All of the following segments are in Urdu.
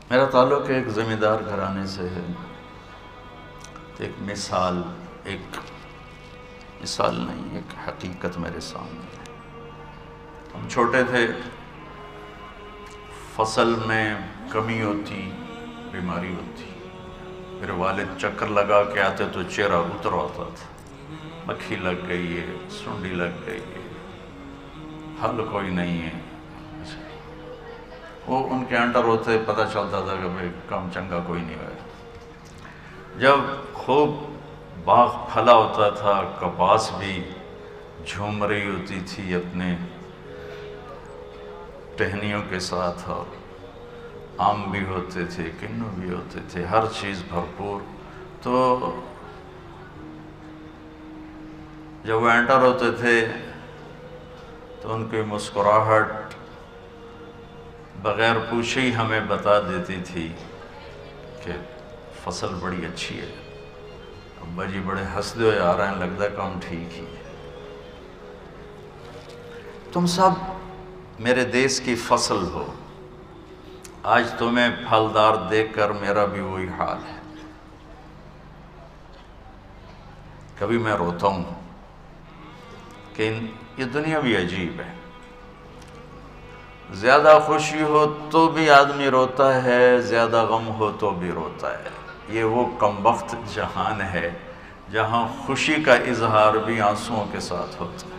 میرا تعلق ایک زمیندار گھرانے سے ہے۔ ایک مثال نہیں، ایک حقیقت میرے سامنے ہے۔ ہم چھوٹے تھے، فصل میں کمی ہوتی، بیماری ہوتی، میرے والد چکر لگا کے آتے تو چہرہ اتر ہوتا تھا، مکھی لگ گئی ہے، سنڈی لگ گئی ہے، حل کوئی نہیں ہے۔ وہ ان کے انڈر ہوتے پتہ چلتا تھا کہ بھئی کم چنگا کوئی نہیں ہے۔ جب خوب باغ پھلا ہوتا تھا، کپاس بھی جھوم رہی ہوتی تھی اپنے ٹہنیوں کے ساتھ، اور آم بھی ہوتے تھے، کنو بھی ہوتے تھے، ہر چیز بھرپور، تو جب وہ انٹر ہوتے تھے تو ان کی مسکراہٹ بغیر پوچھے ہی ہمیں بتا دیتی تھی کہ فصل بڑی اچھی ہے۔ ابا جی بڑے ہنستے ہوئے آ رہے ہیں، لگتا ہے کام ٹھیک ہی ہے۔ تم سب میرے دیس کی فصل ہو، آج تمہیں پھلدار دیکھ کر میرا بھی وہی حال ہے۔ کبھی میں روتا ہوں کہ یہ دنیا بھی عجیب ہے، زیادہ خوشی ہو تو بھی آدمی روتا ہے، زیادہ غم ہو تو بھی روتا ہے۔ یہ وہ کمبخت جہان ہے جہاں خوشی کا اظہار بھی آنسوؤں کے ساتھ ہوتا ہے۔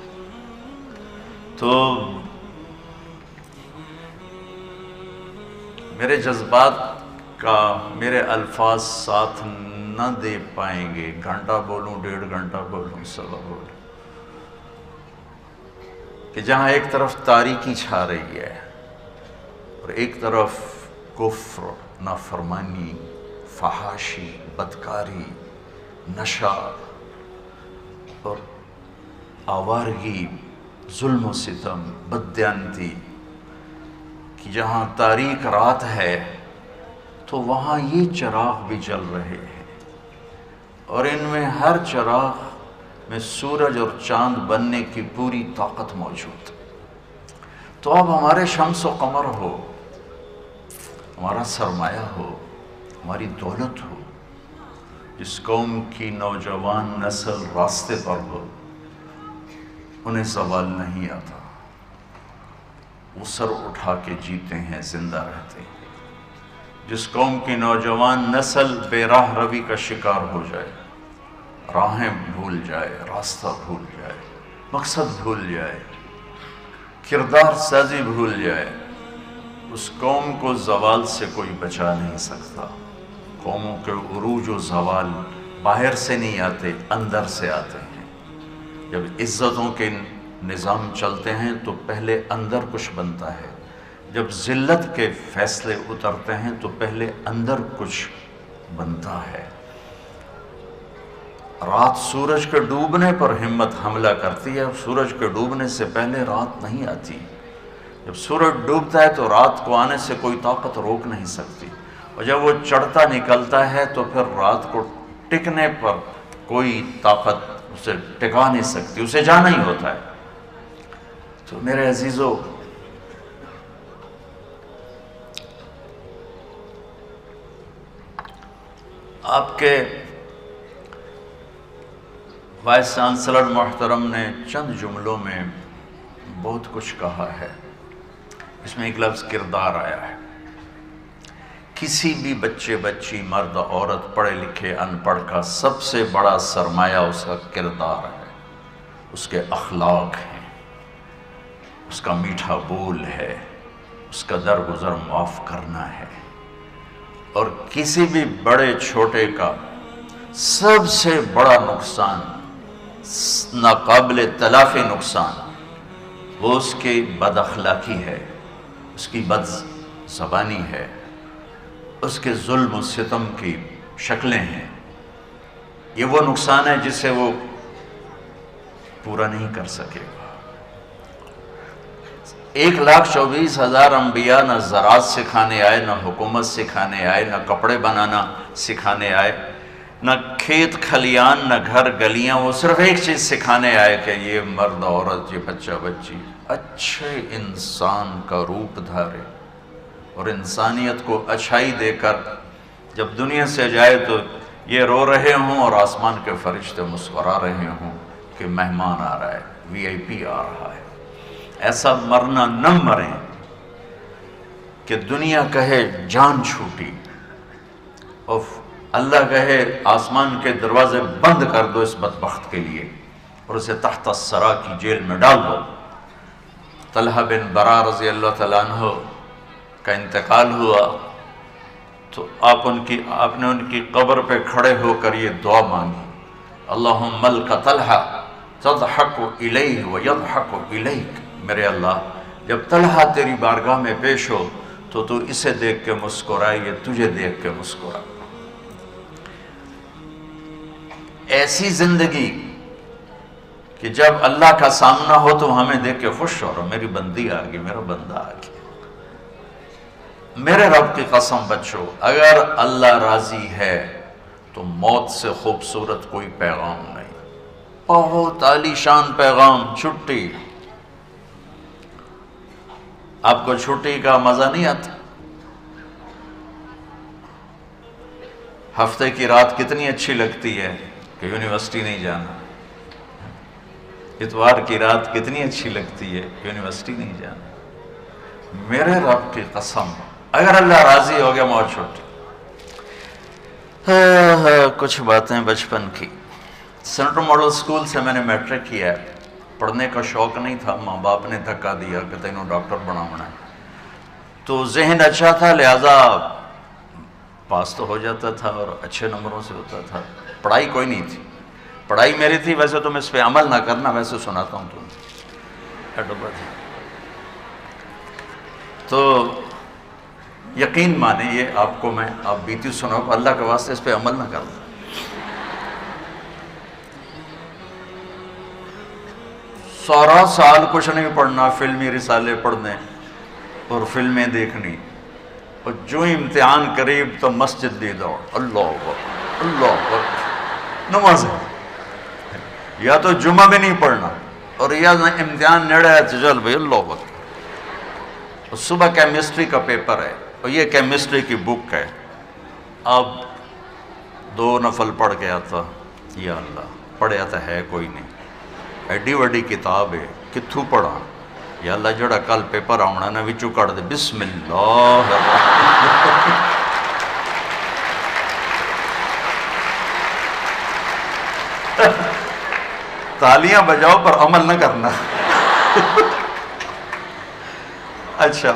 تو میرے جذبات کا میرے الفاظ ساتھ نہ دے پائیں گے، گھنٹہ بولوں، 1.5 گھنٹہ بولوں، سوا بولوں، کہ جہاں ایک طرف تاریکی چھا رہی ہے اور ایک طرف کفر، نافرمانی، فحاشی، بدکاری، نشہ اور آوارگی، ظلم و ستم، بددیانتی، کہ جہاں تاریک رات ہے تو وہاں یہ چراغ بھی جل رہے ہیں، اور ان میں ہر چراغ میں سورج اور چاند بننے کی پوری طاقت موجود۔ تو اب ہمارے شمس و قمر ہو، ہمارا سرمایہ ہو، ہماری دولت ہو، جس قوم کی نوجوان نسل راستے پر ہو، انہیں زوال نہیں آتا، وہ سر اٹھا کے جیتے ہیں، زندہ رہتے ہیں۔ جس قوم کی نوجوان نسل بے راہ روی کا شکار ہو جائے، راہیں بھول جائے، راستہ بھول جائے، مقصد بھول جائے، کردار سازی بھول جائے، اس قوم کو زوال سے کوئی بچا نہیں سکتا۔ قوموں کے عروج و زوال باہر سے نہیں آتے، اندر سے آتے ہیں۔ جب عزتوں کے نظام چلتے ہیں تو پہلے اندر کچھ بنتا ہے، جب ذلت کے فیصلے اترتے ہیں تو پہلے اندر کچھ بنتا ہے۔ رات سورج کے ڈوبنے پر ہمت حملہ کرتی ہے، سورج کے ڈوبنے سے پہلے رات نہیں آتی۔ جب سورج ڈوبتا ہے تو رات کو آنے سے کوئی طاقت روک نہیں سکتی، اور جب وہ چڑھتا نکلتا ہے تو پھر رات کو ٹکنے پر کوئی طاقت اسے ٹکا نہیں سکتی، اسے جانا ہی ہوتا ہے۔ تو میرے عزیزو، آپ کے وائس چانسلر محترم نے چند جملوں میں بہت کچھ کہا ہے۔ اس میں ایک لفظ کردار آیا ہے۔ کسی بھی بچے بچی، مرد عورت، پڑھے لکھے ان پڑھ کا سب سے بڑا سرمایہ اس کا کردار ہے، اس کے اخلاق ہیں، اس کا میٹھا بول ہے، اس کا درگزر معاف کرنا ہے۔ اور کسی بھی بڑے چھوٹے کا سب سے بڑا نقصان، ناقابل تلافی نقصان، وہ اس کی بد اخلاقی ہے، اس کی بد زبانی ہے، اس کے ظلم و ستم کی شکلیں ہیں۔ یہ وہ نقصان ہے جسے وہ پورا نہیں کر سکے گا۔ 1,24,000 انبیاء نہ زراعت سکھانے آئے، نہ حکومت سکھانے آئے، نہ کپڑے بنانا سکھانے آئے، نہ کھیت کھلیان، نہ گھر گلیاں، وہ صرف ایک چیز سکھانے آئے کہ یہ مرد عورت، یہ بچہ بچی اچھے انسان کا روپ دھارے اور انسانیت کو اچھائی دے کر جب دنیا سے جائے تو یہ رو رہے ہوں اور آسمان کے فرشتے مسکرا رہے ہوں کہ مہمان آ رہا ہے، وی آئی پی آ رہا ہے۔ ایسا مرنا نہ مریں کہ دنیا کہے جان چھوٹی، اور اللہ کہے آسمان کے دروازے بند کر دو اس بدبخت کے لیے اور اسے تحت الثری کی جیل میں ڈال دو۔ طلحہ بن برا رضی اللہ تعالیٰ عنہ کا انتقال ہوا تو آپ نے ان کی قبر پہ کھڑے ہو کر یہ دعا مانگی، اللہم ملک طلحہ تضحک الیہ ویضحک الیک، میرے اللہ جب طلحہ تیری بارگاہ میں پیش ہو تو تو اسے دیکھ کے مسکرائے، یہ تجھے دیکھ کے مسکرائے۔ ایسی زندگی کہ جب اللہ کا سامنا ہو تو ہمیں دیکھ کے خوش ہو رہا، میری بندی آ گئی، میرا بندہ آ گیا۔ میرے رب کی قسم بچو، اگر اللہ راضی ہے تو موت سے خوبصورت کوئی پیغام نہیں۔ بہت عالی شان پیغام، چھٹی۔ آپ کو چھٹی کا مزہ نہیں آتا؟ ہفتے کی رات کتنی اچھی لگتی ہے کہ یونیورسٹی نہیں جانا، اتوار کی رات کتنی اچھی لگتی ہے یونیورسٹی نہیں جانا۔ میرے رب کی قسم اگر اللہ راضی ہو گیا موت چھٹی۔ کچھ باتیں بچپن کی۔ سینٹرل ماڈل سکول سے میں نے میٹرک کیا ہے، پڑھنے کا شوق نہیں تھا، ماں باپ نے دھکا دیا کہ تینوں ڈاکٹر بنانا ہے، تو ذہن اچھا تھا لہٰذا پاس تو ہو جاتا تھا اور اچھے نمبروں سے ہوتا تھا، پڑھائی کوئی نہیں تھی۔ پڑھائی میری تھی، ویسے تم اس پہ عمل نہ کرنا، ویسے سناتا ہوں تم تو یقین مانے یہ آپ کو میں آپ بیتی سناؤ، اللہ کے واسطے اس پہ عمل نہ کرنا۔ 16 سال کچھ نہیں پڑھنا، فلمی رسالے پڑھنے اور فلمیں دیکھنی، اور جو امتحان قریب تو مسجد دی دوڑ، اللہ اکبر اللہ اکبر، نماز یا تو جمعہ بھی نہیں پڑھنا اور یا امتحان نیڑے ہے تو چل بھائی اللہ اکبر۔ اور صبح کیمسٹری کا پیپر ہے اور یہ کیمسٹری کی بک ہے، اب 2 نفل پڑھ کے آتا، یا اللہ پڑھیا تو ہے کوئی نہیں، ایڈی وڈی کتاب ہے کتھوں پڑھا، یا اللہ جڑا کل پیپر آنا نا وچوں کڑ دے، بسم اللہ تالیاں بجاؤ پر عمل نہ کرنا۔ اچھا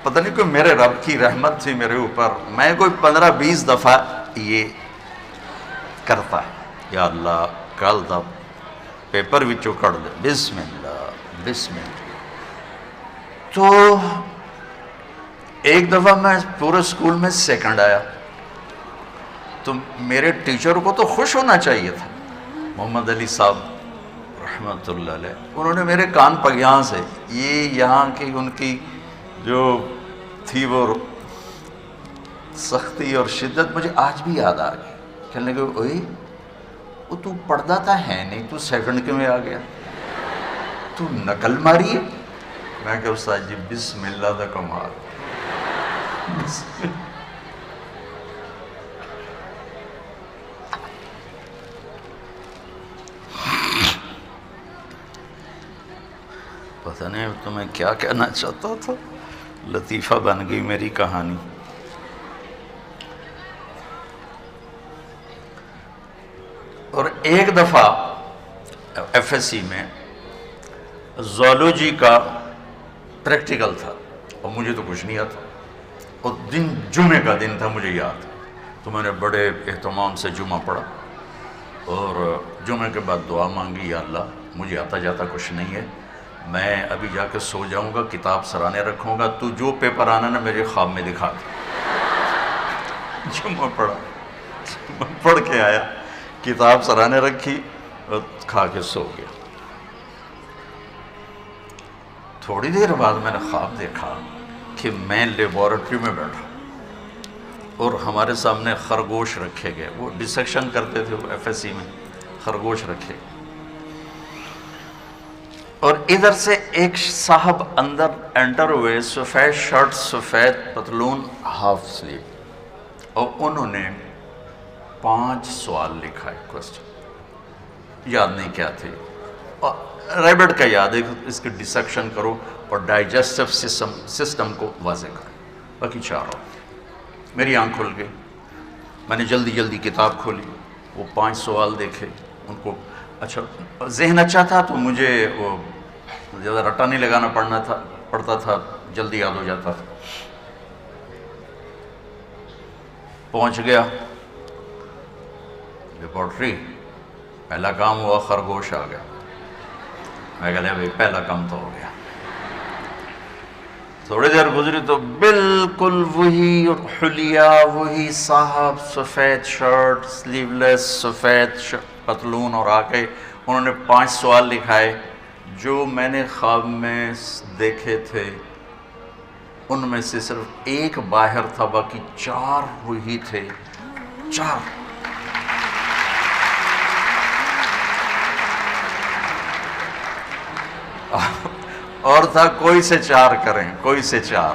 پتہ نہیں کوئی میرے رب کی رحمت تھی میرے اوپر، میں کوئی 15-20 دفعہ یہ کرتا ہے، یا اللہ کل دا پیپر وچوں کڑ دے، بسم اللہ بسم اللہ۔ تو ایک دفعہ میں پورے اسکول میں سیکنڈ آیا، تو میرے ٹیچر کو تو خوش ہونا چاہیے تھا، محمد علی صاحب رحمۃ اللہ علیہ، انہوں نے میرے کان پر یہاں سے یہ یہاں کی ان کی جو تھی وہ سختی اور شدت مجھے آج بھی یاد آ گئی۔ کہنے لگے اوئے وہ تو پڑھتا تھا ہے نہیں، تو سیکنڈ کے میں آ گیا، تو نقل ماری ہے؟ میں کہ استاد جی بسم اللہ دا کمال۔ پتہ نہیں تمہیں کیا کہنا چاہتا تھا، لطیفہ بن گئی میری کہانی۔ اور ایک دفعہ ایف ایس سی میں زولوجی کا پریکٹیکل تھا اور مجھے تو کچھ نہیں آتا، اور دن جمعے کا دن تھا مجھے یاد، تو میں نے بڑے اہتمام سے جمعہ پڑھا اور جمعے کے بعد دعا مانگی، یا اللہ مجھے آتا جاتا کچھ نہیں ہے، میں ابھی جا کے سو جاؤں گا، کتاب سرانے رکھوں گا، تو جو پیپر آنا نا میرے خواب میں دکھا دے۔ جمعہ پڑھا، پڑھ کے آیا، کتاب سرانے رکھی اور کھا کے سو گیا۔ تھوڑی دیر بعد میں نے خواب دیکھا کہ میں لیبارٹری میں بیٹھا اور ہمارے سامنے خرگوش رکھے گئے، وہ ڈسیکشن کرتے تھے وہ ایف ایس سی میں، خرگوش رکھے، اور ادھر سے ایک صاحب اندر انٹر ہوئے، سفید شرٹ سفید پتلون ہاف سلیو، اور انہوں نے 5 سوال لکھا ہے، کوسچن یاد نہیں کیا تھے، اور ریبٹ کا یاد ہے، اس کی ڈسیکشن کرو اور ڈائجسٹو سسٹم کو واضح کرو، باقی 4 اور میری آنکھ کھل گئی، میں نے جلدی جلدی کتاب کھولی، وہ 5 سوال دیکھے، ان کو اچھا ذہن اچھا تھا تو مجھے وہ زیادہ رٹا نہیں لگانا پڑتا تھا، جلدی یاد ہو جاتا تھا۔ پہنچ گیا لیبارٹری، پہلا کام ہوا، خرگوش آ گیا، میں کہا بھائی پہلا کام تو ہو گیا۔ تھوڑی دیر گزری تو بالکل وہی حلیہ، وہی صاحب، سفید شرٹ سلیو لیس، سفید پتلون، اور آ کے انہوں نے 5 سوال لکھائے جو میں نے خواب میں دیکھے تھے، ان میں سے صرف ایک باہر تھا، باقی 4 وہی تھے، 4۔ اور تھا کوئی سے 4 کریں، کوئی سے 4۔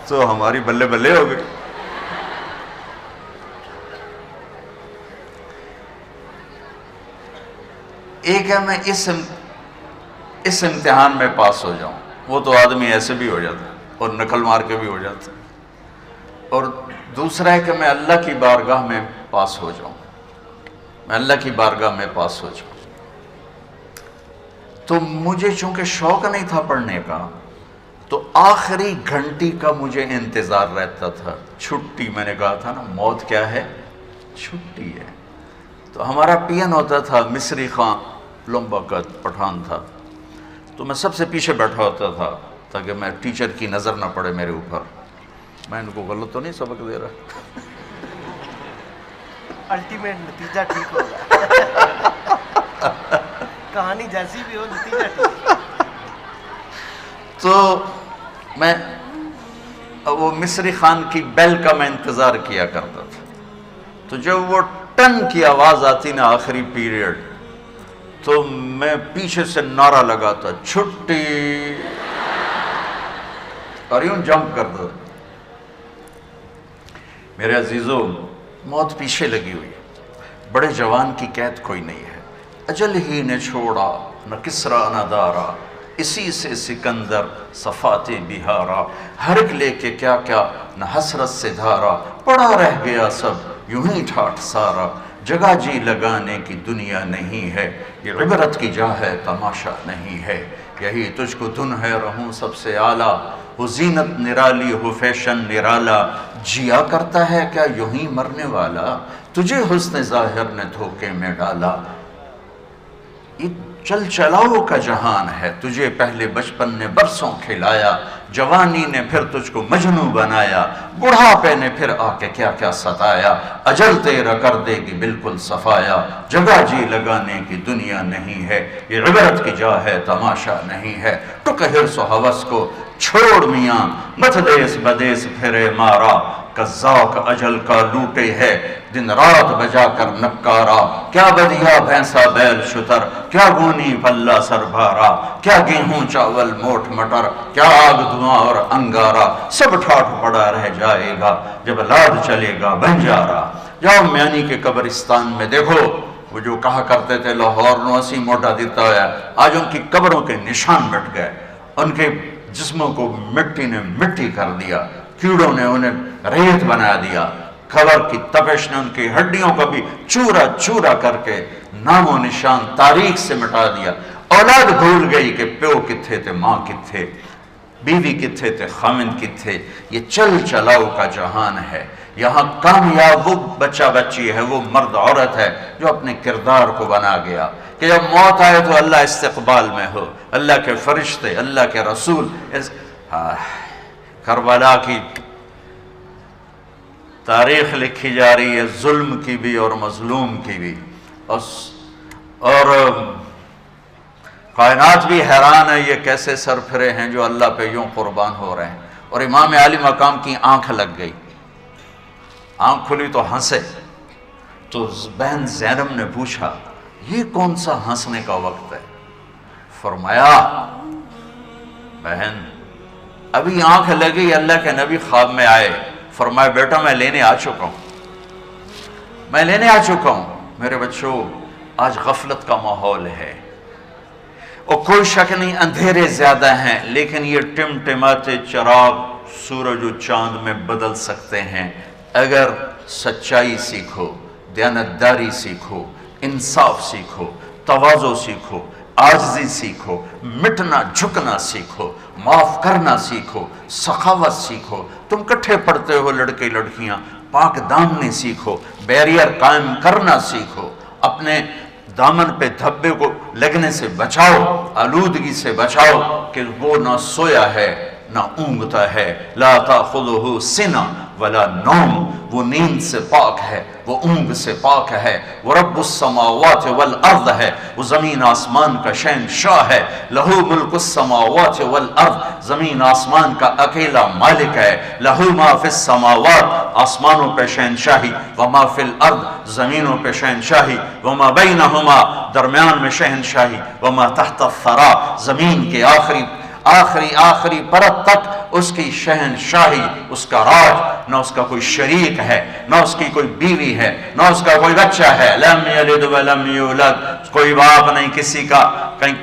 تو ہماری بلے بلے ہو گئی۔ ایک ہے میں اس امتحان میں پاس ہو جاؤں، وہ تو آدمی ایسے بھی ہو جاتا اور نقل مار کے بھی ہو جاتا، اور دوسرا ہے کہ میں اللہ کی بارگاہ میں پاس ہو جاؤں، میں اللہ کی بارگاہ میں پاس ہو جاؤں۔ تو مجھے چونکہ شوق نہیں تھا پڑھنے کا، تو آخری گھنٹی کا مجھے انتظار رہتا تھا، چھٹی، میں نے کہا تھا نا موت کیا ہے، چھٹی ہے۔ تو ہمارا پین ہوتا تھا مصری خان، لمبا قد پٹھان تھا، تو میں سب سے پیچھے بیٹھا ہوتا تھا تاکہ میں ٹیچر کی نظر نہ پڑے میرے اوپر، میں ان کو غلط تو نہیں سبق دے رہا۔ الٹیمیٹ نتیجہ ٹھیک ہوگا، کہانی جیسی بھی ہو نتیجہ ٹھیک۔ تو میں وہ مصری خان کی بیل کا میں انتظار کیا کرتا تھا، تو جب وہ ٹن کی آواز آتی نا آخری پیریڈ، تو میں پیچھے سے نعرہ لگاتا، چھٹی، اور یوں جمپ کرتا۔ میرے عزیزو، موت پیچھے لگی ہوئی، بڑے جوان کی قید کوئی نہیں ہے، اجل ہی نے چھوڑا نہ کسرا نہ دارا، اسی سے سکندر صفات بہارا، ہرگ لے کے کیا کیا نہ حسرت سے دھارا، پڑا رہ گیا سب یوں ہی ٹھاٹھ سارا، جگہ جی لگانے کی دنیا نہیں ہے، یہ عبرت کی جا ہے تماشا نہیں ہے، یہی تجھ کو دھن ہے رہوں سب سے اعلیٰ، ہو زینت نرالی ہو فیشن نرالا، جیا کرتا ہے کیا یوں ہی مرنے والا، تجھے حسن ظاہر نے دھوکے میں ڈالا، یہ چل چلاؤ کا جہان ہے، تجھے پہلے بچپن نے برسوں کھلایا، جوانی نے پھر تجھ کو مجنوں بنایا، بڑھاپے نے پھر آ کے کیا کیا ستایا، اجل تیرا کر دے گی بالکل صفایا، جگہ جی لگانے کی دنیا نہیں ہے، یہ عبرت کی جا ہے تماشا نہیں ہے، ٹک حرص و ہوس کو چھوڑ میاں، مت دیس بدیس پھرے مارا، قذاق اجل کا لوٹے ہے، دن رات بجا کر نکارا، کیا بدیا بھینسا بیل شتر، کیا گونی پلہ سر بھارا، کیا گیہوں چاول موٹ مٹر، کیا آگ دھواں اور انگارا، سب ٹھاٹھ پڑا رہ جائے گا جب لاد چلے گا بنجارا۔ جاؤ میانی کے قبرستان میں دیکھو، وہ جو کہا کرتے تھے لاہور نو اسی موٹا دیتا ہے، آج ان کی قبروں کے نشان مٹ گئے، ان کے جسموں کو مٹی نے مٹی کر دیا، کیڑوں نے انہیں ریت بنا دیا، قبر کی تپش نے ان کی ہڈیوں کو بھی چورا چورا کر کے نام و نشان تاریخ سے مٹا دیا، اولاد بھول گئی کہ پیو کتھے تھے، ماں کتھے، بیوی کتھے تھے، خامن کتھے۔ یہ چل چلاؤ کا جہان ہے، یہاں کامیاب وہ بچہ بچی ہے، وہ مرد عورت ہے جو اپنے کردار کو بنا گیا کہ جب موت آئے تو اللہ استقبال میں ہو، اللہ کے فرشتے، اللہ کے رسول۔ کربلا کی تاریخ لکھی جا رہی ہے، ظلم کی بھی اور مظلوم کی بھی، اور کائنات بھی حیران ہے یہ کیسے سر پھرے ہیں جو اللہ پہ یوں قربان ہو رہے ہیں، اور امام عالی مقام کی آنکھ لگ گئی، آنکھ کھلی تو ہنسے، تو بہن زینب نے پوچھا یہ کون سا ہنسنے کا وقت ہے؟ فرمایا بہن ابھی آنکھ لگی، اللہ کے نبی خواب میں آئے، فرمایا بیٹا میں لینے آ چکا ہوں، میں لینے آ چکا ہوں۔ میرے بچوں آج غفلت کا ماحول ہے، اور کوئی شک نہیں اندھیرے زیادہ ہیں، لیکن یہ ٹمٹماتے چراغ سورج و چاند میں بدل سکتے ہیں اگر سچائی سیکھو، دیانتداری سیکھو، انصاف سیکھو، تواضع سیکھو، عاجزی سیکھو، مٹنا جھکنا سیکھو، معاف کرنا سیکھو، سخاوت سیکھو۔ تم کٹھے پڑھتے ہو لڑکے لڑکیاں، پاک دامنی سیکھو، بیریئر قائم کرنا سیکھو، اپنے دامن پہ دھبے کو لگنے سے بچاؤ، آلودگی سے بچاؤ کہ وہ نہ سویا ہے نہ اونگتا ہے۔ لا تاخذہ سنہ ولا نوم، وہ نیند سے پاک ہے، وہ اونگ سے پاک ہے، وہ رب السماوات والارض ہے، وہ زمین آسمان کا شہنشاہ ہے، لہو ملک السماوات والارض، زمین آسمان کا اکیلا مالک ہے، لہو ما فی السماوات، آسمانوں پہ شہنشاہی، وما فی الارض، زمینوں پہ شہنشاہی، وما بینہما، درمیان میں شہنشاہی، وما تحت الثری، زمین کے آخری پرت تک اس کی شہنشاہی، اس کا راج، نہ اس کا کوئی شریک ہے، نہ اس کی کوئی بیوی ہے، نہ اس کا کوئی بچہ ہے، لم یلد ولم یولد، کوئی باپ نہیں کسی کا، کہیں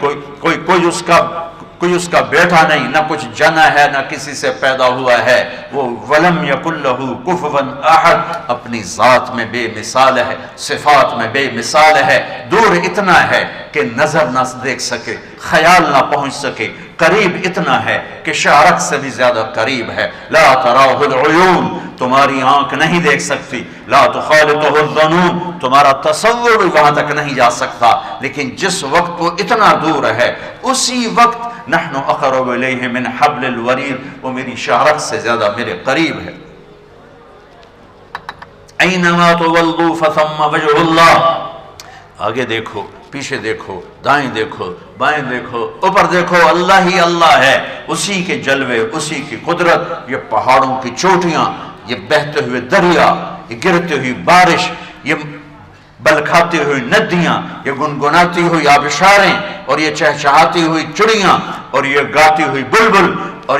کوئی اس کا بیٹا نہیں، نہ کچھ جنا ہے، نہ کسی سے پیدا ہوا ہے، وہ ولم یکن لہ کفوا احد، اپنی ذات میں بے مثال ہے، صفات میں بے مثال ہے، دور اتنا ہے کہ نظر نہ دیکھ سکے، خیال نہ پہنچ سکے، قریب اتنا ہے کہ شہرت سے بھی زیادہ قریب ہے۔ لا تراہ العیون، تمہاری آنکھ نہیں دیکھ سکتی، لا تخالطہ الظنون، تمہارا تصور بھی وہاں تک نہیں جا سکتا، لیکن جس وقت وہ اتنا دور ہے اسی وقت نحن اقرب الیہ من حبل الورید، وہ میری شہرت سے زیادہ میرے قریب ہے۔ اینما تولوا فثم وجہ اللہ، آگے دیکھو، پیچھے دیکھو، دائیں دیکھو، بائیں دیکھو، اوپر دیکھو، اللہ ہی اللہ ہے، اسی کے جلوے، اسی کی قدرت، یہ پہاڑوں کی چوٹیاں، یہ بہتے ہوئے دریا، یہ گرتے ہوئی بارش، یہ بلکھاتی ہوئی ندیاں، یہ گنگناتی ہوئی آبشاریں، اور یہ چہچہاتی ہوئی چڑیاں، اور یہ گاتی ہوئی بلبل، اور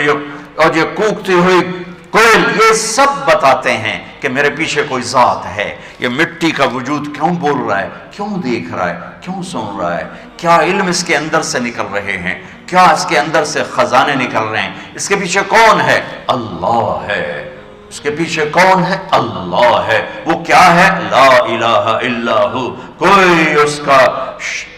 یہ کوکتی ہوئی کوئل، یہ سب بتاتے ہیں کہ میرے پیچھے کوئی ذات ہے۔ یہ مٹی کا وجود کیوں بول رہا ہے، کیوں دیکھ رہا ہے، کیوں سن رہا ہے، کیا علم اس کے اندر سے نکل رہے ہیں، کیا اس کے اندر سے خزانے نکل رہے ہیں، اس کے پیچھے کون ہے؟ اللہ ہے۔ اس کے پیچھے کون ہے؟ اللہ ہے۔ وہ کیا ہے؟ لا الہ الا ہو، کوئی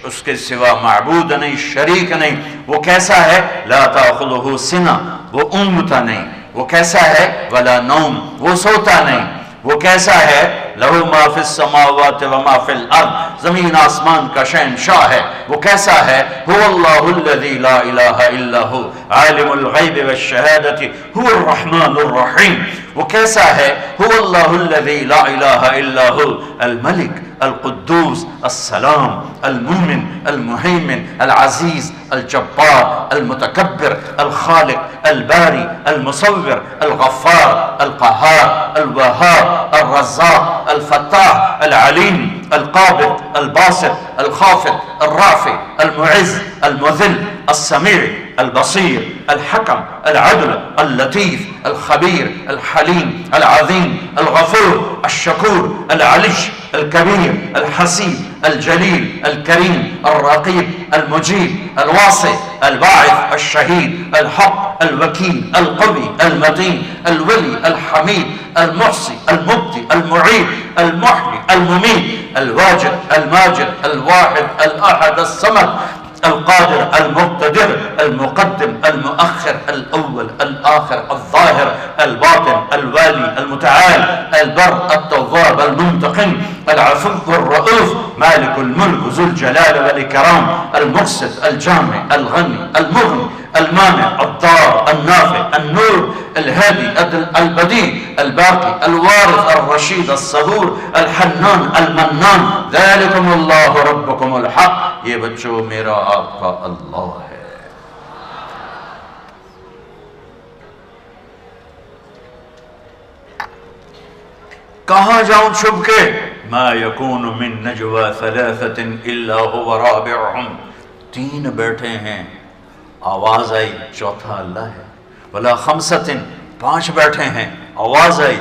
اس کے سوا معبود نہیں، شریک نہیں۔ وہ کیسا ہے؟ لا تاخذہ سنہ، وہ اونگتا نہیں۔ وہ کیسا ہے؟ ولا نوم، وہ سوتا نہیں۔ وہ کیسا ہے؟ لہو ما فی السماوات وما فی الارض، زمین آسمان کا شہنشاہ ہے۔ وہ کیسا ہے؟ هو اللہ الذی لا الہ الا ہو، عالم الغیب والشہادۃ، هو الرحمن الرحیم۔ وہ کیسا ہے؟ هو اللہ الذی لا الہ الا ہو، الملک القدوس السلام المومن المہیمن العزیز الجبار المتکبر الخالق الباری المصور الغفار القہار الوہاب الرزاق الفتاح العلیم القابض الباسط الخافض الرافع المعز المذل السمیع البصیر الحکم العدل اللطیف الخبیر الحلیم العظیم الغفور الشکور العلیش الكبير الحسيب الجليل الكريم الرقيب المجيب الواسع الباعث الشهيد الحق الوكيل القوي المتين الولي الحميد المحصي المبدي المعيد المحيي المميت الواجد الماجد الواحد الأحد الصمد القادر المقتدر المقدم المؤخر الأول الآخر الظاهر الباطن الوالي المتعال البر التواب المنتقم العفو الرؤوف مالك الملك ذو الجلال والإكرام المقسط الجامع الغني المغني المانع الضار النافع النور الهادي البديع الباقي الوارث الرشيد الصبور الحنان المنان ذلكم الله ربكم الحق۔ یہ بچوں میرا آپ کا اللہ ہے۔ کہاں جاؤں چھپ کے؟ ما یکون من نجوا ثلاثۃ الا هو رابعهم، 3 بیٹھے ہیں، آواز آئی چوتھا اللہ ہے، ولا خمسۃ 5 بیٹھے ہیں، آواز آئی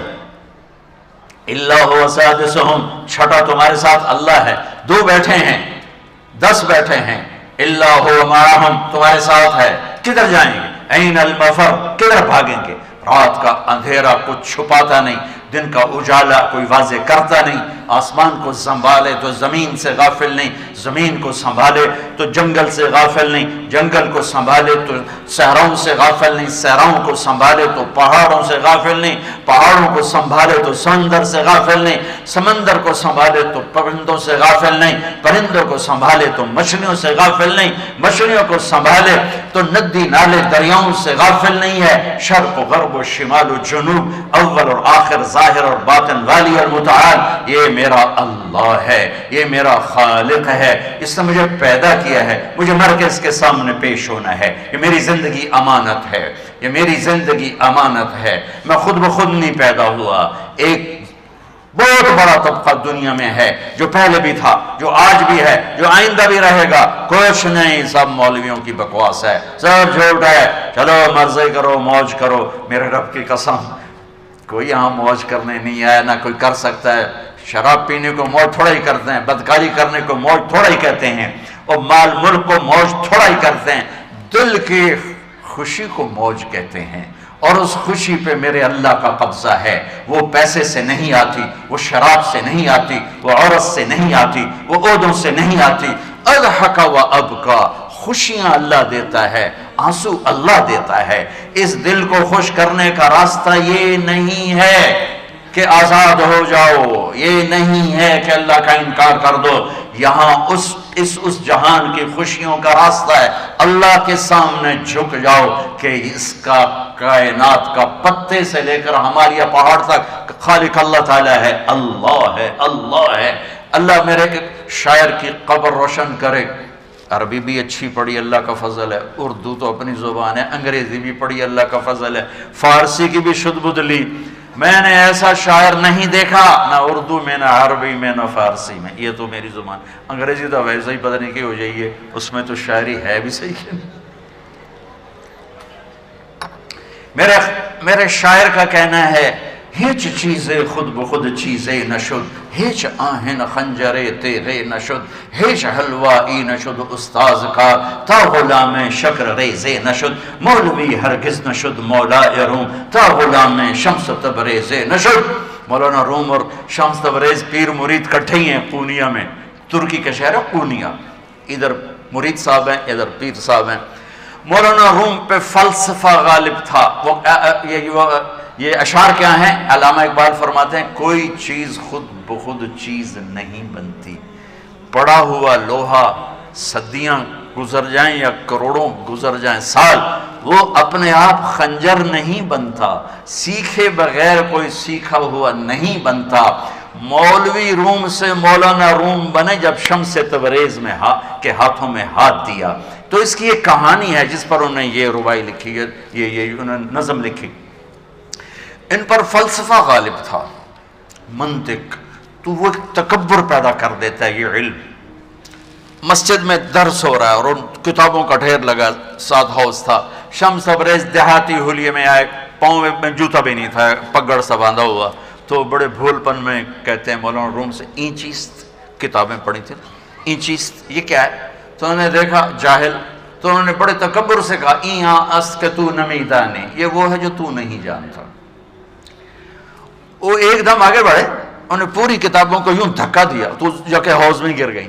الا هو سادسهم، چھٹا تمہارے ساتھ اللہ ہے، 2 بیٹھے ہیں، 10 بیٹھے ہیں، الا هو معهم تمہارے ساتھ ہے، کدھر جائیں گے؟ این المفر، کدھر بھاگیں گے؟ رات کا اندھیرا کچھ چھپاتا نہیں، دن کا اجالا کوئی واضح کرتا نہیں، آسمان کو سنبھالے تو زمین سے غافل نہیں، زمین کو سنبھالے تو جنگل سے غافل نہیں، جنگل کو سنبھالے تو صحراؤں سے غافل نہیں، صحراؤں کو سنبھالے تو پہاڑوں سے غافل نہیں، پہاڑوں کو سنبھالے تو سمندر سے غافل نہیں، سمندر کو سنبھالے تو پرندوں سے غافل نہیں، پرندوں کو سنبھالے تو مچھلیوں سے غافل نہیں، مچھلیوں کو سنبھالے تو ندی نالے دریاؤں سے غافل نہیں ہے، شرق و غرب و شمال و جنوب، اول اور آخر، ظاہر اور باطن، والی اور متعال، یہ میرا اللہ ہے، یہ میرا خالق ہے، اس نے مجھے پیدا کیا ہے، مجھے مر کے اس کے سامنے پیش ہونا ہے، یہ میری زندگی امانت ہے، یہ میری زندگی امانت ہے، میں خود بخود نہیں پیدا ہوا، ایک بہت بڑا طبقہ دنیا میں ہے جو پہلے بھی تھا، جو آج بھی ہے، جو آئندہ بھی رہے گا، کچھ نہیں، سب مولویوں کی بکواس ہے، سب جھوٹ ہے، چلو مرضی کرو، موج کرو، میرے رب کی قسم کوئی یہاں موج کرنے نہیں آیا، نہ کوئی کر سکتا ہے، شراب پینے کو موج تھوڑا ہی کرتے ہیں، بدکاری کرنے کو موج تھوڑا ہی کہتے ہیں، اور مال ملک کو موج تھوڑا ہی کرتے ہیں، دل کی خوشی کو موج کہتے ہیں، اور اس خوشی پہ میرے اللہ کا قبضہ ہے، وہ پیسے سے نہیں آتی، وہ شراب سے نہیں آتی، وہ عورت سے نہیں آتی، وہ عہدوں سے نہیں آتی، اضحک و ابکا، خوشیاں اللہ دیتا ہے، آنسو اللہ دیتا ہے، اس دل کو خوش کرنے کا راستہ یہ نہیں ہے کہ آزاد ہو جاؤ، یہ نہیں ہے کہ اللہ کا انکار کر دو، یہاں اس جہان کی خوشیوں کا راستہ ہے، اللہ کے سامنے جھک جاؤ کہ اس کا کائنات کا پتے سے لے کر ہماری پہاڑ تک خالق اللہ تعالیٰ ہے، اللہ ہے، اللہ ہے۔ اللہ میرے شاعر کی قبر روشن کرے، عربی بھی اچھی پڑھی اللہ کا فضل ہے، اردو تو اپنی زبان ہے، انگریزی بھی پڑھی اللہ کا فضل ہے، فارسی کی بھی شد بد لی، میں نے ایسا شاعر نہیں دیکھا، نہ اردو میں، نہ عربی میں، نہ فارسی میں، یہ تو میری زبان، انگریزی تو ویسے ہی پتہ نہیں کی ہو جائیے، اس میں تو شاعری ہے بھی صحیح ہے۔ میرے شاعر کا کہنا ہے، ہیچ چیزیں خود بخود چیزیں نشد، ہیچ آہن خنجرے تیغے نشد، ہیچ حلوائی نشد استاذ کا، تا غلام شکر ریزے نشد، مولوی ہرگز نشد مولا روم، تا غلام شمس تبریز نشد۔ مولانا روم اور شمس تبریز پیر مرید کٹھے ہی ہیں پونیا میں، ترکی کا شہر ہے پونیا، ادھر مرید صاحب ہیں، ادھر پیر صاحب ہیں۔ مولانا روم پہ فلسفہ غالب تھا، یہ اشعار کیا ہیں؟ علامہ اقبال فرماتے ہیں، کوئی چیز خود بخود چیز نہیں بنتی، پڑا ہوا لوہا صدیاں گزر جائیں یا کروڑوں گزر جائیں سال، وہ اپنے آپ خنجر نہیں بنتا، سیکھے بغیر کوئی سیکھا ہوا نہیں بنتا۔ مولوی روم سے مولانا روم بنے جب شمس تبریز میں کے ہاتھوں میں ہاتھ دیا، تو اس کی ایک کہانی ہے جس پر انہوں نے یہ ربائی لکھی ہے، یہ انہوں نے نظم لکھی۔ ان پر فلسفہ غالب تھا، منطق، تو وہ تکبر پیدا کر دیتا ہے یہ علم۔ مسجد میں درس ہو رہا ہے اور ان کتابوں کا ڈھیر لگا، ساتھ ہاؤس تھا، شمس تبریز دیہاتی حلیے میں آئے، پاؤں میں جوتا بھی نہیں تھا، پگڑ سا باندھا ہوا، تو بڑے بھول پن میں کہتے ہیں مولانا روم سے، اینچیست کتابیں پڑھی تھی، اینچیست یہ کیا ہے؟ تو انہوں نے دیکھا جاہل، تو انہوں نے بڑے تکبر سے کہا، ایہاں است کہ تو نمیدانی، یہ وہ ہے جو تو نہیں جانتا۔ وہ ایک دم آگے بڑھے، انہوں نے پوری کتابوں کو یوں دھکا دیا تو جا کے حوض میں گر گئی،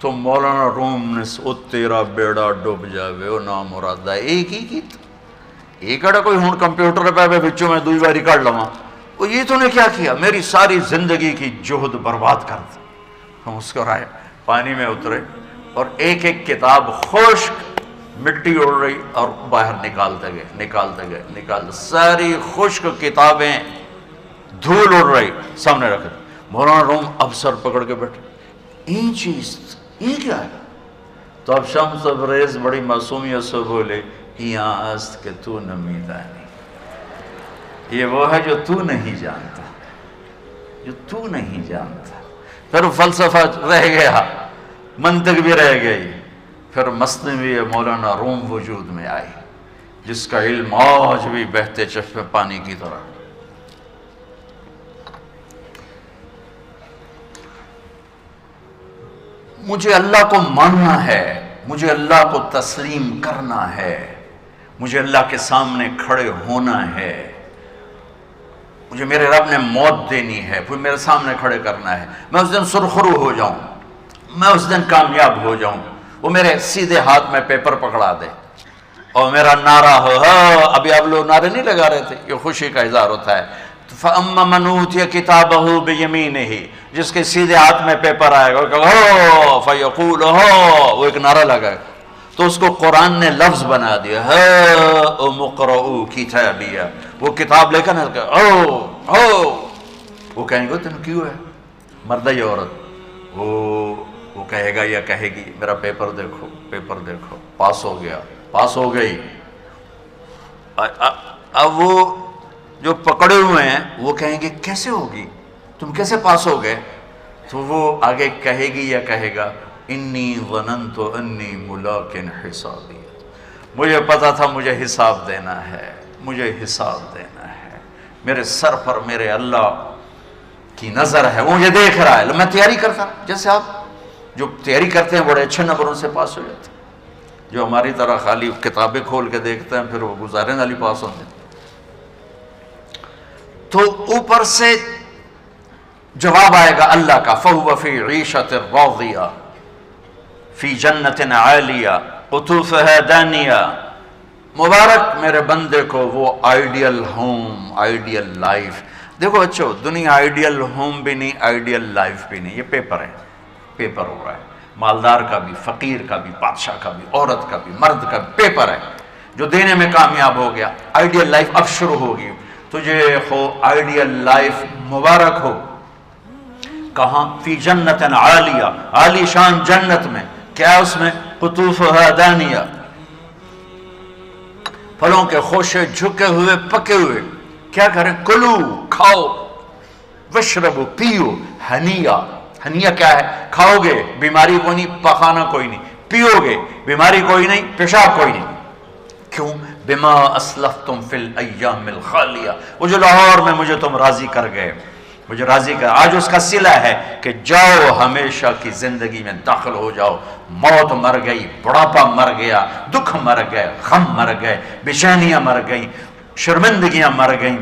تو مولانا روم نے او تیرا بیڑا ڈوب جاوے او نام مرادہ، ایک ہی کی ایک اڑا کوئی ہون کمپیوٹر پہ بچوں میں دوئی باری کر لواں، وہ یہ تو نے کیا کیا، میری ساری زندگی کی جہد برباد کر دی۔ ہم مسکرائے، پانی میں اترے اور ایک ایک کتاب خشک مٹی اڑ رہی اور باہر نکالتے گئے، ساری خشک کتابیں دھول اڑ رہی سامنے رکھ دی۔ مولانا روم اب سر پکڑ کے بیٹھے، این چیز یہ کیا ہے؟ تو اب شمس تبریز بڑی معصومیت سے بولے، یہاں است کہ تو نمیدانی، یہ وہ ہے جو تو نہیں جانتا۔ جو تو نہیں جانتا. پھر فلسفہ رہ گیا، منطق بھی رہ گئی، پھر مثنوی مولانا روم وجود میں آئی جس کا علم آج بھی بہتے چشمے پانی کی طرح. مجھے اللہ کو ماننا ہے، مجھے اللہ کو تسلیم کرنا ہے، مجھے اللہ کے سامنے کھڑے ہونا ہے، مجھے میرے رب نے موت دینی ہے، پھر میرے سامنے کھڑے کرنا ہے. میں اس دن سرخرو ہو جاؤں، میں اس دن کامیاب ہو جاؤں، وہ میرے سیدھے ہاتھ میں پیپر پکڑا دے اور میرا نعرہ ہو. ابھی آپ لوگ نعرے نہیں لگا رہے تھے، یہ خوشی کا اظہار ہوتا ہے. فَأَمَّا مَنْ أُوتِيَ كِتَابَهُ بِيَمِينِهِ، جس کے سیدھے ہاتھ میں پیپر آئے گا فَيَقُولُ وہ ایک نعرہ لگائے گا تو اس کو قرآن نے لفظ بنا دیا، هَاؤْمُ اقْرَءُوا كِتَابِيَهْ. وہ کتاب لے کر وہ کہیں گے تم کیوں ہے مرد یا عورت؟ وہ کہے گا یا کہے گی میرا پیپر دیکھو، پیپر دیکھو، پاس ہو گیا، پاس ہو گئی. اب وہ جو پکڑے ہوئے ہیں وہ کہیں گے کیسے ہوگی، تم کیسے پاس ہو گئے؟ تو وہ آگے کہے گی یا کہے گا انی ظننت انی ملاقٍ حسابی، مجھے پتا تھا مجھے حساب دینا ہے، مجھے حساب دینا ہے، میرے سر پر میرے اللہ کی نظر ہے، وہ مجھے دیکھ رہا ہے. میں تیاری کرتا، جیسے آپ جو تیاری کرتے ہیں بڑے اچھے نمبروں سے پاس ہو جاتے ہیں، جو ہماری طرح خالی کتابیں کھول کے دیکھتے ہیں پھر وہ گزارے والی پاس ہوتے ہیں. تو اوپر سے جواب آئے گا اللہ کا فَهُوَ فِي عِيشَةٍ رَاضِيَةٍ فِي جَنَّةٍ عَالِيَةٍ قُطُوفُهَا دَانِيَةٌ. مبارک میرے بندے کو وہ آئیڈیل ہوم، آئیڈیل لائف. دیکھو اچھو، دنیا آئیڈیل ہوم بھی نہیں، آئیڈیل لائف بھی نہیں، یہ پیپر ہے، پیپر ہو رہا ہے. مالدار کا بھی، فقیر کا بھی، بادشاہ کا بھی، عورت کا بھی، مرد کا بھی پیپر ہے. جو دینے میں کامیاب ہو گیا، آئیڈیل لائف اب شروع ہوگی. تجھے ہو آئیڈیل لائف مبارک ہو. کہاں؟ فی جنت عالیہ، عالی شان جنت میں. کیا اس میں؟ قطوفها دانیہ، پھلوں کے خوشے جھکے ہوئے پکے ہوئے. کیا کریں؟ کلو، کھاؤ، وشربو، پیو، ہنیا. ہنیا کیا ہے؟ کھاؤ گے بیماری کوئی نہیں، پخانہ کوئی نہیں، پیو گے بیماری کوئی نہیں، پیشاب کوئی نہیں. کیوں؟ بما اسلفتم فی الایام الخالیہ، وہ جو لاہور میں مجھے تم راضی کر گئے، مجھے راضی کر. آج اس کا صلہ ہے کہ جاؤ ہمیشہ کی زندگی میں داخل ہو جاؤ. موت مر گئی، بڑھاپا مر گیا، دکھ مر گئے، غم مر گئے، بے چینیاں مر گئیں، شرمندگیاں مر گئیں.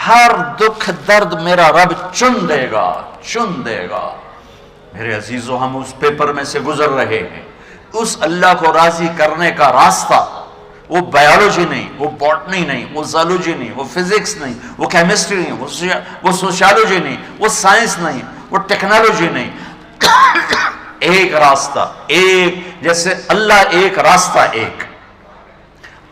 ہر دکھ درد میرا رب چن دے گا، چن دے گا. میرے عزیزو، ہم اس پیپر میں سے گزر رہے ہیں. اس اللہ کو راضی کرنے کا راستہ وہ بایولوجی نہیں، وہ باٹنی نہیں، وہ زالوجی نہیں، وہ فزکس نہیں، وہ کیمسٹری نہیں، وہ سوشیالوجی نہیں، وہ سائنس نہیں، وہ ٹیکنالوجی نہیں. ایک راستہ، ایک، جیسے اللہ ایک، راستہ ایک.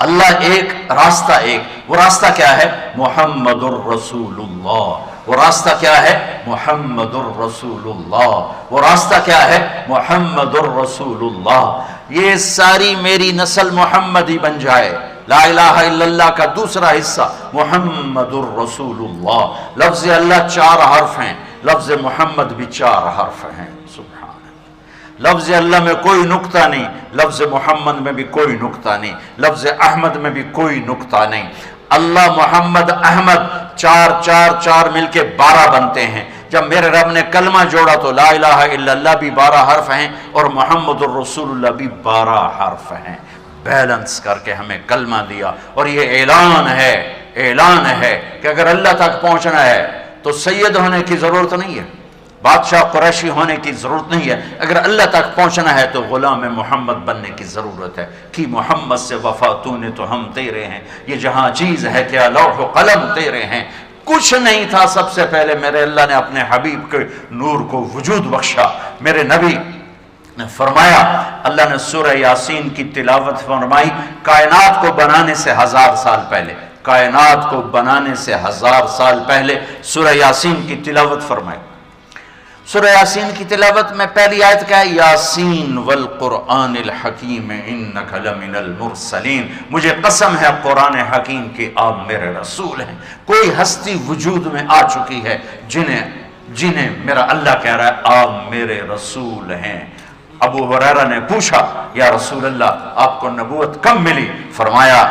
اللہ ایک، راستہ ایک. وہ راستہ کیا ہے؟ محمد الرسول اللہ. وہ راستہ کیا ہے؟ محمد الرسول اللہ. وہ راستہ کیا ہے؟ محمد الرسول اللہ. یہ ساری میری نسل محمدی بن جائے. لا الہ الا اللہ کا دوسرا حصہ محمد الرسول اللہ. لفظ اللہ 4 حرف ہیں، لفظ محمد بھی 4 حرف ہیں. سبحان اللہ. لفظ اللہ میں کوئی نقطہ نہیں، لفظ محمد میں بھی کوئی نقطہ نہیں، لفظ احمد میں بھی کوئی نقطہ نہیں. اللہ، محمد، احمد، 4 4 4 مل کے 12 بنتے ہیں. جب میرے رب نے کلمہ جوڑا تو لا الہ الا اللہ بھی 12 حرف ہیں اور محمد الرسول اللہ بھی 12 حرف ہیں. بیلنس کر کے ہمیں کلمہ دیا. اور یہ اعلان ہے، اعلان ہے کہ اگر اللہ تک پہنچنا ہے تو سید ہونے کی ضرورت نہیں ہے، بادشاہ قریشی ہونے کی ضرورت نہیں ہے. اگر اللہ تک پہنچنا ہے تو غلام محمد بننے کی ضرورت ہے. کہ محمد سے وفا تو نے تو ہم تیرے ہیں، یہ جہاں چیز ہے کیا لوح و قلم تیرے ہیں. کچھ نہیں تھا، سب سے پہلے میرے اللہ نے اپنے حبیب کے نور کو وجود بخشا. میرے نبی نے فرمایا، اللہ نے سورہ یاسین کی تلاوت فرمائی کائنات کو بنانے سے 1000 سال پہلے، کائنات کو بنانے سے 1000 سال پہلے سورہ یاسین کی تلاوت فرمائی. سورہ یاسین کی تلاوت میں پہلی آیت کیا ہے؟ یاسین والقرآن الحکیم انک لمن المرسلین. مجھے قسم ہے قرآن حکیم کی آپ میرے رسول ہیں. کوئی ہستی وجود میں آ چکی ہے جنہیں میرا اللہ کہہ رہا ہے آپ میرے رسول ہیں۔ ابو ہریرہ نے پوچھا یا رسول اللہ آپ کو نبوت کب ملی؟ فرمایا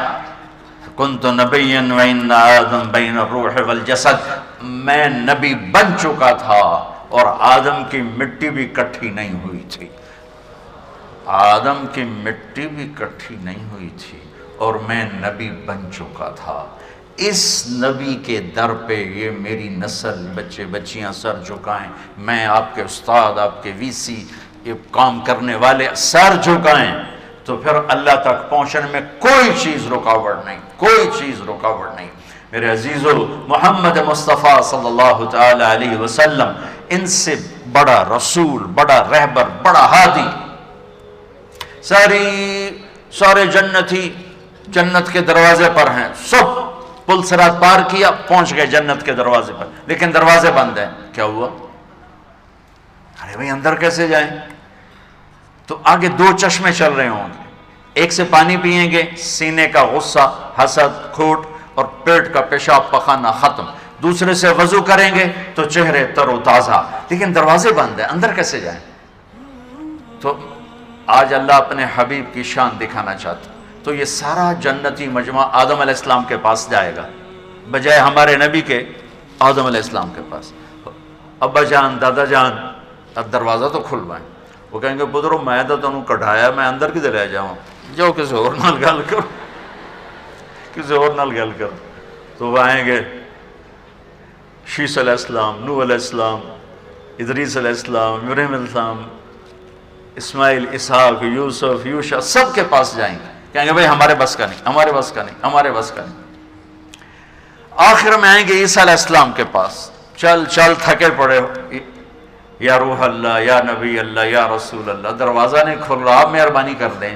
کنت نبیا وان آدم بین الروح والجسد، میں نبی بن چکا تھا اور آدم کی مٹی بھی کٹھی نہیں ہوئی تھی، آدم کی مٹی بھی کٹھی نہیں ہوئی تھی اور میں نبی بن چکا تھا۔ اس نبی کے در پہ یہ میری نسل بچے بچیاں سر جھکائیں، میں آپ کے استاد آپ کے وی سی یہ کام کرنے والے سر جھکائیں تو پھر اللہ تک پہنچنے میں کوئی چیز رکاوٹ نہیں، کوئی چیز رکاوٹ نہیں۔ میرے عزیزو، محمد مصطفیٰ صلی اللہ تعالی علیہ وسلم ان سے بڑا رسول، بڑا رہبر، بڑا ہادی، سارے جنتی جنت کے دروازے پر ہیں، سب پل صراط پار کیا پہنچ گئے جنت کے دروازے پر، لیکن دروازے بند ہیں۔ کیا ہوا؟ ارے بھائی اندر کیسے جائیں؟ تو آگے دو چشمے چل رہے ہوں گے، ایک سے پانی پئیں گے سینے کا غصہ، حسد، کھوٹ اور پیٹ کا پیشاب پخانہ ختم، دوسرے سے وضو کریں گے تو چہرے تر و تازہ، لیکن دروازے بند ہیں، اندر کیسے جائیں؟ تو آج اللہ اپنے حبیب کی شان دکھانا چاہتا، تو یہ سارا جنتی مجمع آدم علیہ السلام کے پاس جائے گا، بجائے ہمارے نبی کے آدم علیہ السلام کے پاس۔ ابا جان، دادا جان، اب دروازہ تو کھلوائیں۔ وہ کہیں گے پترو میں تو تنوں کٹھایا، میں اندر کدھر رہ جاؤں؟ جاؤ کسی اور نال گل کرو، کسی اور نال گل کرو۔ تو وہ آئیں گے شیس علیہ السلام، نوح علیہ السلام، ادریس علیہ السلام، ابراہیم علیہ السلام، اسماعیل، اسحاق، یوسف، یوشع، سب کے پاس جائیں گے، کہیں گے بھائی ہمارے بس کا نہیں، ہمارے بس کا نہیں، ہمارے بس کا نہیں۔ آخر میں آئیں گے عیسیٰ علیہ السلام کے پاس، چل چل تھکے پڑے، یا روح اللہ، یا نبی اللہ، یا رسول اللہ، دروازہ نہیں کھل رہا، آپ مہربانی کر دیں۔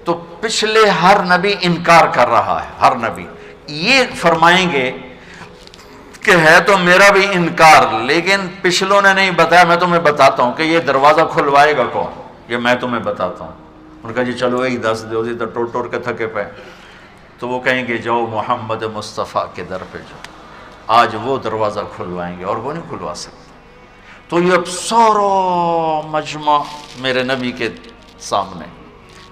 تو پچھلے ہر نبی انکار کر رہا ہے، ہر نبی یہ فرمائیں گے کہ ہے تو میرا بھی انکار، لیکن پچھلوں نے نہیں بتایا، میں تمہیں بتاتا ہوں کہ یہ دروازہ کھلوائے گا کون، یہ میں تمہیں بتاتا ہوں۔ ان کا جی چلو یہی دس دو، تو ٹور ٹور کے تھکے پہ۔ تو وہ کہیں گے جاؤ محمد مصطفیٰ کے در پہ جاؤ، آج وہ دروازہ کھلوائیں گے اور وہ نہیں کھلوا سکتے۔ تو یہ سارا مجمع میرے نبی کے سامنے،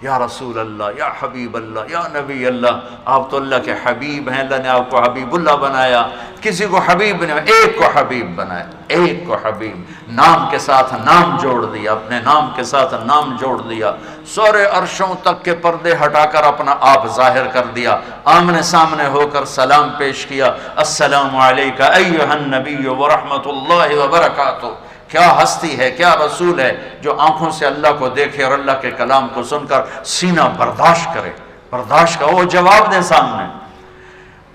یا رسول اللہ، یا حبیب اللہ، یا نبی اللہ، آپ تو اللہ کے حبیب ہیں، اللہ نے آپ کو حبیب اللہ بنایا، کسی کو حبیب نے ایک کو حبیب بنایا، ایک کو حبیب، نام کے ساتھ نام جوڑ دیا، اپنے نام کے ساتھ نام جوڑ دیا، سارے عرشوں تک کے پردے ہٹا کر اپنا آپ ظاہر کر دیا، آمنے سامنے ہو کر سلام پیش کیا، السلام علیکہ ایھا النبی ورحمۃ اللہ وبرکاتہ۔ کیا ہستی ہے، کیا رسول ہے جو آنکھوں سے اللہ کو دیکھے اور اللہ کے کلام کو سن کر سینہ برداشت کرے، برداشت کا وہ جواب دے سامنے،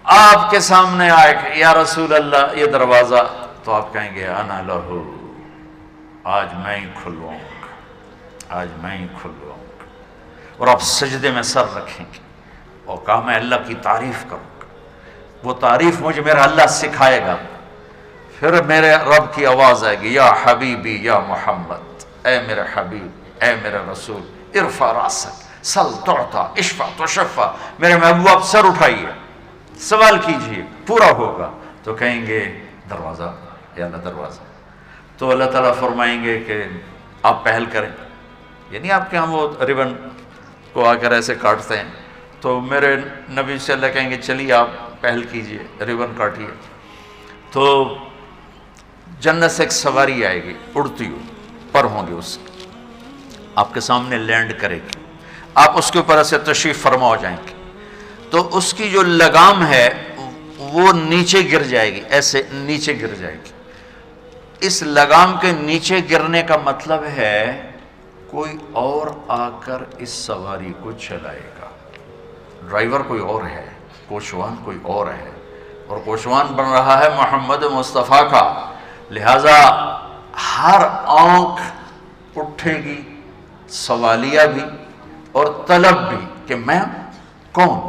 آپ کے سامنے آئے کہ یا رسول اللہ یہ دروازہ، تو آپ کہیں گے انا لہو، آج میں ہی کھلواؤں گا، آج میں ہی کھلواؤں گا، اور آپ سجدے میں سر رکھیں گے اور کہا میں اللہ کی تعریف کروں گا، وہ تعریف مجھے میرا اللہ سکھائے گا، پھر میرے رب کی آواز آئے گی یا حبیبی یا محمد، اے میرے حبیب، اے میرے رسول، ارفع راسک سل تعطا اشفع تشفع، میرے محبوب آپ سر اٹھائیے، سوال کیجئے پورا ہوگا۔ تو کہیں گے دروازہ، یا اللہ دروازہ، تو اللہ تعالیٰ فرمائیں گے کہ آپ پہل کریں، یعنی آپ کے ہم وہ ریبن کو آ کر ایسے کاٹتے ہیں، تو میرے نبی سے اللہ کہیں گے چلیے آپ پہل کیجئے، ریبن کاٹیے، تو جنت سے ایک سواری آئے گی اڑتی ہوئی، پر ہوں گے اس کے، آپ کے سامنے لینڈ کرے گی، آپ اس کے اوپر ایسے تشریف فرما ہو جائیں گے، تو اس کی جو لگام ہے وہ نیچے گر جائے گی، ایسے نیچے گر جائے گی۔ اس لگام کے نیچے گرنے کا مطلب ہے کوئی اور آ کر اس سواری کو چلائے گا، ڈرائیور کوئی اور ہے، کوچوان کوئی اور ہے، اور کوچوان بن رہا ہے محمد مصطفیٰ کا، لہٰذا ہر آنکھ اٹھے گی، سوالیہ بھی اور طلب بھی کہ میں کون،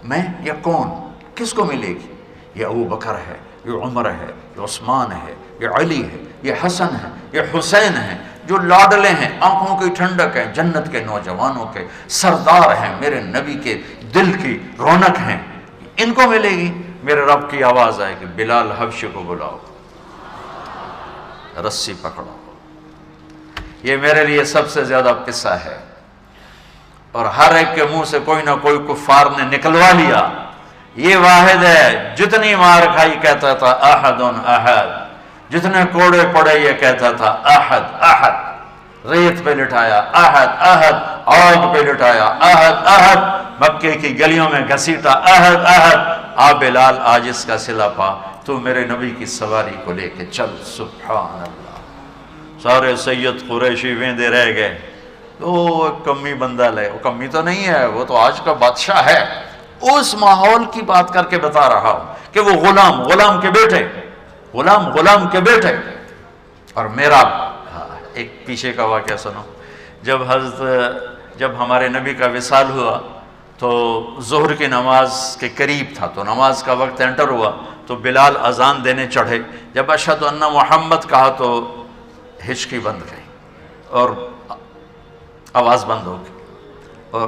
میں یا کون، کس کو ملے گی؟ یہ ابو بکر ہے، یہ عمر ہے، یہ عثمان ہے، یہ علی ہے، یہ حسن ہے، یہ حسین ہے، جو لاڈلے ہیں، آنکھوں کی ٹھنڈک ہیں، جنت کے نوجوانوں کے سردار ہیں، میرے نبی کے دل کی رونق ہیں، ان کو ملے گی۔ میرے رب کی آواز آئے گی بلال حبشی کو بلاؤ، رسی پکڑو. یہ میرے لیے سب سے زیادہ قصہ ہے، اور ہر ایک کے منہ سے کوئی نہ کوئی کفار نے نکلوا لیا. یہ واحد ہے جتنی مار کھائی کہتا تھا احد احد، جتنے کوڑے پڑے یہ کہتا تھا احد احد. ریت پہ لٹایا احد احد، آگ پہ لٹایا احد احد، مکے کی گلیوں میں گھسیٹا احد احد. آ بلال آج اس کا صلہ پا، تو میرے نبی کی سواری کو لے کے چل. سبحان اللہ. سارے سید قریشی ویندے رہ گئے. وہ کمی بندہ لے، وہ کمی تو نہیں ہے، وہ تو آج کا بادشاہ ہے. اس ماحول کی بات کر کے بتا رہا ہوں کہ وہ غلام کے بیٹے، غلام کے بیٹے. اور میرا ایک پیچھے کا واقعہ سنو. جب ہمارے نبی کا وصال ہوا تو ظہر کی نماز کے قریب تھا، تو نماز کا وقت انٹر ہوا تو بلال اذان دینے چڑھے. جب اشہد ان محمد کہا تو ہچکی بند گئی اور آواز بند ہو گئی، اور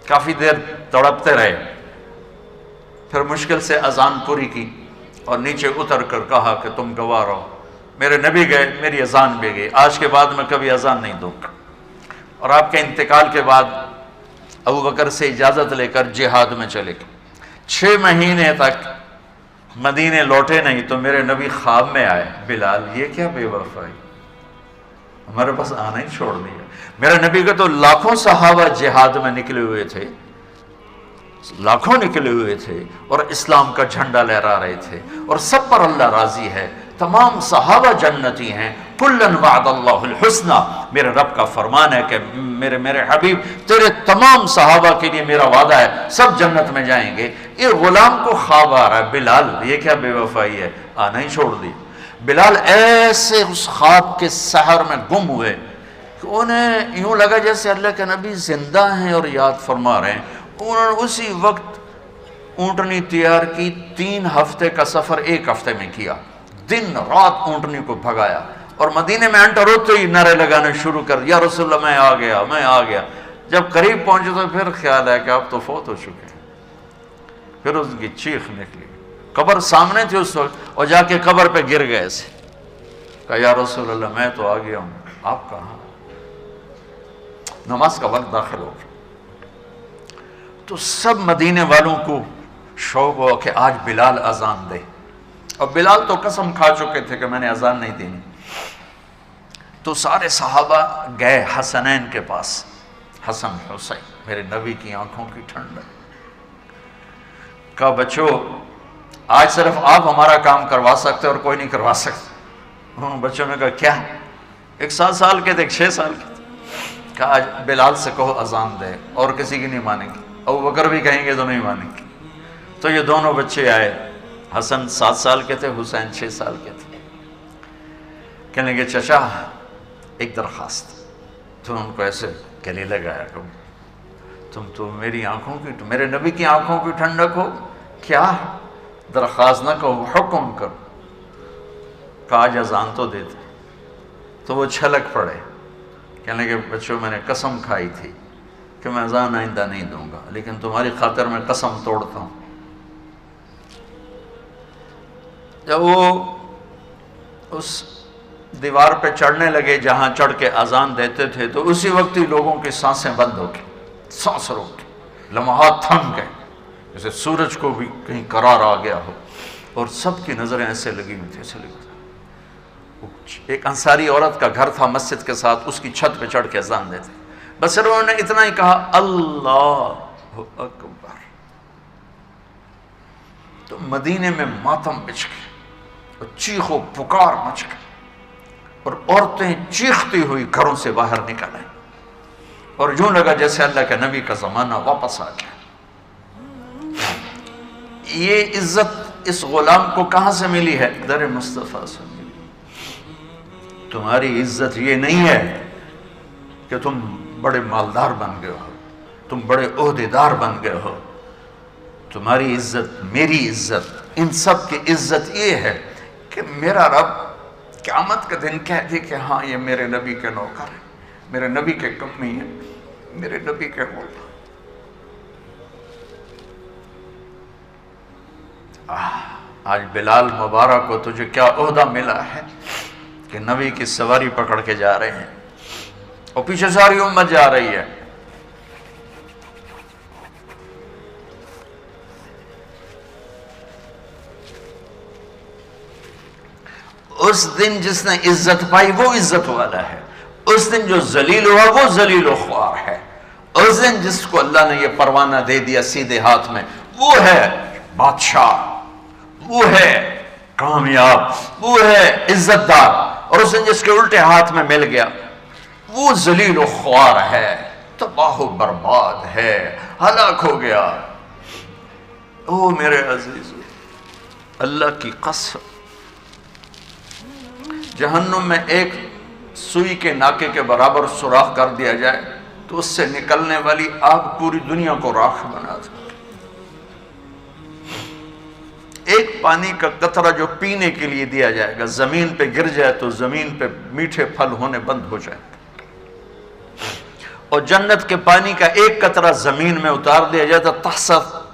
کافی دیر تڑپتے رہے. پھر مشکل سے اذان پوری کی اور نیچے اتر کر کہا کہ تم گواہ رہو. میرے نبی گئے، میری اذان بھی گئی. آج کے بعد میں کبھی اذان نہیں دوں گا. اور آپ کے انتقال کے بعد ابوبکر سے اجازت لے کر جہاد میں چلے گئے. 6 مہینے تک مدینے لوٹے نہیں تو میرے نبی خواب میں آئے. بلال یہ کیا بے وفائی، ہمارے پاس آنا ہی چھوڑ دیا. میرے نبی کے تو لاکھوں صحابہ جہاد میں نکلے ہوئے تھے، لاکھوں نکلے ہوئے تھے اور اسلام کا جھنڈا لہرا رہے تھے، اور سب پر اللہ راضی ہے. تمام صحابہ جنتی ہیں. کلن وعد اللہ الحسنى. میرے رب کا فرمان ہے کہ میرے حبیب تیرے تمام صحابہ کے لیے میرا وعدہ ہے، سب جنت میں جائیں گے. یہ غلام کو خواب آ رہا ہے. بلال یہ کیا بے وفائی ہے، آنا ہی چھوڑ دی. بلال ایسے اس خواب کے سحر میں گم ہوئے کہ انہیں یوں لگا جیسے اللہ کے نبی زندہ ہیں اور یاد فرما رہے ہیں. انہوں نے اسی وقت اونٹنی تیار کی. 3 ہفتے کا سفر 1 ہفتے میں کیا. دن رات اونٹنی کو بھگایا اور مدینے میں انٹر ہوتے ہی نعرے لگانے شروع کر، یا رسول اللہ میں آ گیا، میں آ گیا. جب قریب پہنچے تو پھر خیال ہے کہ آپ تو فوت ہو چکے ہیں. پھر اس کی چیخ نکلی. قبر سامنے تھی اس وقت، اور جا کے قبر پہ گر گئے ایسے. کہا یا رسول اللہ میں تو آ گیا ہوں، آپ کہاں؟ نماز کا وقت داخل ہو گیا تو سب مدینے والوں کو شوق ہوا کہ آج بلال اذان دے. اور بلال تو قسم کھا چکے تھے کہ میں نے اذان نہیں دینی. تو سارے صحابہ گئے حسنین کے پاس. حسن حسین میرے نبی کی آنکھوں کی ٹھنڈک. کہا بچوں آج صرف آپ ہمارا کام کروا سکتے اور کوئی نہیں کروا سکتے. بچوں نے کہا کیا؟ ایک 7 سال کے تھے، ایک 6 سال کے تھے. کہا آج بلال سے کہو اذان دے، اور کسی کی نہیں مانیں گے. ابوبکر بھی کہیں گے تو نہیں مانیں گے. تو یہ دونوں بچے آئے. حسن 7 سال کے تھے، حسین 6 سال کے تھے. کہنے لگے چچا ایک درخواست. تو ان کو ایسے گلے لگایا کہ تم تو میری آنکھوں کی، میرے نبی کی آنکھوں کی ٹھنڈک ہو. کیا؟ درخواست نہ کہو، حکم کرو. کاج اذان تو دیتے. تو وہ چھلک پڑے. کہنے لگے بچوں میں نے قسم کھائی تھی کہ میں اذان آئندہ نہیں دوں گا، لیکن تمہاری خاطر میں قسم توڑتا ہوں. جب وہ اس دیوار پہ چڑھنے لگے جہاں چڑھ کے اذان دیتے تھے تو اسی وقت ہی لوگوں کی سانسیں بند ہو گئی، سانس روک گئی، لمحات تھم گئے جیسے سورج کو بھی کہیں قرار آ گیا ہو، اور سب کی نظریں ایسے لگی ہوئی تھی، ایسے لگی ہوئی. ایک انصاری عورت کا گھر تھا مسجد کے ساتھ، اس کی چھت پہ چڑھ کے اذان دیتے. بس انہوں نے اتنا ہی کہا اللہ اکبر، تو مدینے میں ماتم بچ گئے اور چیخ و پکار مچ گئی، اور عورتیں چیختی ہوئی گھروں سے باہر نکل آئیں، اور یوں لگا جیسے اللہ کے نبی کا زمانہ واپس آ گیا. یہ عزت اس غلام کو کہاں سے ملی ہے؟ در مصطفیٰ سے ملی. تمہاری عزت یہ نہیں ہے کہ تم بڑے مالدار بن گئے ہو، تم بڑے عہدیدار بن گئے ہو. تمہاری عزت، میری عزت، ان سب کی عزت یہ ہے کہ میرا رب قیامت کا دن کہہ دے کہ ہاں یہ میرے نبی کے نوکر ہیں، میرے نبی کے کمی ہیں، میرے نبی کے غلام. آج بلال مبارک کو تجھے کیا عہدہ ملا ہے کہ نبی کی سواری پکڑ کے جا رہے ہیں اور پیچھے ساری امت جا رہی ہے. اس دن جس نے عزت پائی وہ عزت والا ہے. اس دن جو ذلیل ہوا وہ ذلیل و خوار ہے. اس دن جس کو اللہ نے یہ پروانہ دے دیا سیدھے ہاتھ میں وہ ہے بادشاہ، وہ ہے کامیاب، وہ ہے عزت دار. اور اس دن جس کے الٹے ہاتھ میں مل گیا وہ ذلیل و خوار ہے، تباہ و برباد ہے، ہلاک ہو گیا. او میرے عزیز، اللہ کی قسم، جہنم میں ایک سوئی کے ناکے کے برابر سوراخ کر دیا جائے تو اس سے نکلنے والی آگ پوری دنیا کو راکھ بنا دے. ایک پانی کا قطرہ جو پینے کے لیے دیا جائے گا زمین پہ گر جائے تو زمین پہ میٹھے پھل ہونے بند ہو جائیں. اور جنت کے پانی کا ایک قطرہ زمین میں اتار دیا جائے تو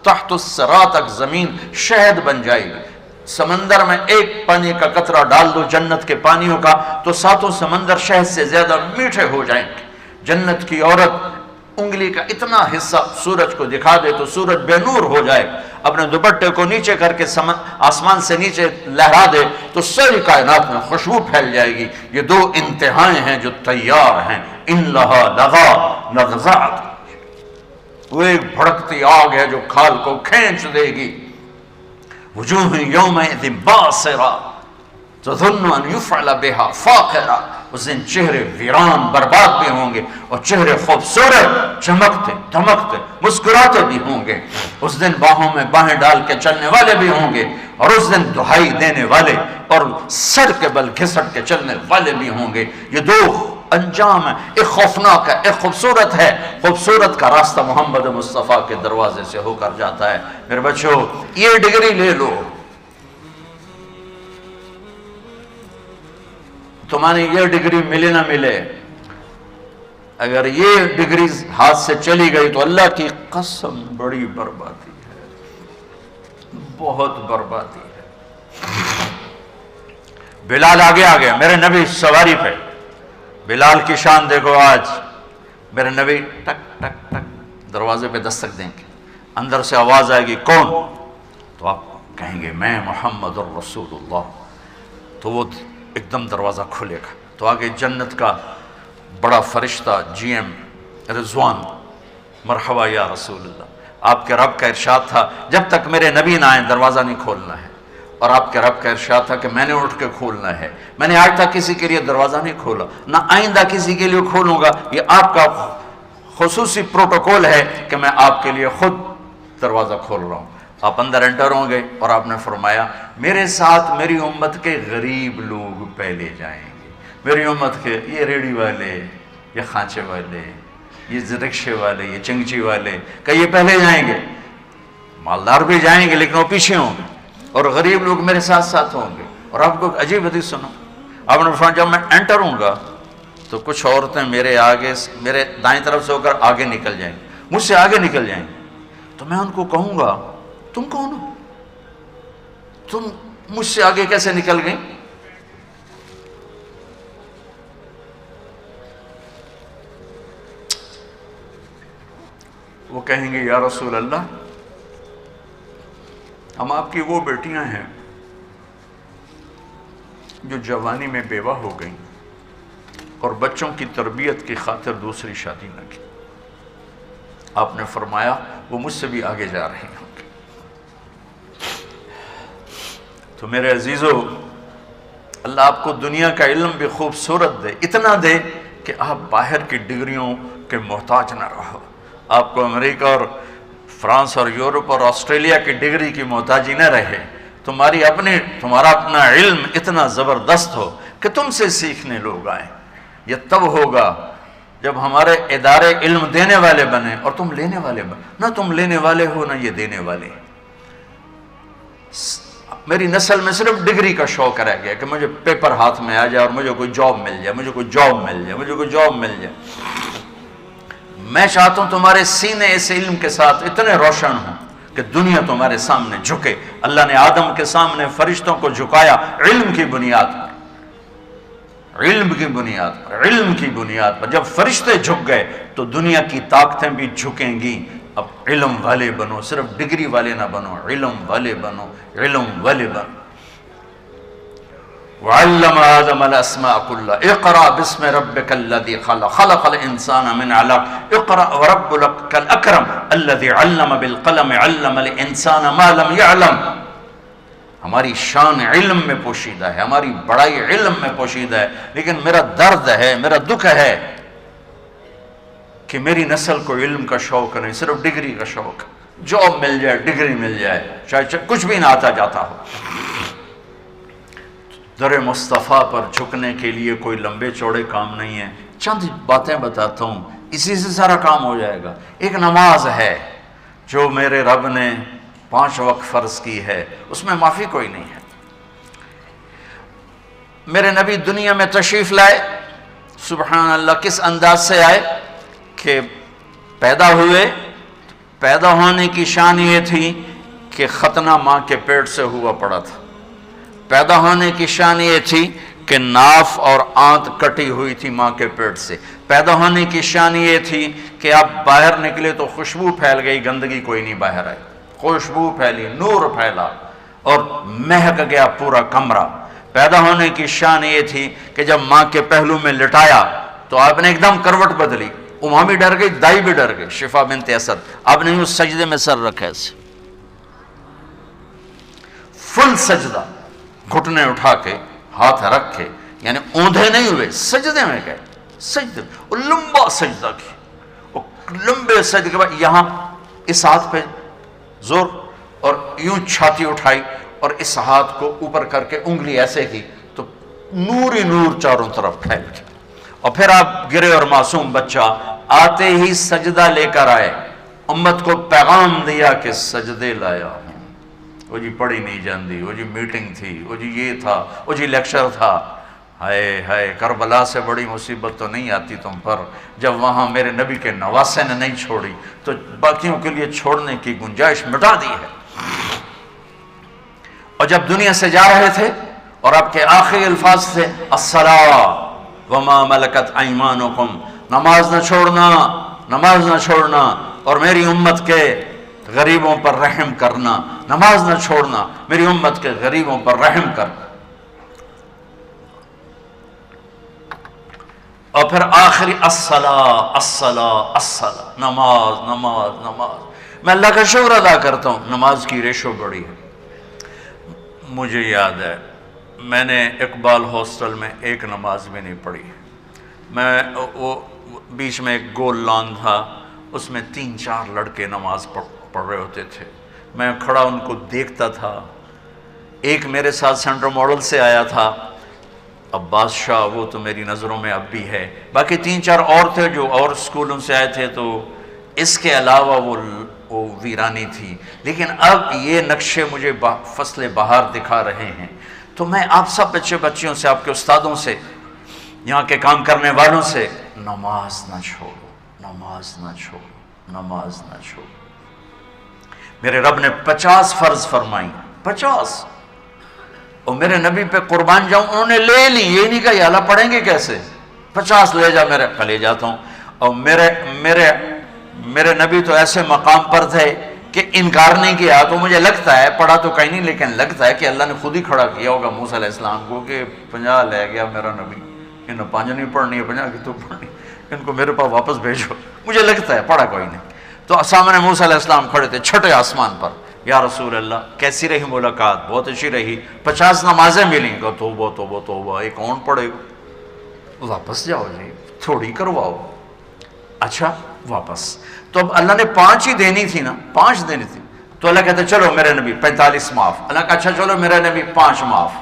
تحت الثری تک زمین شہد بن جائے گی. سمندر میں ایک پانی کا قطرہ ڈال دو جنت کے پانیوں کا تو ساتوں سمندر شہد سے زیادہ میٹھے ہو جائیں گے. جنت کی عورت انگلی کا اتنا حصہ سورج کو دکھا دے تو سورج بے نور ہو جائے. اپنے دوپٹے کو نیچے کر کے آسمان سے نیچے لہرا دے تو ساری کائنات میں خوشبو پھیل جائے گی. یہ دو انتہائیں ہیں جو تیار ہیں. ان لہا لغا نغزات، وہ ایک بھڑکتی آگ ہے جو کھال کو کھینچ دے گی. وجوہ یومئذ باسرہ تظن ان یفعل بها فاقرہ. اس دن چہرے ویران برباد بھی ہوں گے اور چہرے خوبصورت چمکتے دمکتے مسکراتے بھی ہوں گے. اس دن باہوں میں باہیں ڈال کے چلنے والے بھی ہوں گے اور اس دن دہائی دینے والے اور سر کے بل گھسٹ کے چلنے والے بھی ہوں گے. یہ دو انجام ہے، ایک خوفناک ہے، ایک خوبصورت ہے. خوبصورت کا راستہ محمد مصطفیٰ کے دروازے سے ہو کر جاتا ہے. میرے بچوں، یہ ڈگری لے لو، تمہاری یہ ڈگری ملے نہ ملے، اگر یہ ڈگری ہاتھ سے چلی گئی تو اللہ کی قسم بڑی بربادی ہے، بہت بربادی ہے. بلال آگے آ گیا، میرے نبی سواری پہ. بلال کی شان دیکھو. آج میرے نبی ٹک ٹک ٹک دروازے پہ دستک دیں گے، اندر سے آواز آئے گی کون؟ تو آپ کہیں گے میں محمد الرسول اللہ. تو وہ ایک دم دروازہ کھلے گا تو آگے جنت کا بڑا فرشتہ جی ایم رضوان، مرحبا یا رسول اللہ. آپ کے رب کا ارشاد تھا جب تک میرے نبی نہ آئیں دروازہ نہیں کھولنا ہے. اور آپ کے رب کا ارشاد تھا کہ میں نے اٹھ کے کھولنا ہے. میں نے آج تک کسی کے لیے دروازہ نہیں کھولا، نہ آئندہ کسی کے لیے کھولوں گا. یہ آپ کا خصوصی پروٹوکول ہے کہ میں آپ کے لیے خود دروازہ کھول رہا ہوں. آپ اندر انٹر ہوں گے اور آپ نے فرمایا میرے ساتھ میری امت کے غریب لوگ پہلے جائیں گے. میری امت کے یہ ریڑھی والے، یہ خانچے والے، یہ رکشے والے، یہ چنگچی والے کہ یہ پہلے جائیں گے. مالدار بھی جائیں گے لیکن وہ پیچھے ہوں گے اور غریب لوگ میرے ساتھ ساتھ ہوں گے. اور آپ کو عجیب حدیث سنو، آپ نے فرمایا جب میں انٹر ہوں گا تو کچھ عورتیں میرے آگے، میرے دائیں طرف سے ہو کر آگے نکل جائیں گی، مجھ سے آگے نکل جائیں گی. تو میں ان کو کہوں گا تم کون ہو؟ تم مجھ سے آگے کیسے نکل گئی؟ وہ کہیں گے یا رسول اللہ ہم آپ کی وہ بیٹیاں ہیں جو جوانی میں بیوہ ہو گئیں اور بچوں کی تربیت کی خاطر دوسری شادی نہ کی. آپ نے فرمایا وہ مجھ سے بھی آگے جا رہے ہوں گے. تو میرے عزیزو، اللہ آپ کو دنیا کا علم بھی خوبصورت دے، اتنا دے کہ آپ باہر کی ڈگریوں کے محتاج نہ رہو. آپ کو امریکہ اور فرانس اور یورپ اور آسٹریلیا کی ڈگری کی محتاجی نہ رہے. تمہارا اپنا علم اتنا زبردست ہو کہ تم سے سیکھنے لوگ آئیں. یہ تب ہوگا جب ہمارے ادارے علم دینے والے بنے اور تم لینے والے بنے. نہ تم لینے والے ہو نہ یہ دینے والے. میری نسل میں صرف ڈگری کا شوق رہ گیا کہ مجھے پیپر ہاتھ میں آ جائے اور مجھے کوئی جاب مل جائے، مجھے کوئی جاب مل جائے، مجھے کوئی جاب مل جائے. میں چاہتا ہوں تمہارے سینے اس علم کے ساتھ اتنے روشن ہوں کہ دنیا تمہارے سامنے جھکے. اللہ نے آدم کے سامنے فرشتوں کو جھکایا علم کی بنیاد پر. علم کی بنیاد پر، علم کی بنیاد پر۔ جب فرشتے جھک گئے تو دنیا کی طاقتیں بھی جھکیں گی۔ اب علم والے بنو، صرف ڈگری والے نہ بنو، علم والے بنو، علم والے بنو۔ وعلم آدم الاسماء كلها اقرأ باسم ربك الذي خلق خلق الانسان من علق اقرأ وربك الاكرم الذي علم بالقلم علم الانسان ما لم يعلم۔ ہماری شان علم میں پوشیدہ ہے، ہماری بڑائی علم میں پوشیدہ ہے، لیکن میرا درد ہے، میرا دکھ ہے کہ میری نسل کو علم کا شوق نہیں، صرف ڈگری کا شوق۔ جاب مل جائے، ڈگری مل جائے، شاید کچھ بھی نہ آتا جاتا ہو۔ در مصطفیٰ پر جھکنے کے لیے کوئی لمبے چوڑے کام نہیں ہیں، چند باتیں بتاتا ہوں، اسی سے سارا کام ہو جائے گا۔ ایک نماز ہے جو میرے رب نے 5 وقت فرض کی ہے، اس میں معافی کوئی نہیں ہے۔ میرے نبی دنیا میں تشریف لائے، سبحان اللہ، کس انداز سے آئے کہ پیدا ہوئے، پیدا ہونے کی شان یہ تھی کہ ختنہ ماں کے پیٹ سے ہوا پڑا تھا۔ پیدا ہونے کی شان یہ تھی کہ ناف اور آنت کٹی ہوئی تھی ماں کے پیٹ سے۔ پیدا ہونے کی شان یہ تھی کہ آپ باہر نکلے تو خوشبو پھیل گئی، گندگی کوئی نہیں باہر آئی، خوشبو پھیلی، نور پھیلا اور مہک گیا پورا کمرہ۔ پیدا ہونے کی شان یہ تھی کہ جب ماں کے پہلو میں لٹایا تو آپ نے ایک دم کروٹ بدلی، اماں بھی ڈر گئی، دائی بھی ڈر گئی، شفا بنت اسد۔ آپ نے اس سجدے میں سر رکھا ایسے، فل سجدہ، گھٹنے اٹھا کے ہاتھ رکھ کے، یعنی اوندھے نہیں ہوئے، سجدے میں گئے، سجدے، وہ لمبا سجدہ کی، وہ لمبے سجدے کے بعد یہاں اس ہاتھ پہ زور اور یوں چھاتی اٹھائی اور اس ہاتھ کو اوپر کر کے انگلی ایسے کی تو نور ہی نور چاروں طرف پھیل گیا۔ اور پھر آپ گرے اور معصوم بچہ آتے ہی سجدہ لے کر آئے، امت کو پیغام دیا کہ سجدے لایا ہوں۔ وہ جی پڑھی نہیں جاندی، وہ جی میٹنگ تھی، وہ جی یہ تھا، وہ جی لیکچر تھا۔ ہائے ہائے، کربلا سے بڑی مصیبت تو نہیں آتی تم پر جب وہاں میرے نبی کے نواسے نے نہیں چھوڑی تو باقیوں کے لیے چھوڑنے کی گنجائش مٹا دی ہے۔ اور جب دنیا سے جا رہے تھے اور آپ کے آخری الفاظ تھے الصلاۃ وما ملکت ایمانکم، نماز نہ چھوڑنا، نماز نہ چھوڑنا، اور میری امت کے غریبوں پر رحم کرنا، نماز نہ چھوڑنا، میری امت کے غریبوں پر رحم کرنا۔ اور پھر آخری الصلاۃ الصلاۃ الصلاۃ، نماز نماز نماز۔ میں اللہ کا شکر ادا کرتا ہوں، نماز کی ریشو بڑی ہے۔ مجھے یاد ہے میں نے اقبال ہاسٹل میں ایک نماز بھی نہیں پڑھی۔ میں وہ بیچ میں ایک گول لان تھا، اس میں 3-4 لڑکے نماز پڑھ رہے ہوتے تھے، میں کھڑا ان کو دیکھتا تھا۔ ایک میرے ساتھ سینٹرل ماڈل سے آیا تھا عباس شاہ، وہ تو میری نظروں میں اب بھی ہے، باقی 3-4 اور تھے جو اور اسکولوں سے آئے تھے، تو اس کے علاوہ وہ ویرانی تھی۔ لیکن اب یہ نقشے مجھے فصل بہار دکھا رہے ہیں، تو میں آپ سب بچیوں سے، آپ کے استادوں سے، یہاں کے کام کرنے والوں سے، نماز نہ چھوڑو، نماز نہ چھوڑو، نماز نہ چھوڑو۔ میرے رب نے 50 فرض فرمائی، 50، اور میرے نبی پہ قربان جاؤں، انہوں نے لے لی، یہ نہیں کہا یا اللہ پڑھیں گے کیسے، 50 لے جا، میرے لے جاتا ہوں۔ اور میرے نبی تو ایسے مقام پر تھے کہ انکار نہیں کیا، تو مجھے لگتا ہے، پڑھا تو کہیں نہیں لیکن لگتا ہے کہ اللہ نے خود ہی کھڑا کیا ہوگا موسیٰ علیہ السلام کو کہ 50 لے گیا میرا نبی، انہیں 5 نہیں پڑھنی ہے، 50 کی تو پڑھنی، ان کو میرے پاس واپس بھیجو، مجھے لگتا ہے پڑھا کوئی نہیں۔ تو سامنے موسیٰ علیہ السلام کھڑے تھے چھٹے آسمان پر، یا رسول اللہ کیسی رہی ملاقات؟ بہت اچھی رہی، 50 نمازیں ملیں گا، توبہ توبہ توبہ، ایک کون پڑھے گا؟ واپس جاؤ جی، تھوڑی کرواؤ۔ اچھا واپس، تو اب اللہ نے 5 ہی دینی تھی نا، 5 دینی تھی، تو اللہ کہتے چلو میرے نبی 45 معاف۔ اللہ کہا اچھا چلو میرے نبی 5 معاف،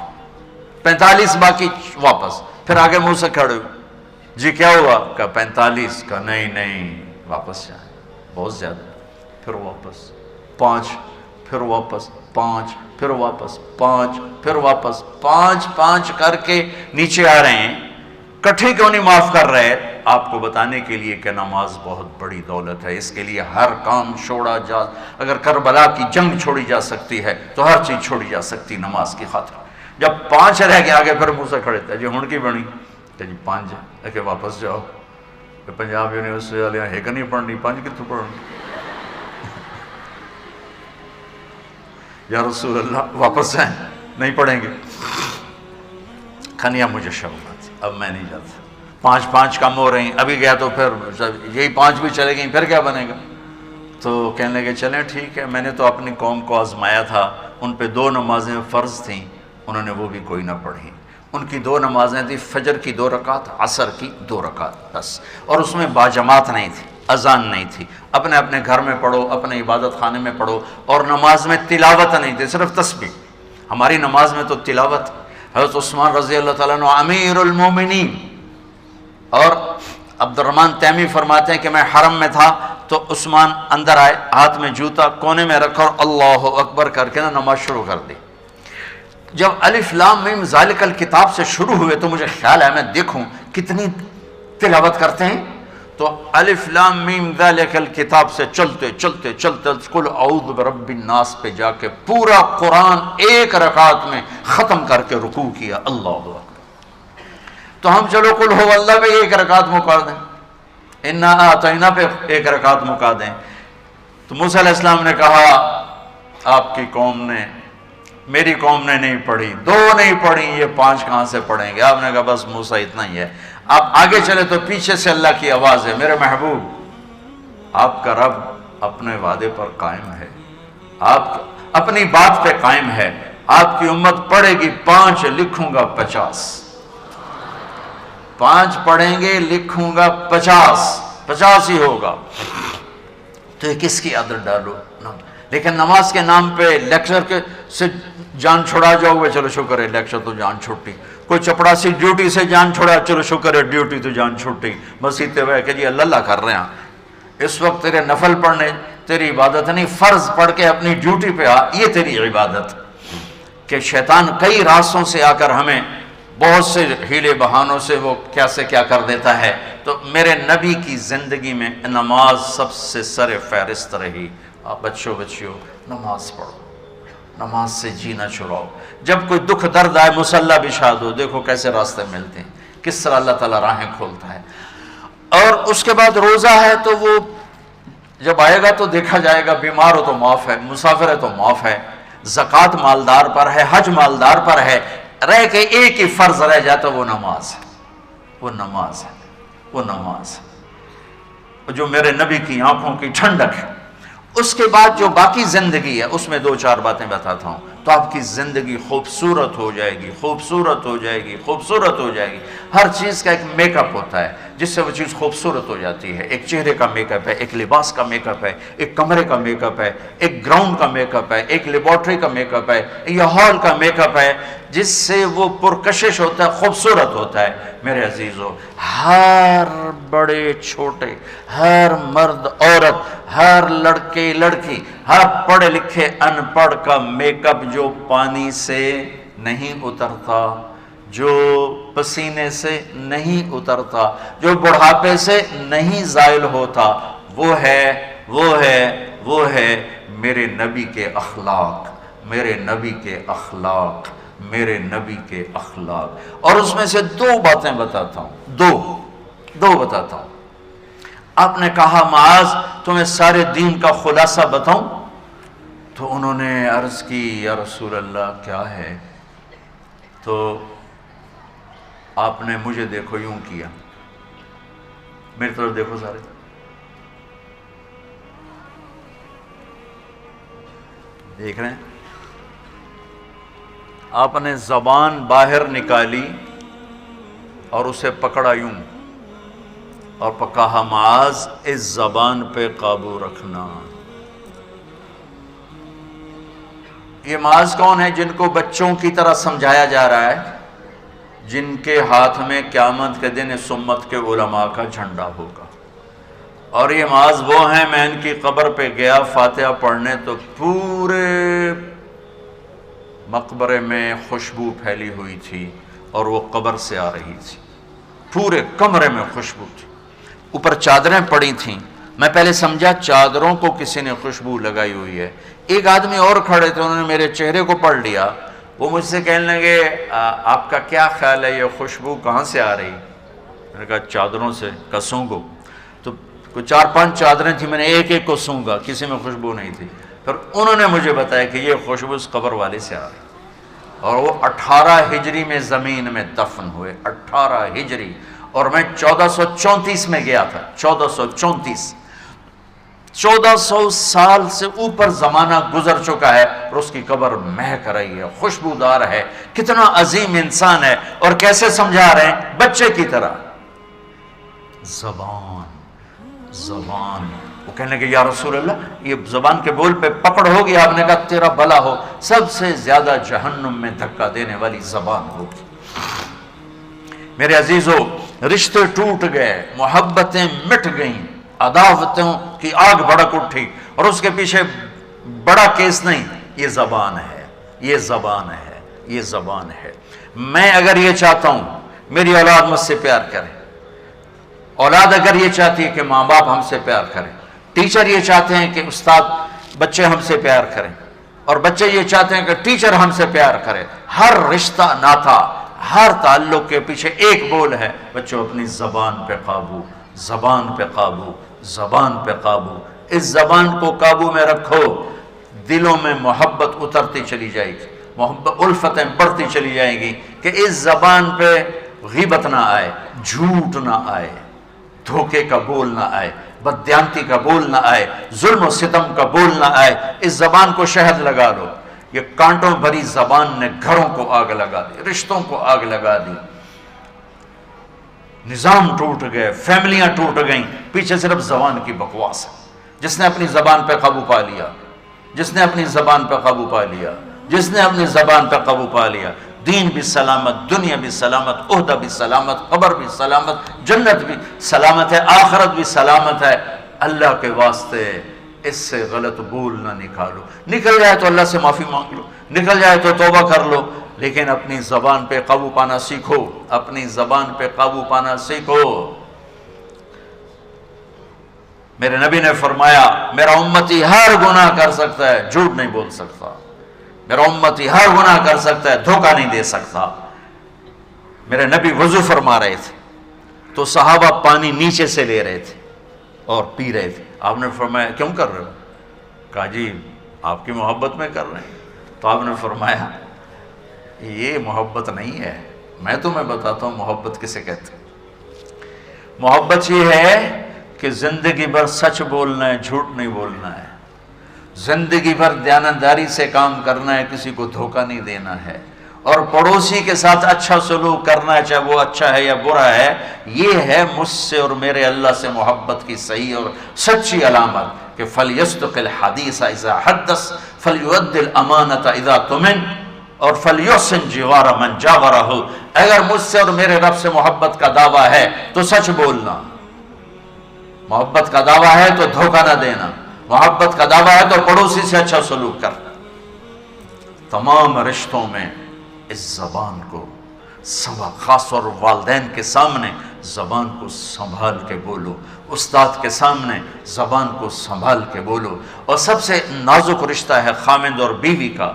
45 باقی واپس۔ پھر آگے منہ سے کھڑے ہوئے، جی کیا ہوا؟ کہا 45، کہا نہیں واپس جائیں، بہت زیادہ۔ پھر واپس 5، پھر واپس 5، پھر واپس 5، پھر واپس 5 کر کے نیچے آ رہے ہیں۔ کٹھے کیوں نہیں معاف کر رہے؟ آپ کو بتانے کے لیے کہ نماز بہت بڑی دولت ہے، اس کے لیے ہر کام چھوڑا جا، اگر کربلا کی جنگ چھوڑی جا سکتی ہے تو ہر چیز چھوڑی جا سکتی نماز کی خاطر۔ جب 5 رہ گئے آگے، پھر منہ سے کھڑے تھے، جی ہن کی بنی؟ کہ جی 5 ہے کہ واپس جاؤ، کہ پنجاب یونیورسٹی والے ایک نہیں پڑھنی 5 کتوں پڑھنی؟ یا رسول اللہ واپس جائیں، نہیں پڑھیں گے۔ کھنیا مجھے شبت، اب میں نہیں جاتا، 5 کم ہو رہی، ابھی گیا تو پھر یہی 5 بھی چلے گئیں، پھر کیا بنے گا؟ تو کہنے لگے چلیں ٹھیک ہے، میں نے تو اپنی قوم کو آزمایا تھا، ان پہ 2 نمازیں فرض تھیں، انہوں نے وہ بھی کوئی نہ پڑھی۔ ان کی 2 نمازیں تھیں، فجر کی 2 رکعت، عصر کی 2 رکعت بس، اور اس میں باجماعت نہیں تھی، اذان نہیں تھی، اپنے اپنے گھر میں پڑھو، اپنے عبادت خانے میں پڑھو، اور نماز میں تلاوت نہیں تھی، صرف تسبیح۔ ہماری نماز میں تو تلاوت۔ حضرت عثمان رضی اللہ تعالیٰ عنہ امیر المومنین، اور عبد الرحمن تیمی فرماتے ہیں کہ میں حرم میں تھا تو عثمان اندر آئے، ہاتھ میں جوتا کونے میں رکھا اور اللہ اکبر کر کے نماز شروع کر دی۔ جب الف لام میم ذالک الکتاب سے شروع ہوئے تو مجھے خیال ہے میں دیکھوں کتنی تلاوت کرتے ہیں، تو الف لام میم ذالک الکتاب سے چلتے چلتے چلتے قل اعوذ برب الناس پہ جا کے پورا قرآن 1 رکعت میں ختم کر کے رکوع کیا۔ اللہ اکبر۔ تو ہم چلو قل ہو اللہ پہ 1 رکعت مکا دیں، انا اعطینا پہ 1 رکعت مکا دیں۔ تو موسیٰ علیہ السلام نے کہا آپ کی قوم نے، میری قوم نے نہیں پڑھی، 2 نہیں پڑھی، یہ 5 کہاں سے پڑھیں گے؟ آپ نے کہا بس موسیٰ اتنا ہی ہے۔ آپ آگے چلے تو پیچھے سے اللہ کی آواز ہے، میرے محبوب آپ کا رب اپنے وعدے پر قائم ہے، آپ اپنی بات پہ قائم ہے، آپ کی امت پڑھے گی 5، لکھوں گا 50، 5 پڑھیں گے لکھوں گا 50 ہی ہوگا۔ تو یہ کس کی عادت ڈالو؟ لیکن نماز کے نام پہ لیکچر کے سے جان چھڑا جاؤ گے، چلو شکر ہے لیکچر تو جان چھوٹی، کوئی چپڑاسی ڈیوٹی سے جان چھوڑا، چلو شکر ہے ڈیوٹی تو جان چھوٹی، بس اتنے ہوئے کہ جی اللہ کر رہے ہیں، اس وقت تیرے نفل پڑھنے تیری عبادت نہیں، فرض پڑھ کے اپنی ڈیوٹی پہ آ، یہ تیری عبادت۔ کہ شیطان کئی راستوں سے آ کر ہمیں بہت سے ہیلے بہانوں سے وہ کیا کر دیتا ہے۔ تو میرے نبی کی زندگی میں نماز سب سے سر فہرست رہی۔ آپ بچوں نماز پڑھو، نماز سے جینا چھڑاؤ۔ جب کوئی دکھ درد آئے مصلی بچھا دو، دیکھو کیسے راستے ملتے ہیں، کس طرح اللہ تعالیٰ راہیں کھولتا ہے۔ اور اس کے بعد روزہ ہے تو وہ جب آئے گا تو دیکھا جائے گا، بیمار ہو تو معاف ہے، مسافر ہے تو معاف ہے، زکوٰۃ مالدار پر ہے، حج مالدار پر ہے، رہ کے ایک ہی فرض رہ جاتا، وہ نماز ہے، وہ نماز ہے، وہ نماز ہے جو میرے نبی کی آنکھوں کی ٹھنڈک ہے۔ اس کے بعد جو باقی زندگی ہے اس میں 2-4 باتیں بتاتا ہوں تو آپ کی زندگی خوبصورت ہو جائے گی، خوبصورت ہو جائے گی، خوبصورت ہو جائے گی۔ ہر چیز کا ایک میک اپ ہوتا ہے جس سے وہ چیز خوبصورت ہو جاتی ہے۔ ایک چہرے کا میک اپ ہے، ایک لباس کا میک اپ ہے، ایک کمرے کا میک اپ ہے، ایک گراؤنڈ کا میک اپ ہے، ایک لیبارٹری کا میک اپ ہے، یا ہال کا میک اپ ہے، جس سے وہ پرکشش ہوتا ہے، خوبصورت ہوتا ہے۔ میرے عزیزو، ہر بڑے چھوٹے، ہر مرد عورت، ہر لڑکے لڑکی، ہر پڑھے لکھے ان پڑھ کا میک اپ جو پانی سے نہیں اترتا، جو پسینے سے نہیں اترتا، جو بڑھاپے سے نہیں زائل ہوتا، وہ ہے میرے نبی کے اخلاق، میرے نبی کے اخلاق، میرے نبی کے اخلاق۔ اور اس میں سے 2 باتیں بتاتا ہوں، دو بتاتا ہوں۔ آپ نے کہا معاذ تمہیں سارے دین کا خلاصہ بتاؤں؟ تو انہوں نے عرض کی یا رسول اللہ کیا ہے؟ تو آپ نے مجھے دیکھو یوں کیا، میری طرف دیکھو سارے، دیکھ رہے ہیں؟ آپ نے زبان باہر نکالی اور اسے پکڑا یوں اور کہا معاذ اس زبان پہ قابو رکھنا۔ یہ معاذ کون ہے؟ جن کو بچوں کی طرح سمجھایا جا رہا ہے، جن کے ہاتھ میں قیامت کے دن اس امت کے علماء کا جھنڈا ہوگا۔ اور یہ معاذ وہ ہیں، میں ان کی قبر پہ گیا فاتحہ پڑھنے تو پورے مقبرے میں خوشبو پھیلی ہوئی تھی اور وہ قبر سے آ رہی تھی، پورے کمرے میں خوشبو تھی، اوپر چادریں پڑی تھیں۔ میں پہلے سمجھا چادروں کو کسی نے خوشبو لگائی ہوئی ہے۔ ایک آدمی اور کھڑے تھے، انہوں نے میرے چہرے کو پڑھ لیا، وہ مجھ سے کہنے لگے آپ کا کیا خیال ہے یہ خوشبو کہاں سے آ رہی؟ میں نے کہا چادروں سے کسوں گو، تو کوئی 4-5 چادریں تھیں، میں نے ایک ایک کو سونگا، کسی میں خوشبو نہیں تھی. پھر انہوں نے مجھے بتایا کہ یہ خوشبو اس قبر والے سے آ رہی، اور وہ 18 ہجری میں زمین میں دفن ہوئے. 18 ہجری، اور میں 1434 میں گیا تھا. 1434، 1400 سال سے اوپر زمانہ گزر چکا ہے، اور اس کی قبر مہک رہی ہے، خوشبودار ہے. کتنا عظیم انسان ہے، اور کیسے سمجھا رہے ہیں بچے کی طرح. زبان وہ کہنے لگے یا رسول اللہ یہ زبان کے بول پہ پکڑ ہوگی. آپ نے کہا تیرا بھلا ہو، سب سے زیادہ جہنم میں دھکا دینے والی زبان ہوگی. میرے عزیزو، رشتے ٹوٹ گئے، محبتیں مٹ گئیں، عداوتوں کی آگ بھڑک اٹھی، اور اس کے پیچھے بڑا کیس نہیں، یہ زبان ہے، یہ زبان ہے، یہ زبان ہے. میں اگر یہ چاہتا ہوں میری اولاد مجھ سے پیار کرے، اولاد اگر یہ چاہتی ہے کہ ماں باپ ہم سے پیار کریں، ٹیچر یہ چاہتے ہیں کہ استاد بچے ہم سے پیار کریں، اور بچے یہ چاہتے ہیں کہ ٹیچر ہم سے پیار کرے. ہر رشتہ ناتا، ہر تعلق کے پیچھے ایک بول ہے، بچوں اپنی زبان پہ قابو، زبان پہ قابو، زبان پہ قابو. اس زبان کو قابو میں رکھو، دلوں میں محبت اترتی چلی جائے گی، محبت الفتیں بڑھتی چلی جائیں گی کہ اس زبان پہ غیبت نہ آئے، جھوٹ نہ آئے، دھوکے کا بول نہ آئے، بددیانتی کا بول نہ آئے، ظلم و ستم کا بول نہ آئے. اس زبان کو شہد لگا لو. یہ کانٹوں بھری زبان نے گھروں کو آگ لگا دی، رشتوں کو آگ لگا دی، نظام ٹوٹ گئے، فیملیاں ٹوٹ گئیں، پیچھے صرف زبان کی بکواس ہے. جس نے اپنی زبان پہ قابو پا لیا، جس نے اپنی زبان پہ قابو پا لیا، جس نے اپنی زبان پہ قابو پا لیا، دین بھی سلامت، دنیا بھی سلامت، عہدہ بھی سلامت، قبر بھی سلامت، جنت بھی سلامت ہے، آخرت بھی سلامت ہے. اللہ کے واسطے اس سے غلط بول نہ نکالو. نکل جائے تو اللہ سے معافی مانگ لو، نکل جائے تو توبہ کر لو، لیکن اپنی زبان پہ قابو پانا سیکھو، اپنی زبان پہ قابو پانا سیکھو. میرے نبی نے فرمایا میرا امتی ہر گناہ کر سکتا ہے، جھوٹ نہیں بول سکتا. میرا امتی ہر گناہ کر سکتا ہے، دھوکہ نہیں دے سکتا. میرے نبی وضو فرما رہے تھے تو صحابہ پانی نیچے سے لے رہے تھے اور پی رہے تھے. آپ نے فرمایا کیوں کر رہے ہو؟ کہا جی آپ کی محبت میں کر رہے ہیں. تو آپ نے فرمایا یہ محبت نہیں ہے، میں تمہیں بتاتا ہوں محبت کسے کہتے ہیں. محبت یہ ہے کہ زندگی بھر سچ بولنا ہے، جھوٹ نہیں بولنا ہے، زندگی بھر دیانتداری سے کام کرنا ہے، کسی کو دھوکہ نہیں دینا ہے، اور پڑوسی کے ساتھ اچھا سلوک کرنا ہے، چاہے وہ اچھا ہے یا برا ہے. یہ ہے مجھ سے اور میرے اللہ سے محبت کی صحیح اور سچی علامت کہ فَلْيَصْدُقِ الْحَدِيثَ إِذَا حَدَّثَ فَلْيُؤَدِّ الْأَمَانَةَ إِذَا تُؤْمِنَ اور فَلْيُحْسِنْ جِوَارَ مَنْ جَاوَرَهُ. اگر مجھ سے اور میرے رب سے محبت کا دعویٰ ہے تو سچ بولنا، محبت کا دعویٰ ہے تو دھوکہ نہ دینا، محبت کا دعویٰ ہے تو پڑوسی سے اچھا سلوک کرنا. تمام رشتوں میں اس زبان کو خاص اور والدین کے سامنے زبان کو سنبھال کے بولو، استاد کے سامنے زبان کو سنبھال کے بولو. اور سب سے نازک رشتہ ہے خامند اور بیوی کا،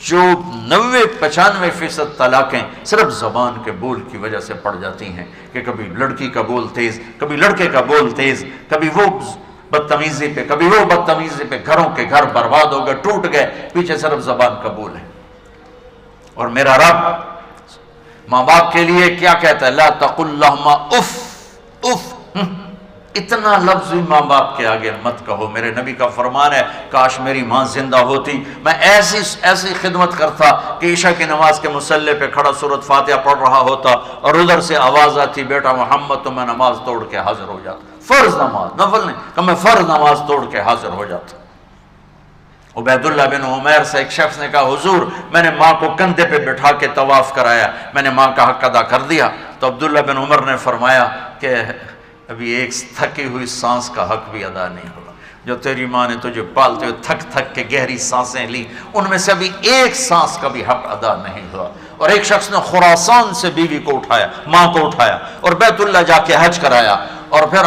جو 90-95% طلاقیں صرف زبان کے بول کی وجہ سے پڑ جاتی ہیں کہ کبھی لڑکی کا بول تیز، کبھی لڑکے کا بول تیز، کبھی وہ بدتمیزی پہ کبھی وہ بدتمیزی پہ، گھروں کے گھر برباد ہو گئے، ٹوٹ گئے، پیچھے صرف زبان کا بول ہے. اور میرا رب ماں باپ کے لیے کیا کہتا ہے؟ لا تقل لہما اف اف. اتنا لفظ بھی ماں باپ کے آگے مت کہو. میرے نبی کا فرمان ہے کاش میری ماں زندہ ہوتی، میں ایسی خدمت کرتا کہ عشاء کی نماز کے مصلی پہ کھڑا سورۃ فاتحہ پڑھ رہا ہوتا اور ادھر سے آواز آتی بیٹا محمد، تو میں نماز توڑ کے حاضر ہو جاتا. فرض نماز، نفل نہیں، کہ میں فرض نماز توڑ کے حاضر ہو جاتا. عبید اللہ بن عمیر سے ایک شخص نے کہا حضور میں نے ماں کو کندھے پہ بٹھا کے طواف کرایا، میں نے ماں کا حق ادا کر دیا. تو عبداللہ بن عمر نے فرمایا کہ ابھی ایک تھکی ہوئی سانس کا حق بھی ادا نہیں ہوا. جو تیری ماں نے تجھے پالتے ہوئے تھک تھک کے گہری سانسیں لی، ان میں سے ابھی ایک سانس کا بھی حق ادا نہیں ہوا. اور ایک شخص نے خراسان سے بیوی کو اٹھایا، ماں کو اٹھایا اور بیت اللہ جا کے حج کرایا. اور پھر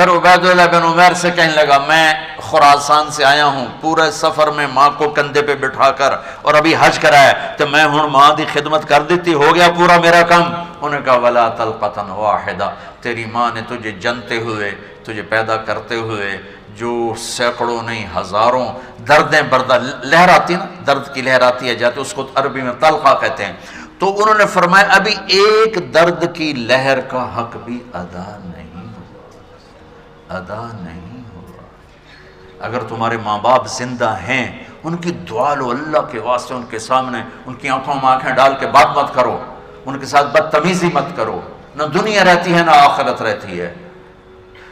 عبید اللہ بن عمیر سے کہنے لگا میں خراسان سے آیا ہوں پورے سفر میں ماں کو کندھے پہ بٹھا کر اور ابھی حج کرا ہے تو میں ہوں ماں دی خدمت کر دیتی ہو گیا پورا میرا کام. انہوں نے کہا ولا طلقۃ واحدہ، تیری ماں نے تجھے جنتے ہوئے، تجھے پیدا کرتے ہوئے جو سینکڑوں نہیں ہزاروں دردیں بردہ لہر آتی ہے نا، درد کی لہر آتی ہے جاتی، اس کو عربی میں طلقہ کہتے ہیں. تو انہوں نے فرمایا ابھی ایک درد کی لہر کا حق بھی ادا نہیں ہوا، ادا نہیں ہوا. اگر تمہارے ماں باپ زندہ ہیں ان کی دعا لو اللہ کے واسطے، ان کے سامنے ان کی آنکھوں میں آنکھیں ڈال کے بات مت کرو، ان کے ساتھ بدتمیزی مت کرو. نہ دنیا رہتی ہے نہ آخرت رہتی ہے.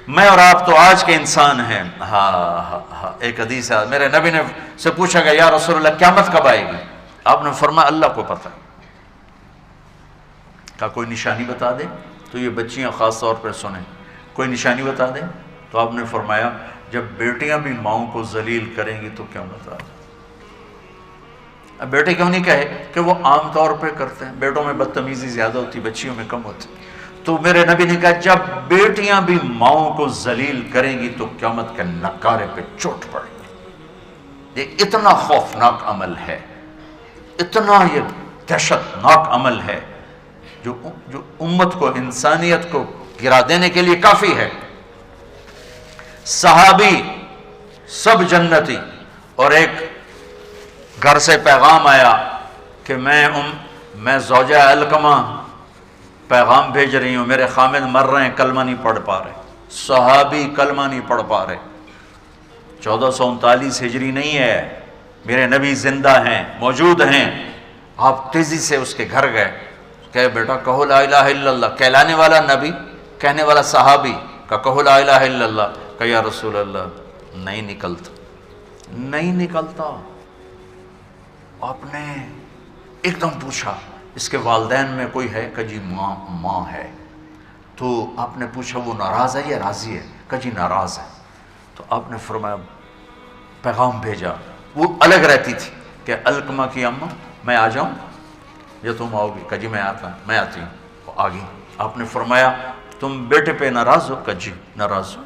میں اور آپ تو آج کے انسان ہیں. ہاں ایک حدیث ہے، میرے نبی نے سے پوچھا گیا یا رسول اللہ قیامت کب آئے گی؟ آپ نے فرمایا اللہ کو پتہ. کہا کوئی نشانی بتا دے؟ تو یہ بچیاں خاص طور پر سنیں، کوئی نشانی بتا دیں؟ تو آپ نے فرمایا جب بیٹیاں بھی ماؤں کو ذلیل کریں گی تو قیامت آ جائے. اب بیٹے کیوں نہیں کہے کہ وہ عام طور پہ کرتے ہیں، بیٹوں میں بدتمیزی زیادہ ہوتی، بچیوں میں کم ہوتی. تو میرے نبی نے کہا جب بیٹیاں بھی ماؤں کو ذلیل کریں گی تو قیامت کے نکارے پہ چوٹ پڑے گی. یہ اتنا خوفناک عمل ہے، اتنا یہ دہشت ناک عمل ہے جو امت کو، انسانیت کو گرا دینے کے لیے کافی ہے. صحابی سب جنتی، اور ایک گھر سے پیغام آیا کہ میں زوجہ علقمہ پیغام بھیج رہی ہوں، میرے خامد مر رہے ہیں، کلمہ نہیں پڑھ پا رہے. صحابی کلمہ نہیں پڑھ پا رہے. 1439 ہجری نہیں ہے، میرے نبی زندہ ہیں، موجود ہیں. آپ تیزی سے اس کے گھر گئے، کہ بیٹا کہو لا الہ الا اللہ. کہلانے والا نبی، کہنے والا صحابی کہ کہو لا الہ الا اللہ. کہ یا رسول اللہ نہیں نکلتا، نہیں نکلتا. آپ نے ایک دم پوچھا اس کے والدین میں کوئی ہے؟ کہ جی ماں ہے. تو آپ نے پوچھا وہ ناراض ہے یا راضی ہے؟ کہ جی ناراض ہے. تو آپ نے فرمایا پیغام بھیجا. وہ الگ رہتی تھی کہ علقمہ کی اماں میں آ جاؤں یا تم آؤ گی؟ کہ جی میں آتا ہوں، میں آتی ہوں. وہ آ گئی. آپ نے فرمایا تم بیٹے پہ ناراض ہو؟ کہ جی ناراض ہو.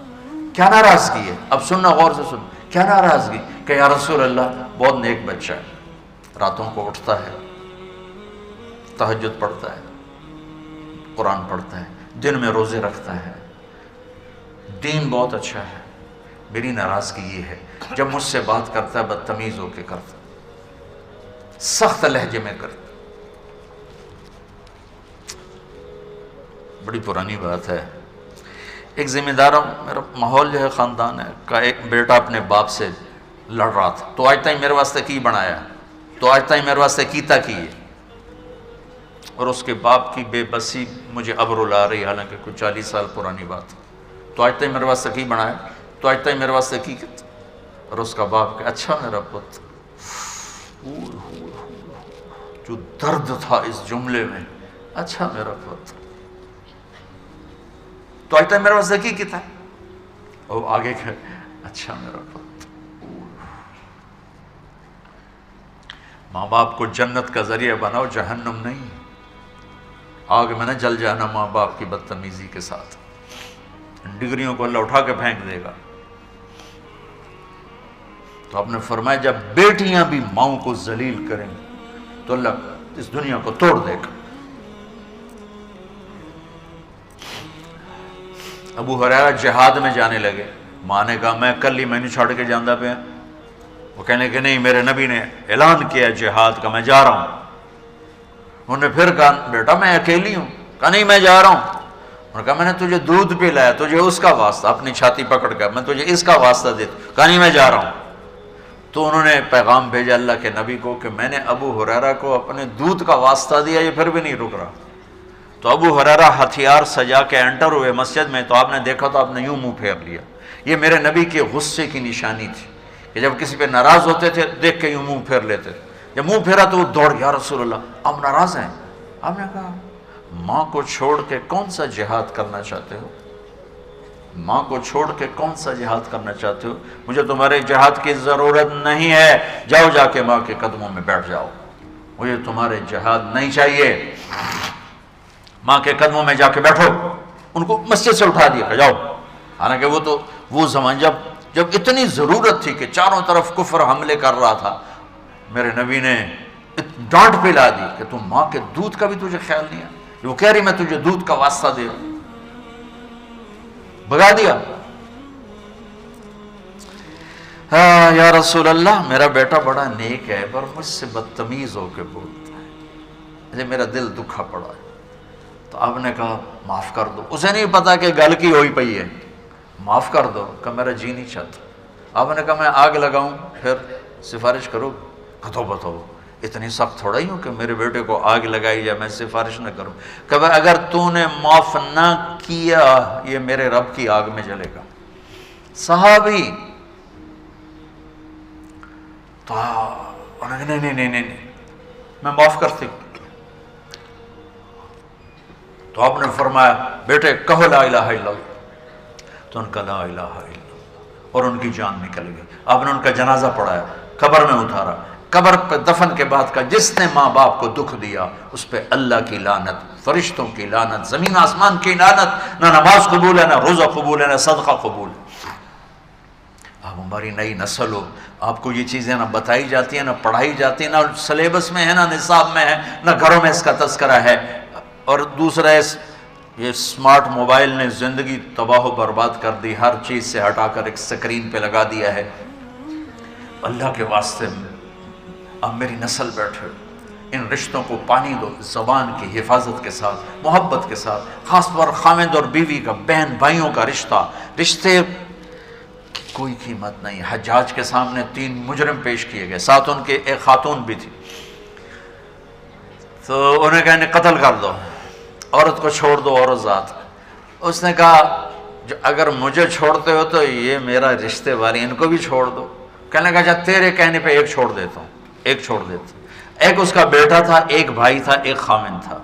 کیا ناراضگی ہے؟ اب سننا غور سے سن. کیا ناراضگی؟ کہ یا رسول اللہ بہت نیک بچہ ہے، راتوں کو اٹھتا ہے، تہجد پڑھتا ہے، قرآن پڑھتا ہے، دن میں روزے رکھتا ہے، دین بہت اچھا ہے. میری ناراضگی یہ ہے جب مجھ سے بات کرتا ہے بدتمیز ہو کے کرتا، سخت لہجے میں کرتا. بڑی پرانی بات ہے. ایک ذمہ دار میرا ماحول جو ہے خاندان ہے کا ایک بیٹا اپنے باپ سے لڑ رہا تھا. تو آج تک میرے واسطے کی بنایا، تو آج تک میرے واسطے کیتا کی ہے. اور اس کے باپ کی بے بسی مجھے اب رلا رہی، حالانکہ کچھ 40 سال پرانی بات. تو آج تک میرے واسطے کی بنایا، تو آج تک میرے واسطے کی. اور اس کا باپ کہ اچھا میرا پت. جو درد تھا اس جملے میں، اچھا میرا پت. تو آج تک میرے واسطے کی کیتا ہے. اور آگے کہ اچھا میرا پت. ماں باپ کو جنت کا ذریعہ بناؤ، جہنم نہیں. آگ میں نہ جل جانا ماں باپ کی بدتمیزی کے ساتھ. ڈگریوں کو اللہ اٹھا کے پھینک دے گا. تو آپ نے فرمایا جب بیٹیاں بھی ماؤں کو ذلیل کریں گی تو اللہ اس دنیا کو توڑ دے گا. ابو ہریرہ جہاد میں جانے لگے. ماں نے کہا میں کل ہی مینو چھوڑ کے جاندہ پہ. وہ کہنے کہ نہیں میرے نبی نے اعلان کیا جہاد کا، میں جا رہا ہوں. انہوں نے پھر کہا بیٹا میں اکیلی ہوں. کہا نہیں میں جا رہا ہوں. انہوں نے کہا میں نے تجھے دودھ پلایا، تجھے اس کا واسطہ، اپنی چھاتی پکڑ کر میں تجھے اس کا واسطہ دیتا. کہا نہیں میں جا رہا ہوں. تو انہوں نے پیغام بھیجا اللہ کے نبی کو کہ میں نے ابو ہریرہ کو اپنے دودھ کا واسطہ دیا، یہ پھر بھی نہیں رک رہا. تو ابو ہریرہ ہتھیار سجا کے انٹر ہوئے مسجد میں. تو آپ نے دیکھا تو آپ نے یوں منہ پھیر لیا. یہ میرے نبی کے غصے کی نشانی تھی کہ جب کسی پہ ناراض ہوتے تھے دیکھ کے یوں منہ پھیر لیتے. جب منہ پھیرا تو وہ دوڑ یا رسول اللہ آپ ناراض ہیں. آپ نے کہا ماں کو چھوڑ کے کون سا جہاد کرنا چاہتے ہو؟ ماں کو چھوڑ کے کون سا جہاد کرنا چاہتے ہو؟ مجھے تمہارے جہاد کی ضرورت نہیں ہے، جاؤ جا کے ماں کے قدموں میں بیٹھ جاؤ. مجھے تمہارے جہاد نہیں چاہیے، ماں کے قدموں میں جا کے بیٹھو. ان کو مسجد سے اٹھا دیا کہ جاؤ. حالانکہ وہ زمان جب جب اتنی ضرورت تھی کہ چاروں طرف کفر حملے کر رہا تھا، میرے نبی نے ڈانٹ پلا دی کہ تم ماں کے دودھ کا بھی تجھے خیال نہیں ہے، وہ کہہ رہی میں تجھے دودھ کا واسطہ دے رہا ہوں، بھگا دیا۔ ہاں یا رسول اللہ، میرا بیٹا بڑا نیک ہے پر مجھ سے بدتمیز ہو کے بولتا ہے، مجھے میرا دل دکھا پڑا ہے۔ تو آپ نے کہا معاف کر دو، اسے نہیں پتا کہ گل کی ہوئی پئی ہے، معاف کر دو۔ کہ میرا جی نہیں چاہتا۔ آپ نے کہا میں آگ لگاؤں پھر سفارش کرو؟ کتو بتاؤ، اتنی سخت تھوڑا ہی ہوں کہ میرے بیٹے کو آگ لگائی جائے میں سفارش نہ کروں۔ کہ اگر تو نے معاف نہ کیا یہ میرے رب کی آگ میں جلے گا۔ صحابی تو نہیں میں معاف کرتی ہوں۔ تو آپ نے فرمایا بیٹے کہو لا الہ الا اللہ، تو ان کا لا الہ الا اللہ اور ان کی جان نکل گئی۔ آپ نے ان کا جنازہ پڑھایا، قبر میں اتارا، قبر پہ دفن کے بعد کا جس نے ماں باپ کو دکھ دیا اس پہ اللہ کی لعنت، فرشتوں کی لعنت، زمین آسمان کی لعنت، نہ نماز قبول ہے، نہ روزہ قبول ہے، نہ صدقہ قبول ہے۔ اب ہماری نئی نسل ہو، آپ کو یہ چیزیں نہ بتائی جاتی ہیں، نہ پڑھائی جاتی ہیں، نہ سلیبس میں ہے، نہ نصاب میں ہے، نہ گھروں میں اس کا تذکرہ ہے۔ اور دوسرا یہ اسمارٹ موبائل نے زندگی تباہ و برباد کر دی، ہر چیز سے ہٹا کر ایک سکرین پہ لگا دیا ہے۔ اللہ کے واسطے اب میری نسل بیٹھے، ان رشتوں کو پانی دو، زبان کی حفاظت کے ساتھ، محبت کے ساتھ، خاص طور خامد اور بیوی کا، بہن بھائیوں کا رشتہ، رشتے کی کوئی قیمت نہیں۔ حجاج کے سامنے 3 مجرم پیش کیے گئے، ساتھ ان کے ایک خاتون بھی تھی، تو انہیں کہا انہیں قتل کر دو، عورت کو چھوڑ دو، عورت ذات۔ اس نے کہا اگر مجھے چھوڑتے ہو تو یہ میرا رشتے والی ان کو بھی چھوڑ دو۔ کہنے لگا اچھا تیرے کہنے پہ ایک چھوڑ دیتا ہوں، ایک چھوڑ دیتا ہوں۔ ایک اس کا بیٹا تھا، ایک بھائی تھا، ایک خامن تھا۔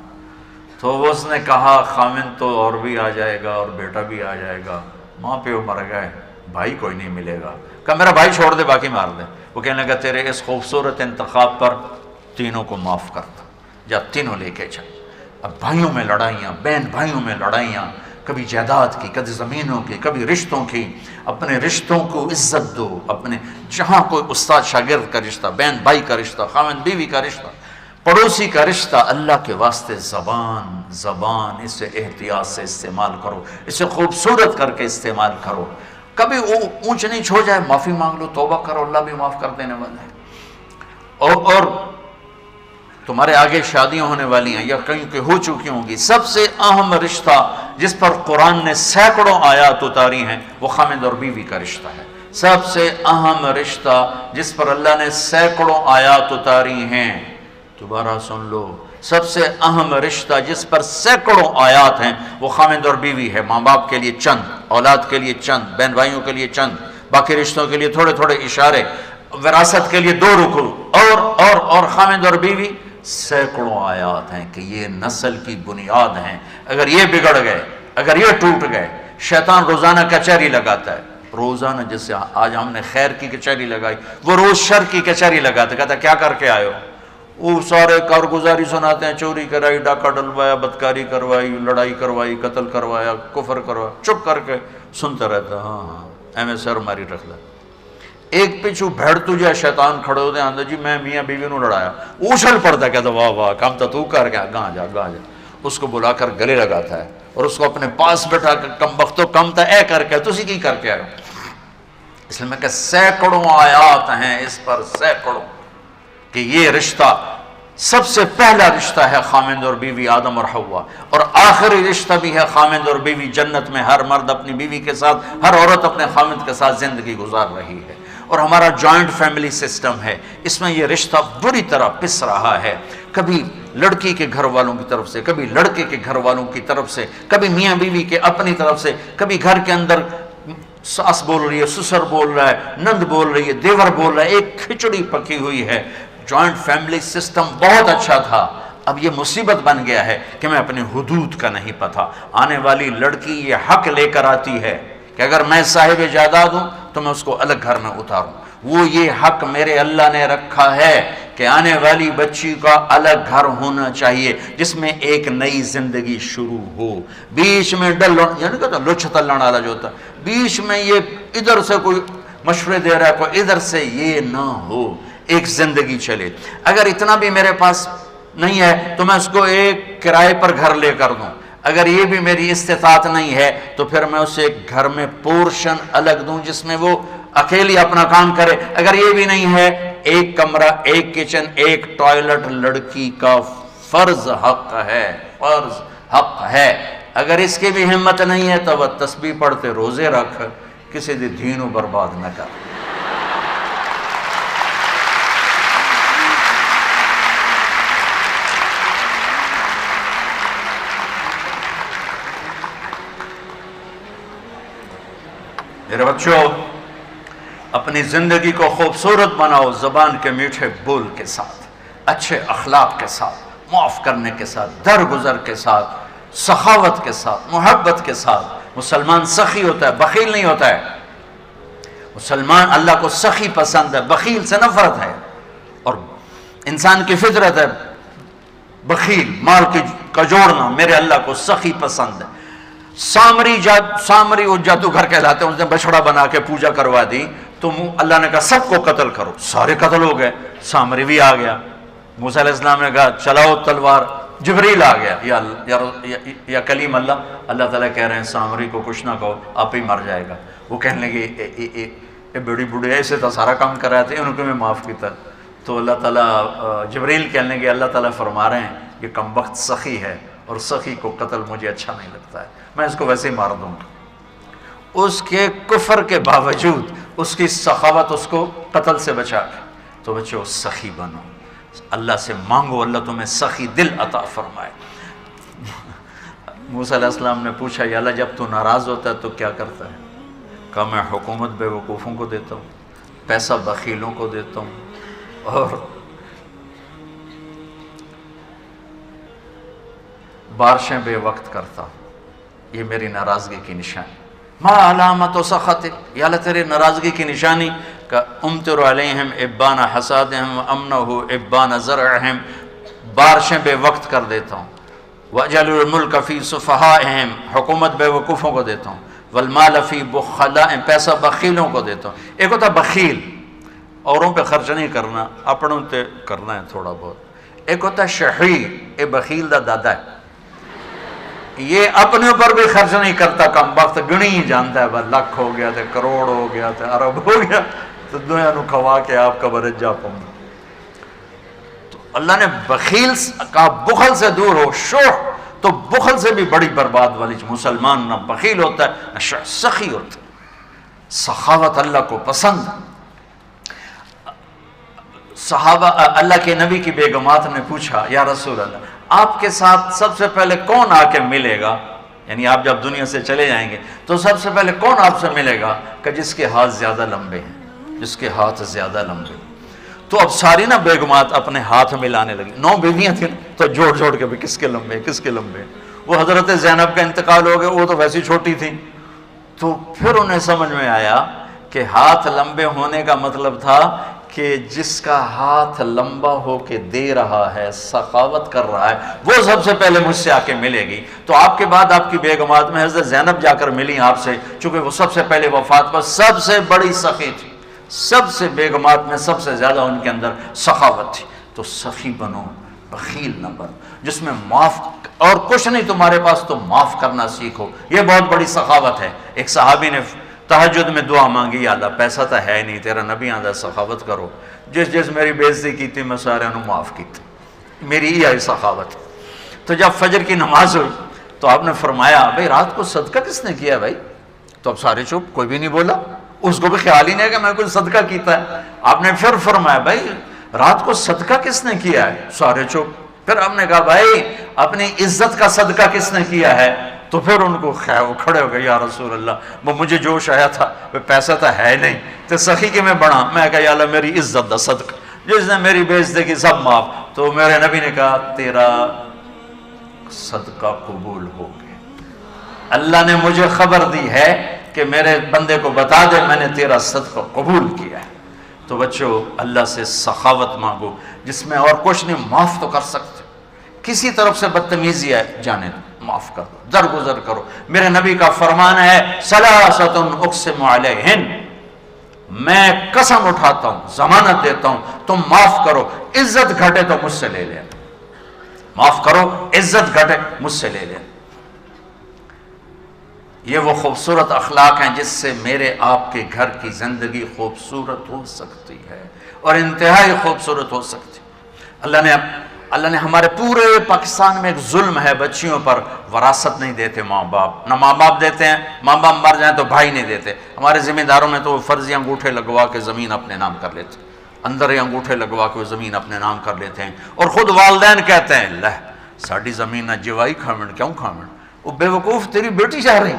تو وہ اس نے کہا خامن تو اور بھی آ جائے گا اور بیٹا بھی آ جائے گا، ماں پیو مر گئے، بھائی کوئی نہیں ملے گا۔ کہا میرا بھائی چھوڑ دے باقی مار دے۔ وہ کہنے لگا تیرے اس خوبصورت انتخاب پر تینوں کو معاف کرتا، جا تینوں لے کے چل۔ اب بھائیوں میں لڑائیاں، بہن بھائیوں میں لڑائیاں، کبھی جائیداد کی، کبھی زمینوں کی، کبھی رشتوں کی۔ اپنے رشتوں کو عزت دو، اپنے جہاں کوئی استاد شاگرد کا رشتہ، بہن بھائی کا رشتہ، خاوند بیوی کا رشتہ، پڑوسی کا رشتہ، اللہ کے واسطے زبان اسے احتیاط سے استعمال کرو، اسے خوبصورت کر کے استعمال کرو۔ کبھی وہ اونچ نیچ ہو جائے معافی مانگ لو، توبہ کرو، اللہ بھی معاف کر دینے والا ہے۔ اور تمہارے آگے شادیاں ہونے والی ہیں یا کہیں کہ ہو چکی ہوں گی، سب سے اہم رشتہ جس پر قرآن نے سینکڑوں آیات اتاری ہیں وہ خامد اور بیوی کا رشتہ ہے۔ سب سے اہم رشتہ جس پر اللہ نے سینکڑوں آیات اتاری ہیں، دوبارہ سن لو، سب سے اہم رشتہ جس پر سینکڑوں آیات ہیں وہ خامد اور بیوی ہے۔ ماں باپ کے لیے چند، اولاد کے لیے چند، بہن بھائیوں کے لیے چند، باقی رشتوں کے لیے تھوڑے تھوڑے اشارے، وراثت کے لیے 2 رکوع، اور خامد اور بیوی سینکڑوں آیات ہیں کہ یہ نسل کی بنیاد ہیں۔ اگر یہ بگڑ گئے، اگر یہ ٹوٹ گئے، شیطان روزانہ کچہری لگاتا ہے، روزانہ، جیسے آج ہم نے خیر کی کچہری لگائی، وہ روز شر کی کچہری لگاتا ہے، کہتا ہے کیا کر کے آئے ہو؟ وہ سارے کارگزاری سناتے ہیں، چوری کرائی، ڈاکہ ڈلوایا، بدکاری کروائی، لڑائی کروائی، قتل کروایا، کفر کروایا، چپ کر کے سنتا رہتا، ہاں ایویں سر ماری رکھ لے۔ ایک پیچھو بھیڑ تجھے شیطان کھڑے ہوتے ہیں، جی میں میاں بیوی نو لڑایا، اچھل پڑتا ہے، کہتا واہ واہ کام تو کر گیا، گاں جا گاں جا، اس کو بلا کر گلے لگاتا ہے اور اس کو اپنے پاس بٹھا کر کم بختو کم تا اے کر کے تسی کی کر کے آئے۔ اس لیے میں کہ سینکڑوں آیات ہیں اس پر، سینکڑوں، کہ یہ رشتہ سب سے پہلا رشتہ ہے خامند اور بیوی، آدم اور حوا، اور آخری رشتہ بھی ہے خامند اور بیوی۔ جنت میں ہر مرد اپنی بیوی کے ساتھ، ہر عورت اپنے خامند کے ساتھ زندگی گزار رہی ہے، اور ہمارا جوائنٹ فیملی سسٹم ہے، اس میں یہ رشتہ بری طرح پس رہا ہے، کبھی لڑکی کے گھر والوں کی طرف سے، کبھی لڑکے کے گھر والوں کی طرف سے، کبھی میاں بیوی کے اپنی طرف سے، کبھی گھر کے اندر ساس بول رہی ہے، سسر بول رہا ہے، نند بول رہی ہے، دیور بول رہا ہے، ایک کھچڑی پکی ہوئی ہے۔ جوائنٹ فیملی سسٹم بہت اچھا تھا، اب یہ مصیبت بن گیا ہے کہ میں اپنے حدود کا نہیں پتہ۔ آنے والی لڑکی یہ حق لے کر آتی ہے کہ اگر میں صاحب جائیداد ہوں تو میں اس کو الگ گھر میں اتاروں، وہ یہ حق میرے اللہ نے رکھا ہے کہ آنے والی بچی کا الگ گھر ہونا چاہیے جس میں ایک نئی زندگی شروع ہو۔ بیچ میں ڈل، یعنی کہتا لچھ تلن والا جو ہوتا ہے، بیچ میں یہ ادھر سے کوئی مشورے دے رہا ہے کوئی ادھر سے یہ نہ ہو، ایک زندگی چلے۔ اگر اتنا بھی میرے پاس نہیں ہے تو میں اس کو ایک کرائے پر گھر لے کر دوں، اگر یہ بھی میری استطاعت نہیں ہے تو پھر میں اسے ایک گھر میں پورشن الگ دوں جس میں وہ اکیلی اپنا کام کرے، اگر یہ بھی نہیں ہے ایک کمرہ، ایک کچن، ایک ٹوائلٹ لڑکی کا فرض حق ہے، فرض حق ہے۔ اگر اس کی بھی ہمت نہیں ہے تو وہ تسبیح پڑھتے روزے رکھ، کسی دی دینوں برباد نہ کر۔ میرے بچوں، اپنی زندگی کو خوبصورت بناؤ زبان کے میٹھے بول کے ساتھ، اچھے اخلاق کے ساتھ، معاف کرنے کے ساتھ، درگزر کے ساتھ، سخاوت کے ساتھ، محبت کے ساتھ۔ مسلمان سخی ہوتا ہے، بخیل نہیں ہوتا ہے۔ مسلمان اللہ کو سخی پسند ہے، بخیل سے نفرت ہے، اور انسان کی فطرت ہے بخیل، مال کا جوڑنا۔ میرے اللہ کو سخی پسند ہے۔ سامری وہ جادو گھر کہلاتے ہیں، اس نے بچڑا بنا کے پوجا کروا دی تو اللہ نے کہا سب کو قتل کرو، سارے قتل ہو گئے، سامری بھی آ گیا۔ موسیٰ علیہ السلام نے کہا چلاؤ تلوار، جبریل آ گیا، یا کلیم اللہ، اللہ تعالیٰ کہہ رہے ہیں سامری کو کچھ نہ کہو، آپ ہی مر جائے گا۔ وہ کہنے لگے اے بڑی بڑے ایسے تو سارا کام کر رہے تھے، ان کو میں معاف کیتا۔ تو اللہ تعالیٰ جبریل کہنے لگے اللہ تعالیٰ فرما رہے ہیں یہ کم وقت سخی ہے، اور سخی کو قتل مجھے اچھا نہیں لگتا ہے، میں اس کو ویسے ہی مار دوں گا۔ اس کے کفر کے باوجود اس کی سخاوت اس کو قتل سے بچا کے۔ تو بچوں سخی بنو، اللہ سے مانگو اللہ تمہیں سخی دل عطا فرمائے۔ موسیٰ علیہ السلام نے پوچھا یا اللہ جب تو ناراض ہوتا ہے تو کیا کرتا ہے؟ کہا میں حکومت بے وقوفوں کو دیتا ہوں، پیسہ بخیلوں کو دیتا ہوں، اور بارشیں بے وقت کرتا ہوں، یہ میری ناراضگی کی نشانی۔ ما علامت و سخط، یا اللہ تیرے ناراضگی کی نشانی کہ امطر علیہم ابان حسادہم وامنہ ابان زرعہم، بارشیں بے وقت کر دیتا ہوں۔ وَأَجْعَلُ الْمُلْكَ فِي صُفَحَائِهِمْ، حکومت بے وقوفوں کو دیتا ہوں۔ وَالْمَالَ فِي بُخَلَائِهِمْ، پیسہ بخیلوں کو دیتا ہوں۔ ایک ہوتا بخیل، اوروں پہ خرچ نہیں کرنا، اپنوں تے کرنا ہے تھوڑا بہت۔ ایک ہوتا شحیح، اے بخیل دا دادا ہے، یہ اپنے اوپر بھی خرچ نہیں کرتا، کم وقت گنی ہی جانتا ہے، بس لاکھ ہو گیا تھے، کروڑ ہو گیا تھے، ارب ہو گیا تو دنیا نو کھوا کے آپ قبر جا پاؤں۔ تو اللہ نے بخیل کا بخل سے دور ہو، شح تو بخل سے بھی بڑی برباد والی۔ مسلمان نہ بخیل ہوتا ہے نہ سخی ہوتا ہے، سخاوت اللہ کو پسند۔ صحابہ اللہ کے نبی کی بیگمات نے پوچھا یا رسول اللہ آپ کے ساتھ سب سے پہلے کون آ کے ملے گا، یعنی آپ جب دنیا سے چلے جائیں گے تو سب سے پہلے کون آپ سے ملے گا؟ کہ جس کے ہاتھ زیادہ لمبے ہیں، جس کے ہاتھ زیادہ لمبے ہیں۔ تو اب ساری نا بیگمات اپنے ہاتھ ملانے لگی، 9 بیویاں تھیں تو جوڑ جوڑ کے بھی کس کے لمبے کس کے لمبے۔ وہ حضرت زینب کا انتقال ہو گیا، وہ تو ویسی چھوٹی تھی، تو پھر انہیں سمجھ میں آیا کہ ہاتھ لمبے ہونے کا مطلب تھا کہ جس کا ہاتھ لمبا ہو کے دے رہا ہے، سخاوت کر رہا ہے، وہ سب سے پہلے مجھ سے آ کے ملے گی۔ تو آپ کے بعد آپ کی بیگمات میں حضرت زینب جا کر ملی آپ سے، چونکہ وہ سب سے پہلے وفات پر سب سے بڑی سخی تھی، سب سے بیگمات میں سب سے زیادہ ان کے اندر سخاوت تھی۔ تو سخی بنو، بخیل نہ بنو، جس میں معاف اور کچھ نہیں تمہارے پاس تو معاف کرنا سیکھو، یہ بہت بڑی سخاوت ہے۔ ایک صحابی نے تہجد میں دعا مانگی، یا اللہ پیسہ تو ہے نہیں، تیرا نبی آدھا سخاوت کرو، جس میری بے عزتی کی تھی میں سارے انہوں معاف کی تھی، میری یہ آئی سخاوت۔ تو جب فجر کی نماز ہوئی تو آپ نے فرمایا بھائی رات کو صدقہ کس نے کیا بھائی؟ تو اب سارے چپ، کوئی بھی نہیں بولا، اس کو بھی خیال ہی نہیں ہے کہ میں کوئی صدقہ کیتا ہے۔ آپ نے پھر فرمایا بھائی رات کو صدقہ کس نے کیا ہے؟ سارے چپ۔ پھر آپ نے کہا بھائی اپنی عزت کا صدقہ کس نے کیا ہے؟ تو پھر ان کو کھڑے ہو گئے، یا رسول اللہ وہ مجھے جوش آیا تھا، پیسہ تو ہے نہیں تو سخی کے میں بڑھا، میں کہا یا اللہ میری عزت دا صدقہ، جس نے میری بے عزتی کی سب معاف۔ تو میرے نبی نے کہا تیرا صدقہ قبول ہو گیا، اللہ نے مجھے خبر دی ہے کہ میرے بندے کو بتا دے میں نے تیرا صدقہ قبول کیا ہے۔ تو بچوں اللہ سے سخاوت مانگو، جس میں اور کچھ نہیں، معاف تو کر سکتے، کسی طرف سے بدتمیزی ہے جانے دو، معاف کر دو، درگزر کرو۔ میرے نبی کا فرمان ہے سلاست اقسم علیہن، میں قسم اٹھاتا ہوں، ضمانت دیتا ہوں، تم معاف کرو، عزت گھٹے تو مجھ سے لے لیں، معاف کرو، عزت گھٹے مجھ سے لے لیں۔ یہ وہ خوبصورت اخلاق ہیں جس سے میرے آپ کے گھر کی زندگی خوبصورت ہو سکتی ہے اور انتہائی خوبصورت ہو سکتی ہے۔ اللہ نے ہمارے پورے پاکستان میں ایک ظلم ہے، بچیوں پر وراثت نہیں دیتے ماں باپ، نہ ماں باپ دیتے ہیں، ماں باپ مر جائیں تو بھائی نہیں دیتے۔ ہمارے ذمہ داروں میں تو وہ فرضی انگوٹھے لگوا کے زمین اپنے نام کر لیتے ہیں، اندر ہی انگوٹھے لگوا کے وہ زمین اپنے نام کر لیتے ہیں، اور خود والدین کہتے ہیں لہ ساڑی زمین نہ جوائی کھامن، کیوں کھامن، وہ بے وقوف تیری بیٹی چاہ رہی،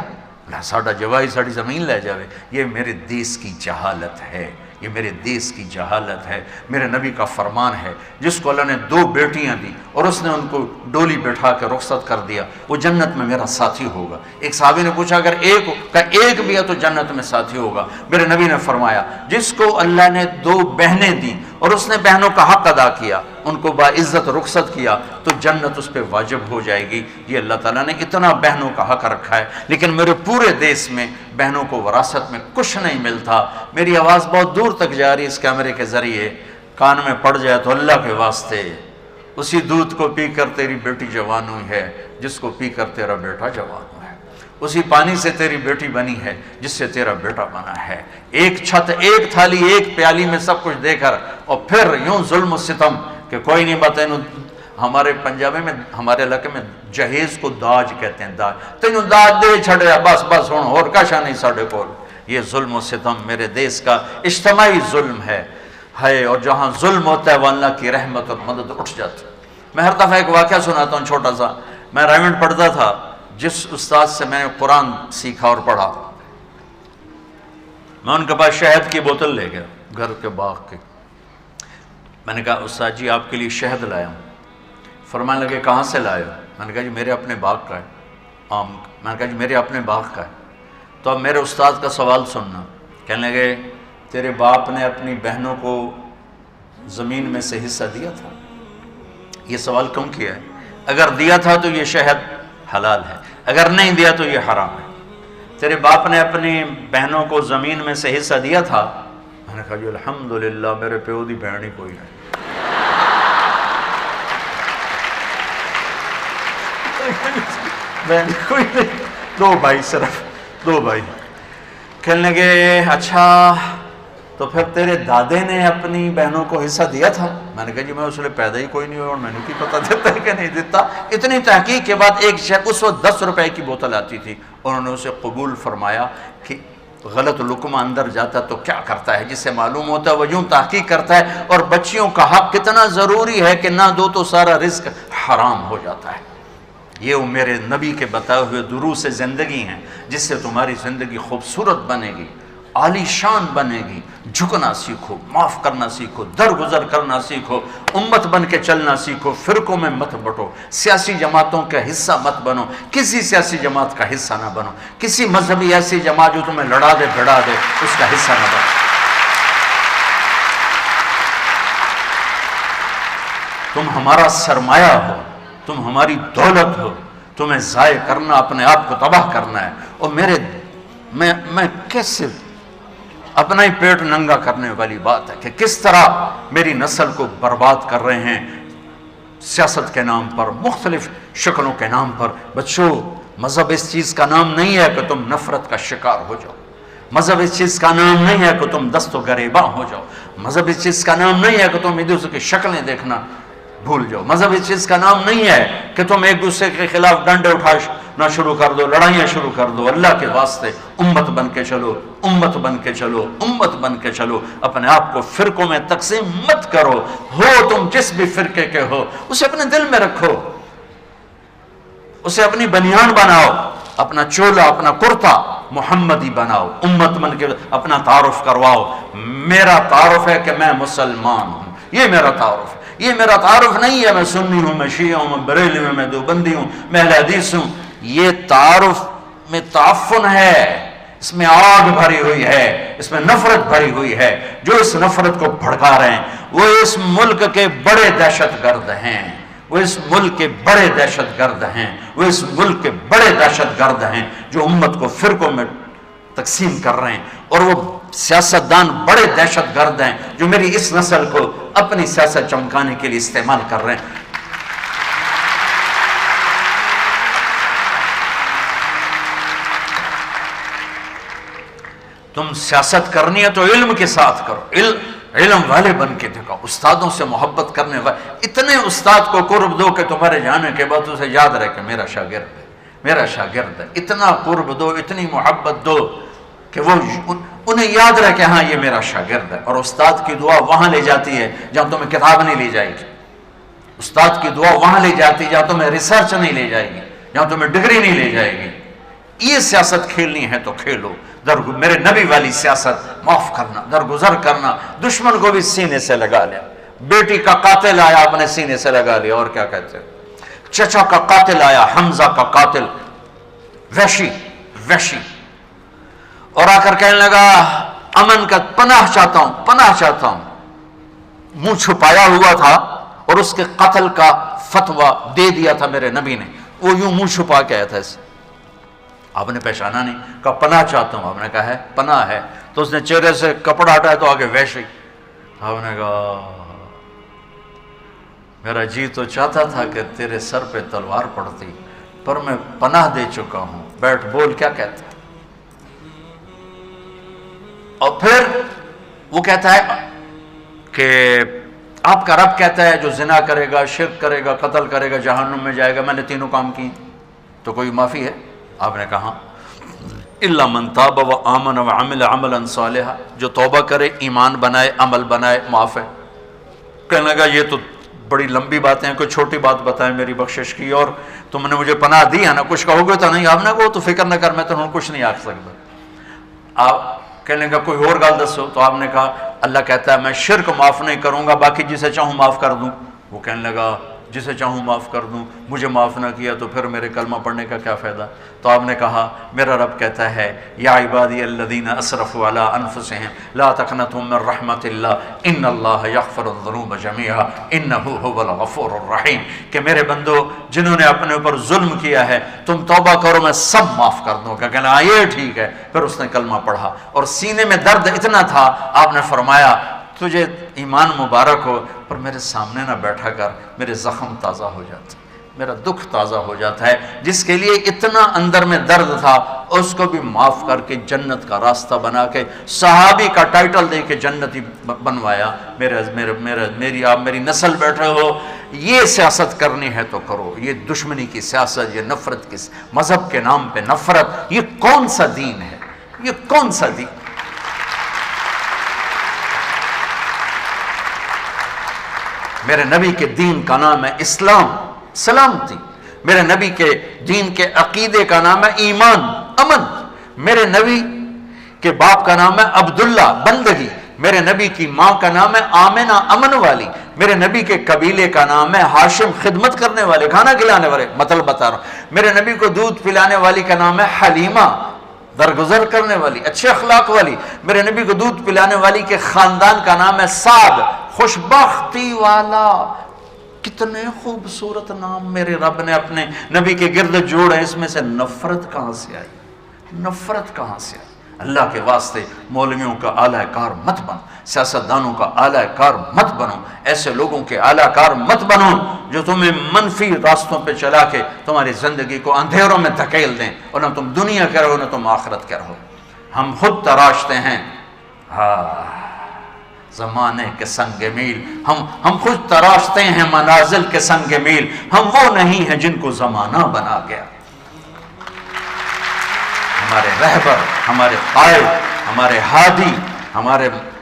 لہ ساڑا جوائی ساڑی زمین لے جاوے۔ یہ میرے دیس کی جہالت ہے، یہ میرے دیس کی جہالت ہے۔ میرے نبی کا فرمان ہے، جس کو اللہ نے 2 بیٹیاں دی اور اس نے ان کو ڈولی بٹھا کے رخصت کر دیا، وہ جنت میں میرا ساتھی ہوگا۔ ایک صحابی نے پوچھا اگر ایک بھی ہے تو جنت میں ساتھی ہوگا۔ میرے نبی نے فرمایا جس کو اللہ نے 2 بہنیں دیں اور اس نے بہنوں کا حق ادا کیا، ان کو باعزت رخصت کیا، تو جنت اس پہ واجب ہو جائے گی۔ یہ اللہ تعالیٰ نے اتنا بہنوں کا حق رکھا ہے، لیکن میرے پورے دیس میں بہنوں کو وراثت میں کچھ نہیں ملتا۔ میری آواز بہت دور تک جا رہی ہے اس کیمرے کے ذریعے، کان میں پڑ جائے تو اللہ کے واسطے اسی دودھ کو پی کر تیری بیٹی جوان ہوئی ہے جس کو پی کر تیرا بیٹا جوان ہوا ہے، اسی پانی سے تیری بیٹی بنی ہے جس سے تیرا بیٹا بنا ہے۔ ایک چھت، ایک تھالی، ایک پیالی میں سب کچھ دے کر، اور پھر یوں ظلم و ستم کہ کوئی نہیں بتائیں۔ ہمارے پنجابی میں، ہمارے علاقے میں جہیز کو داج کہتے ہیں، داج، تینوں داج دے چھڑیا، بس بس ہوں اور کاشا نہیں ساڑھے کول۔ یہ ظلم و ستم میرے دیس کا اجتماعی ظلم ہے، اور جہاں ظلم ہوتا ہے وہ اللہ کی رحمت اور مدد اٹھ جاتی۔ میں ہر دفعہ ایک واقعہ سناتا ہوں چھوٹا سا۔ میں رائمنڈ پڑھتا تھا، جس استاد سے میں نے قرآن سیکھا اور پڑھا، میں ان کے پاس شہد کی بوتل لے گیا گھر کے باغ کی۔ میں نے کہا استاد جی آپ کے لیے شہد لایا ہوں۔ فرمانے لگے کہاں سے لائے ہو؟ میں نے کہا جی میرے اپنے باغ کا ہے آم۔ میں نے کہا جی میرے اپنے باغ کا ہے۔ تو اب میرے استاد کا سوال سننا۔ کہنے لگے تیرے باپ نے اپنی بہنوں کو زمین میں سے حصہ دیا تھا؟ یہ سوال کیوں کیا ہے؟ اگر دیا تھا تو یہ شہد حلال ہے، اگر نہیں دیا تو یہ حرام ہے۔ تیرے باپ نے اپنی بہنوں کو زمین میں سے حصہ دیا تھا؟ میں نے کہا جی الحمدللہ میرے پیو دی بہن ہی کوئی ہے۔ بہن کوئی نہیں، 2 بھائی، صرف 2 بھائی۔ کہنے لگے اچھا تو پھر تیرے دادے نے اپنی بہنوں کو حصہ دیا تھا؟ میں نے کہا جی میں اس لیے پیدا ہی کوئی نہیں ہوا اور میں نے کی پتہ دیتا ہے کہ نہیں دیتا۔ اتنی تحقیق کے بعد ایک شخص، اس وقت 10 روپے کی بوتل آتی تھی، انہوں نے اسے قبول فرمایا کہ غلط لقمہ اندر جاتا تو کیا کرتا ہے، جس سے معلوم ہوتا ہے وہ یوں تحقیق کرتا ہے۔ اور بچیوں کا حق کتنا ضروری ہے کہ نہ دو تو سارا رزق حرام ہو جاتا ہے۔ یہ وہ میرے نبی کے بتائے ہوئے دروس زندگی ہیں جس سے تمہاری زندگی خوبصورت بنے گی، عالی شان بنے گی۔ جھکنا سیکھو، معاف کرنا سیکھو، درگزر کرنا سیکھو، امت بن کے چلنا سیکھو، فرقوں میں مت بٹو، سیاسی جماعتوں کا حصہ مت بنو، کسی سیاسی جماعت کا حصہ نہ بنو، کسی مذہبی ایسی جماعت جو تمہیں لڑا دے بھڑا دے اس کا حصہ نہ بنو۔ تم ہمارا سرمایہ ہو، تم ہماری دولت ہو، تمہیں ضائع کرنا، اپنے آپ کو تباہ کرنا ہے۔ اور میں کیسے اپنا ہی پیٹ ننگا کرنے والی بات ہے کہ کس طرح میری نسل کو برباد کر رہے ہیں سیاست کے نام پر، مختلف شکلوں کے نام پر۔ بچوں، مذہب اس چیز کا نام نہیں ہے کہ تم نفرت کا شکار ہو جاؤ، مذہب اس چیز کا نام نہیں ہے کہ تم دست و گریباں ہو جاؤ، مذہب اس چیز کا نام نہیں ہے کہ تم ایک دوسرے کی شکلیں دیکھنا بھول جاؤ، مذہب اس چیز کا نام نہیں ہے کہ تم ایک دوسرے کے خلاف ڈنڈے اٹھانا شروع کر دو، لڑائیاں شروع کر دو۔ اللہ کے واسطے امت بن کے چلو، امت بن کے چلو، امت بن کے چلو۔ اپنے آپ کو فرقوں میں تقسیم مت کرو، ہو تم جس بھی فرقے کے ہو اسے اپنے دل میں رکھو، اسے اپنی بنیان بناؤ، اپنا چولا، اپنا کرتا محمدی بناؤ، امت بن کے اپنا تعارف کرواؤ۔ میرا تعارف ہے کہ میں مسلمان ہوں، یہ میرا تعارف ہے۔ یہ میرا تعارف نہیں ہے میں سنی ہوں، میں شیعہ ہوں، میں بریلی ہوں، میں دیوبندی ہوں، میں اہل حدیث ہوں۔ یہ تعارف میں تعفن ہے، اس میں آگ بھری ہوئی ہے، اس میں نفرت بھری ہوئی ہے۔ جو اس نفرت کو بھڑکا رہے ہیں وہ اس ملک کے بڑے دہشت گرد ہیں، وہ اس ملک کے بڑے دہشت گرد ہیں، وہ اس ملک کے بڑے دہشت گرد ہیں جو امت کو فرقوں میں تقسیم کر رہے ہیں۔ اور وہ سیاستدان بڑے دہشت گرد ہیں جو میری اس نسل کو اپنی سیاست چمکانے کے لیے استعمال کر رہے ہیں۔ تم سیاست کرنی ہے تو علم کے ساتھ کرو، علم والے بن کے دکھاؤ، استادوں سے محبت کرنے والے۔ اتنے استاد کو قرب دو کہ تمہارے جانے کے بعد اسے یاد رہے کہ میرا شاگرد ہے، میرا شاگرد ہے۔ اتنا قرب دو، اتنی محبت دو کہ وہ انہیں یاد رہے کہ ہاں یہ میرا شاگرد ہے۔ اور استاد کی دعا وہاں لے جاتی ہے جہاں تمہیں کتاب نہیں لے جائے گی، استاد کی دعا وہاں لے جاتی ہے جہاں تمہیں ریسرچ نہیں لے جائے گی، جہاں تمہیں ڈگری نہیں لے جائے گی۔ یہ سیاست کھیلنی ہے تو کھیلو، میرے نبی والی سیاست، معاف کرنا، درگزر کرنا، دشمن کو بھی سینے سے لگا لیا۔ بیٹی کا قاتل آیا، اپنے سینے سے لگا لیا، اور کیا کہتے ہیں، چچا کا قاتل آیا، حمزہ کا قاتل، وحشی، اور آ کر کہنے لگا امن کا پناہ چاہتا ہوں، پناہ چاہتا ہوں۔ منہ چھپایا ہوا تھا اور اس کے قتل کا فتویٰ دے دیا تھا میرے نبی نے، وہ یوں منہ چھپا کے آیا تھا ایسے۔ آپ نے پہچانا نہیں، کہا پناہ چاہتا ہوں، آپ نے کہا ہے پناہ ہے، تو اس نے چہرے سے کپڑا ہٹایا تو آگے وحشی۔ آپ نے کہا میرا جی تو چاہتا تھا کہ تیرے سر پہ تلوار پڑتی، پر میں پناہ دے چکا ہوں، بیٹھ بول کیا کہتا ہے۔ اور پھر وہ کہتا ہے کہ آپ کا رب کہتا ہے جو زنا کرے گا، شرک کرے گا، قتل کرے گا، جہنم میں جائے گا۔ میں نے تینوں کام کی تو کوئی معافی ہے؟ آپ نے کہا الا من تاب وآمن وعمل عملا صالحا، جو توبہ کرے، ایمان بنائے، عمل بنائے، معاف ہے۔ کہنے لگا یہ تو بڑی لمبی باتیں ہیں، کوئی چھوٹی بات بتائیں میری بخشش کی، اور تم نے مجھے پناہ دی ہے نا، کچھ کہو گے تو نہیں؟ آپ نے کہا تو فکر نہ کر، میں تو کچھ نہیں آکھ سکتا۔ آپ کہنے لگا کوئی اور گل دسو، تو آپ نے کہا اللہ کہتا ہے میں شرک معاف نہیں کروں گا، باقی جسے چاہوں معاف کر دوں۔ وہ کہنے لگا جسے چاہوں معاف کر دوں، مجھے معاف نہ کیا تو پھر میرے کلمہ پڑھنے کا کیا فائدہ؟ تو آپ نے کہا میرا رب کہتا ہے یا عبادی الذین اسرفوا علی انفسہم لا تقنطوا من رحمت اللہ ان اللہ یغفر الذنوب جمیعا انہ هو الغفور الرحیم، کہ میرے بندو جنہوں نے اپنے اوپر ظلم کیا ہے تم توبہ کرو میں سب معاف کر دوں گا۔ کہنا یہ ٹھیک ہے۔ پھر اس نے کلمہ پڑھا اور سینے میں درد اتنا تھا، آپ نے فرمایا تجھے ایمان مبارک ہو، پر میرے سامنے نہ بیٹھا کر، میرے زخم تازہ ہو جاتے، میرا دکھ تازہ ہو جاتا ہے۔ جس کے لیے اتنا اندر میں درد تھا اس کو بھی معاف کر کے جنت کا راستہ بنا کے صحابی کا ٹائٹل دے کے جنتی بنوایا۔ میری نسل بیٹھے ہو، یہ سیاست کرنی ہے تو کرو، یہ دشمنی کی سیاست، یہ نفرت کی، مذہب کے نام پہ نفرت، یہ کون سا دین ہے؟ یہ کون سا دین؟ میرے نبی کے دین کا نام ہے اسلام، سلامتی۔ میرے نبی کے دین کے عقیدے کا نام ہے ایمان، امن۔ میرے نبی کے باپ کا نام ہے عبداللہ، بندگی۔ میرے نبی کی ماں کا نام ہے آمنہ، امن والی۔ میرے نبی کے قبیلے کا نام ہے ہاشم، خدمت کرنے والے، کھانا کھلانے والے۔ مطلب بتا رہا ہوں، میرے نبی کو دودھ پلانے والی کا نام ہے حلیمہ، درگزر کرنے والی، اچھے اخلاق والی۔ میرے نبی کو دودھ پلانے والی کے خاندان کا نام ہے سعد، خوشبختی والا۔ کتنے خوبصورت نام میرے رب نے اپنے نبی کے گرد جوڑے، اس میں سے نفرت کہاں سے آئی؟ نفرت کہاں سے آئی؟ اللہ کے واسطے مولویوں کا اعلی کار مت بنو، سیاستدانوں کا اعلی کار مت بنو، ایسے لوگوں کے اعلی کار مت بنو جو تمہیں منفی راستوں پہ چلا کے تمہاری زندگی کو اندھیروں میں دھکیل دیں، اور نہ تم دنیا کے رہو نہ تم آخرت کے رہو۔ ہم خود تراشتے ہیں زمانے کے سنگ میل، ہم خود تراشتے ہیں منازل کے سنگ میل، ہم وہ نہیں ہیں جن کو زمانہ بنا گیا۔ ہمارے رہبر، ہمارے قائد، ہمارے ہادی،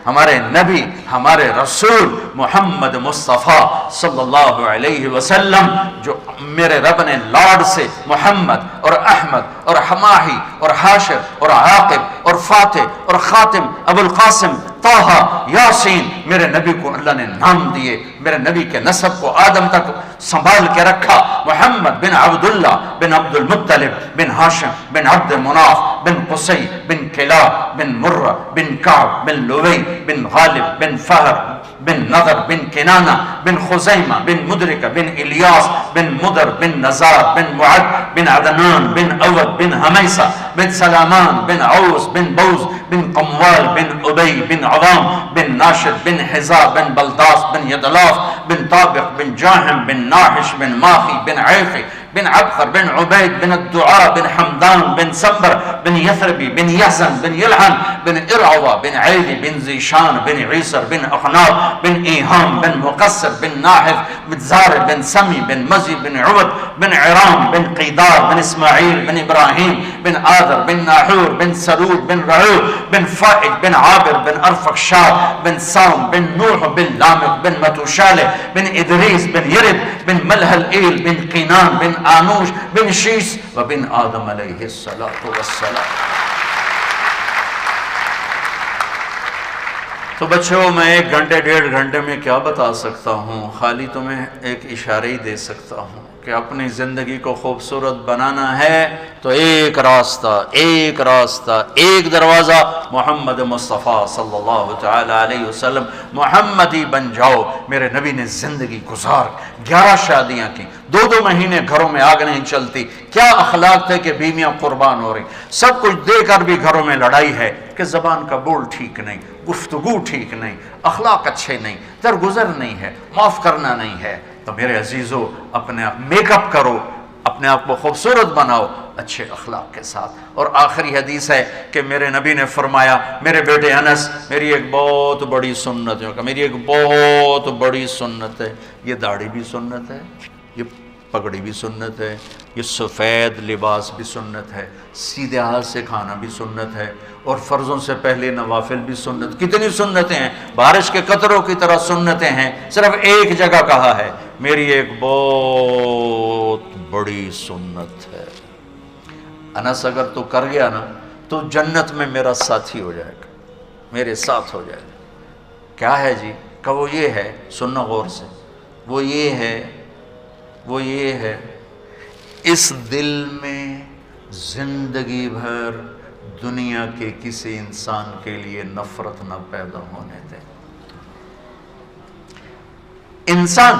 ہمارے نبی، ہمارے رسول محمد مصطفیٰ صلی اللہ علیہ وسلم، جو میرے رب نے لاڈ سے محمد اور احمد اور حماہی اور حاشر اور عاقب اور فاتح اور خاتم ابو القاسم طہ یاسین، میرے نبی کو اللہ نے نام دیے۔ میرے نبی کے نسب کو آدم تک سنبھال کے رکھا. محمد بن عبداللہ بن عبد المطلب بن ہاشم بن عبد مناف بن قصی بن کلاب بن مرہ بن کعب بن لوی بن غالب بن فہر بن نضر بن کنانہ بن خزیمہ بن مدرکہ بن الیاس بن مدر بن نزار بن معد بن عدنان بن اود بن حمیسہ بن سلامان بن عوس بن بوز بن قموال بن ابی بن عوام بن ناشد بن حزا بن بلداس بن یدلاف بن طابق بن جاہم بن ناحش بن ماخی بن عیقی بن عبخر بن عبید بن الدعاء بن حمدان بن سمبر بن یثربی بن یحزن بن یلحن بن ارعوہ بن عیلی بن زیشان بن عیسر بن اخناب بن ایہام بن مقصر بن ناحف بن زار بن سمی بن مزی بن عبد بن عرام بن قیدار بن اسماعیل بن ابراہیم بن آدر بن ناحور بن سرود بن رعو بن فائد بن عابر بن ارفقشاد بن سام بن نوح بن لامق بن متوشالح بن ادریس بن یرد بن ملحل ایل بن قینان بن آنوش بن شیس و بن آدم علیہ السلام. تو بچوں میں 1 گھنٹے 1.5 گھنٹے میں کیا بتا سکتا ہوں، خالی تمہیں ایک اشارہ ہی دے سکتا ہوں کہ اپنی زندگی کو خوبصورت بنانا ہے تو ایک راستہ، ایک دروازہ محمد مصطفیٰ صلی اللہ تعالی علیہ وسلم، محمدی بن جاؤ. میرے نبی نے زندگی گزار 11 شادیاں کی، 2 مہینے گھروں میں آگ نہیں چلتی. کیا اخلاق تھے کہ بیویاں قربان ہو رہی، سب کچھ دے کر بھی گھروں میں لڑائی ہے کہ زبان کا بول ٹھیک نہیں، گفتگو ٹھیک نہیں، اخلاق اچھے نہیں، درگزر نہیں ہے، معاف کرنا نہیں ہے. تو میرے عزیزو اپنے آپ میک اپ کرو، اپنے آپ کو خوبصورت بناؤ اچھے اخلاق کے ساتھ. اور آخری حدیث ہے کہ میرے نبی نے فرمایا، میرے بیٹے انس میری ایک بہت بڑی سنت ہے، میری ایک بہت بڑی سنت ہے، یہ داڑھی بھی سنت ہے، یہ پگڑی بھی سنت ہے، یہ سفید لباس بھی سنت ہے، سیدھے ہاتھ سے کھانا بھی سنت ہے، اور فرضوں سے پہلے نوافل بھی سنت. کتنی سنتیں ہیں، بارش کے قطروں کی طرح سنتیں ہیں. صرف ایک جگہ کہا ہے میری ایک بہت بڑی سنت ہے. انس اگر تو کر گیا نا تو جنت میں میرا ساتھی ہو جائے گا، میرے ساتھ ہو جائے گا. کیا ہے جی؟ کہ وہ یہ ہے، سننا غور سے، وہ یہ ہے اس دل میں زندگی بھر دنیا کے کسی انسان کے لیے نفرت نہ پیدا ہونے دے. انسان،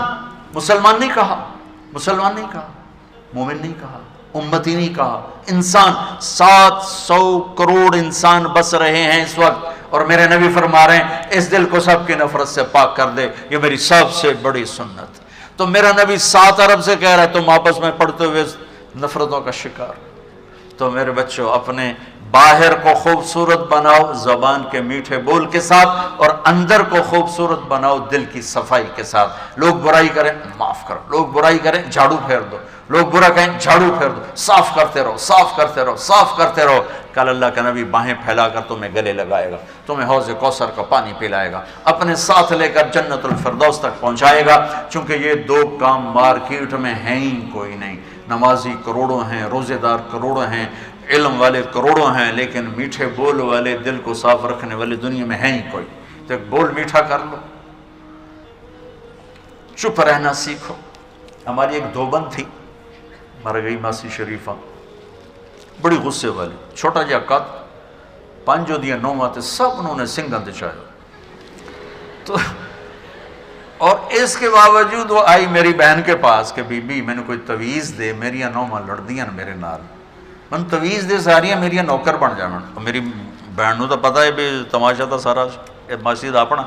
مسلمان نہیں کہا، مومن نہیں کہا، امتی نہیں کہا، انسان. 700 کروڑ انسان بس رہے ہیں اس وقت، اور میرے نبی فرما رہے ہیں اس دل کو سب کی نفرت سے پاک کر دے، یہ میری سب سے بڑی سنت. تو میرا نبی 7 ارب سے کہہ رہا ہے تم آپس میں پڑھتے ہوئے نفرتوں کا شکار. تو میرے بچوں اپنے باہر کو خوبصورت بناؤ زبان کے میٹھے بول کے ساتھ، اور اندر کو خوبصورت بناؤ دل کی صفائی کے ساتھ. لوگ برائی کریں معاف کرو، لوگ برائی کریں جھاڑو پھیر دو، لوگ برا کہیں جھاڑو پھیر دو، صاف کرتے رہو. کل اللہ کا نبی باہیں پھیلا کر تمہیں گلے لگائے گا، تمہیں حوض کوثر کا پانی پلائے گا، اپنے ساتھ لے کر جنت الفردوس تک پہنچائے گا. چونکہ یہ 2 کام مارکیٹ میں ہیں ہی کوئی نہیں. نمازی کروڑوں ہیں، روزے دار کروڑوں ہیں، علم والے کروڑوں ہیں، لیکن میٹھے بول والے، دل کو صاف رکھنے والے دنیا میں ہیں ہی کوئی. تو ایک بول میٹھا کر لو، چپ رہنا سیکھو. ہماری ایک دھوبن تھی، مر گئی ماسی شریفہ، بڑی غصے والی، چھوٹا جا قد، 5 دیا 9 ماتے سب انہوں نے سنگھاں چاہے. تو اور اس کے باوجود وہ آئی میری بہن کے پاس کہ بی بی میں نے کوئی تویز دے، میریاں 9 ماں لڑ دیاں میرے نال، من تویز دے ساریاں میریاں نوکر بن جاون. میری بہن نو تو پتہ ہے بھی تماشا تھا سارا ماسی دا اپنا.